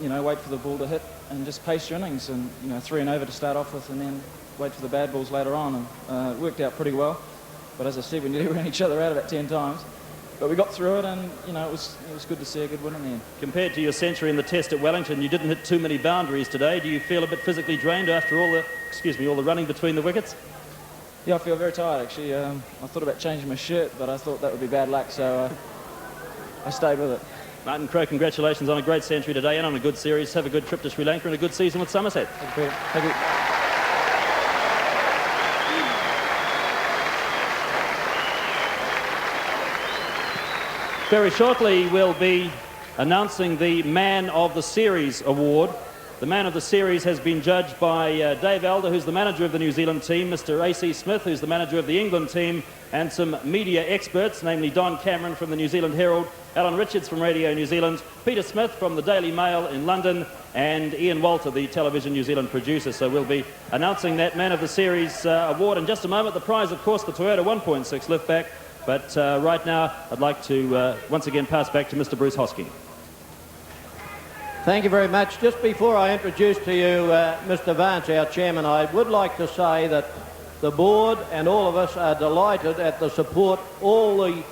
you know, wait for the ball to hit and just pace your innings and, you know, 3 and over to start off with and then wait for the bad balls later on. And it worked out pretty well. But as I said, we nearly ran each other out about 10 times. But we got through it and, you know, it was good to see a good win in the end. Compared to your century in the test at Wellington, you didn't hit too many boundaries today. Do you feel a bit physically drained after all the running between the wickets? Yeah, I feel very tired, actually. I thought about changing my shirt, but I thought that would be bad luck, so I stayed with it. Martin Crowe, congratulations on a great century today and on a good series. Have a good trip to Sri Lanka and a good season with Somerset. Thank you. Thank you. Very shortly, we'll be announcing the Man of the Series award. The Man of the Series has been judged by Dave Elder, who's the manager of the New Zealand team, Mr. A.C. Smith, who's the manager of the England team, and some media experts, namely Don Cameron from the New Zealand Herald, Alan Richards from Radio New Zealand, Peter Smith from the Daily Mail in London, and Ian Walter, the Television New Zealand producer. So we'll be announcing that Man of the Series award in just a moment. The prize, of course, the Toyota 1.6 liftback. But right now, I'd like to once again pass back to Mr. Bruce Hosking. Thank you very much. Just before I introduce to you Mr. Vance, our chairman, I would like to say that the board and all of us are delighted at the support all the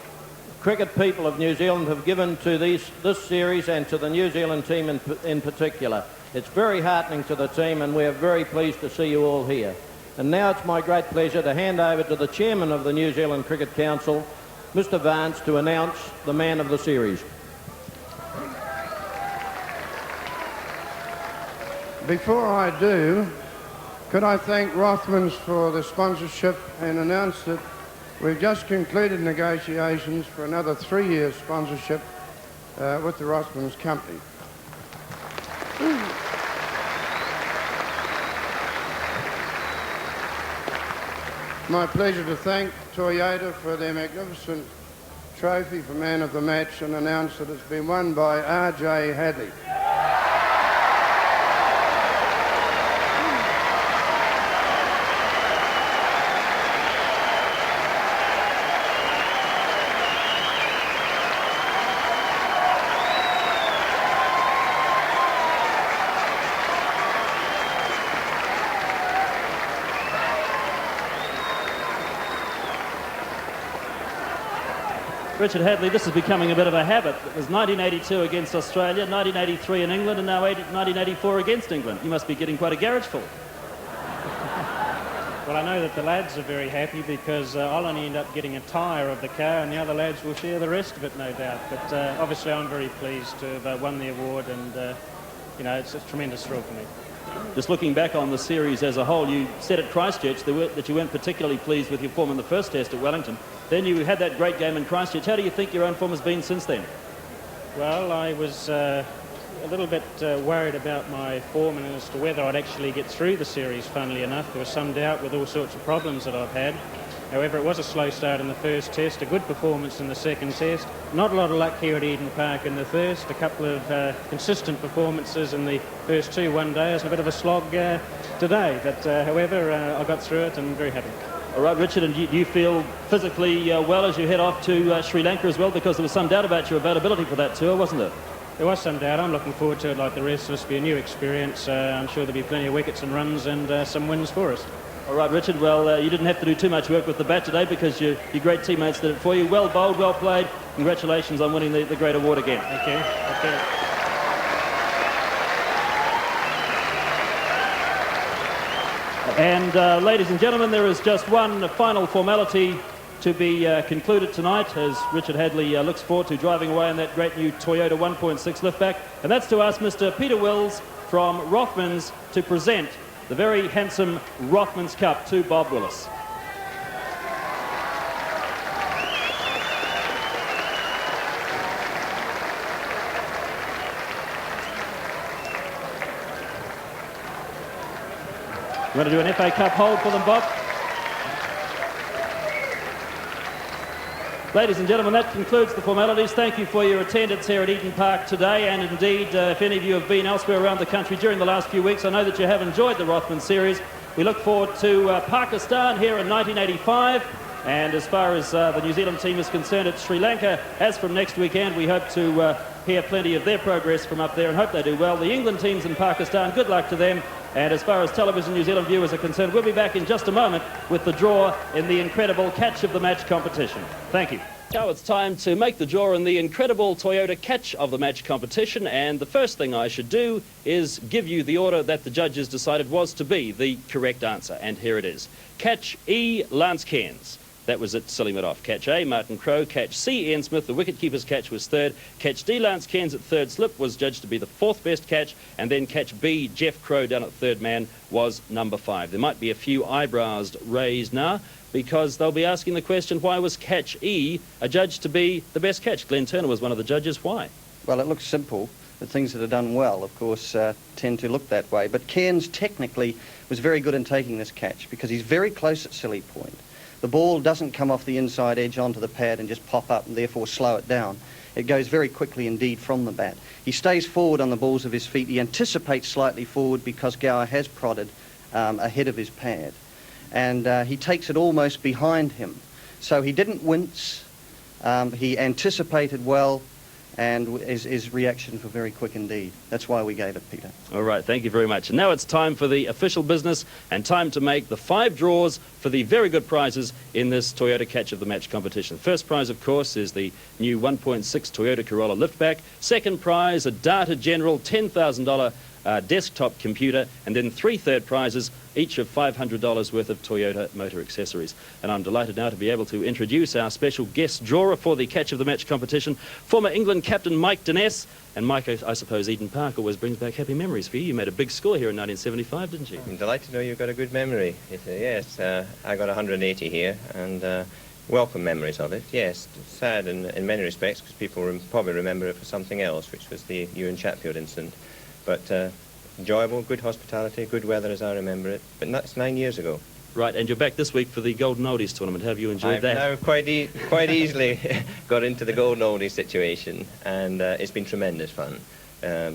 cricket people of New Zealand have given to this series and to the New Zealand team in particular. It's very heartening to the team and we're very pleased to see you all here. And now it's my great pleasure to hand over to the chairman of the New Zealand Cricket Council, Mr. Vance, to announce the Man of the Series. Before I do, could I thank Rothmans for the sponsorship and announce that we've just concluded negotiations for another 3-year sponsorship with the Rothmans Company. My pleasure to thank Toyota for their magnificent trophy for Man of the Match and announce that it's been won by R.J. Hadley. Richard Hadley, this is becoming a bit of a habit. It was 1982 against Australia, 1983 in England, and now 1984 against England. You must be getting quite a garage full. Well, I know that the lads are very happy because I'll only end up getting a tyre of the car and the other lads will share the rest of it, no doubt. But obviously I'm very pleased to have won the award and, you know, it's a tremendous thrill for me. Just looking back on the series as a whole, you said at Christchurch that you weren't particularly pleased with your form in the first test at Wellington. Then you had that great game in Christchurch. How do you think your own form has been since then? Well, I was a little bit worried about my form and as to whether I'd actually get through the series, funnily enough. There was some doubt with all sorts of problems that I've had. However, it was a slow start in the first test, a good performance in the second test. Not a lot of luck here at Eden Park in the first. A couple of consistent performances in the first 2 one-days and a bit of a slog today. But however, I got through it and I'm very happy. All right, Richard, and do you feel physically well as you head off to Sri Lanka as well? Because there was some doubt about your availability for that tour, wasn't there? There was some doubt. I'm looking forward to it like the rest of us. It'll be a new experience. I'm sure there'll be plenty of wickets and runs and some wins for us. All right, Richard, well, you didn't have to do too much work with the bat today because your great teammates did it for you. Well bowled, well played. Congratulations on winning the great award again. Thank you. Thank you. And ladies and gentlemen, there is just one final formality to be concluded tonight as Richard Hadley looks forward to driving away in that great new Toyota 1.6 liftback. And that's to ask Mr. Peter Wills from Rothmans to present the very handsome Rothmans Cup to Bob Willis. You want to do an FA Cup hold for them, Bob? Ladies and gentlemen, that concludes the formalities. Thank you for your attendance here at Eden Park today, and indeed, if any of you have been elsewhere around the country during the last few weeks, I know that you have enjoyed the Rothman series. We look forward to Pakistan here in 1985, and as far as the New Zealand team is concerned, it's Sri Lanka. As from next weekend, we hope to hear plenty of their progress from up there and hope they do well. The England team's in Pakistan, good luck to them. And as far as Television New Zealand viewers are concerned, we'll be back in just a moment with the draw in the incredible Catch of the Match competition. Thank you. Now it's time to make the draw in the incredible Toyota Catch of the Match competition, and the first thing I should do is give you the order that the judges decided was to be the correct answer, and here it is. Catch E, Lance Cairns. That was at Silly Madoff. Catch A, Martin Crowe. Catch C, Ian Smith. The wicketkeeper's catch was third. Catch D, Lance Cairns at third slip was judged to be the fourth best catch. And then catch B, Jeff Crowe down at third man was number 5. There might be a few eyebrows raised now because they'll be asking the question, why was catch E adjudged to be the best catch? Glenn Turner was one of the judges. Why? Well, it looks simple. The things that are done well, of course, tend to look that way. But Cairns technically was very good in taking this catch because he's very close at silly point. The ball doesn't come off the inside edge onto the pad and just pop up and therefore slow it down. It goes very quickly indeed from the bat. He stays forward on the balls of his feet. He anticipates slightly forward because Gower has prodded ahead of his pad. And he takes it almost behind him. So he didn't wince. He anticipated well, and his reactions were very quick indeed. That's why we gave it, Peter. All right, thank you very much. And now it's time for the official business and time to make the 5 draws for the very good prizes in this Toyota Catch of the Match competition. First prize, of course, is the new 1.6 Toyota Corolla liftback. Second prize, a Data General $10,000 desktop computer, and then 3 third prizes, each of $500 worth of Toyota motor accessories. And I'm delighted now to be able to introduce our special guest drawer for the Catch of the Match competition, former England captain Mike Denness. And Mike, I suppose Eden Park always brings back happy memories for you. You made a big score here in 1975, didn't you? I'm delighted to know you've got a good memory. Yes, I got 180 here, and welcome memories of it. Yes, it's sad in many respects because people probably remember it for something else, which was the Ewan Chatfield incident. But enjoyable, good hospitality, good weather as I remember it. But that's 9 years ago. Right, and you're back this week for the Golden Oldies tournament. Have you enjoyed that? I've now quite easily got into the Golden Oldies situation, and it's been tremendous fun.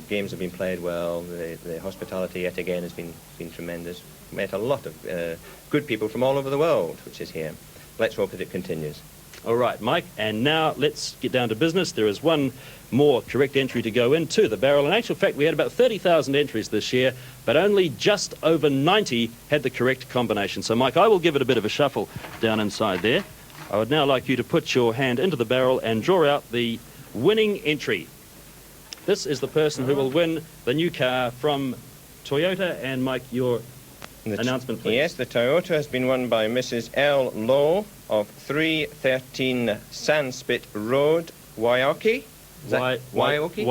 Games have been played well. The hospitality yet again has been tremendous. Met a lot of good people from all over the world, which is here. Let's hope that it continues. All right, Mike, and now let's get down to business. There is one more correct entry to go into the barrel. In actual fact, we had about 30,000 entries this year, but only just over 90 had the correct combination. So, Mike, I will give it a bit of a shuffle down inside there. I would now like you to put your hand into the barrel and draw out the winning entry. This is the person who will win the new car from Toyota. And, Mike, your announcement, please. Yes, the Toyota has been won by Mrs. L. Lowe of 313 Sandspit Road, Waiuku. Waiuku.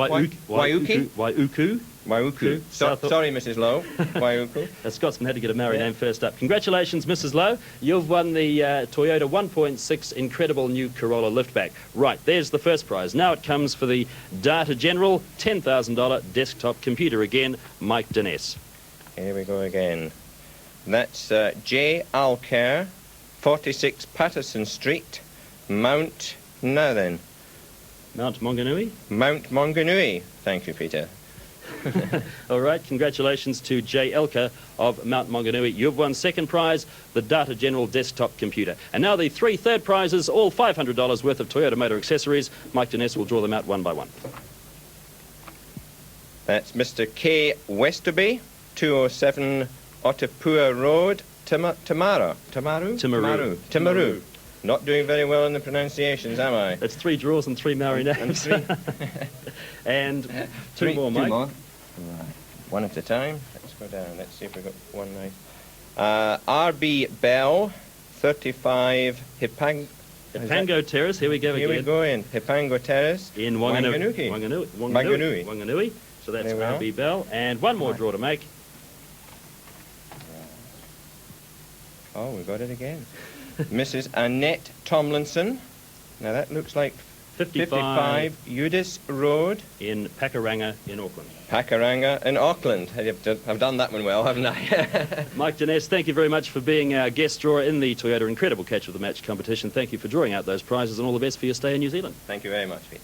Sorry, Mrs. Lowe. Waiuku. Scotsman had to get a Maori name first up. Congratulations, Mrs. Lowe. You've won the Toyota 1.6 incredible new Corolla liftback. Right, there's the first prize. Now it comes for the Data General $10,000 desktop computer again, Mike Denness. Here we go again. That's J. Alcare, 46 Patterson Street, Mount... Now then. Mount Maunganui? Mount Maunganui. Thank you, Peter. All right, congratulations to J. Elker of Mount Maunganui. You've won second prize, the Data General desktop computer. And now the 3 third prizes, all $500 worth of Toyota motor accessories. Mike Denness will draw them out one by one. That's Mr. K. Westerby, 207 Otapua Road, Timaru. Not doing very well in the pronunciations, am I? That's 3 draws and 3 Maori names. And 2 more, Mike. 2 more. Right. One at a time. Let's go down. Let's see if we've got one nice. R.B. Bell, 35 Hipango Terrace. Here we go again. Here we go in. Hipango Terrace. In Wanganui. So that's R.B. Bell. And one more draw to make. Oh, we got it again. Mrs. Annette Tomlinson. Now that looks like 55 Udis Road. In Pakuranga in Auckland. Pakuranga in Auckland. I've done that one well, haven't I? Mike Dines, thank you very much for being our guest drawer in the Toyota Incredible Catch of the Match competition. Thank you for drawing out those prizes, and all the best for your stay in New Zealand. Thank you very much, Peter.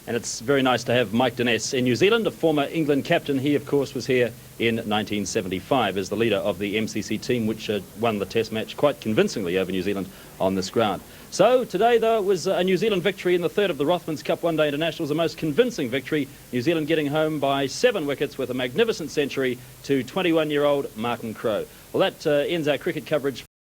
And it's very nice to have Mike Dines in New Zealand, a former England captain. He, of course, was here in 1975 as the leader of the MCC team, which won the Test match quite convincingly over New Zealand on this ground. So today, though, it was a New Zealand victory in the third of the Rothmans Cup One-Day Internationals, a most convincing victory. New Zealand getting home by 7 wickets with a magnificent century to 21-year-old Martin Crowe. Well, that ends our cricket coverage.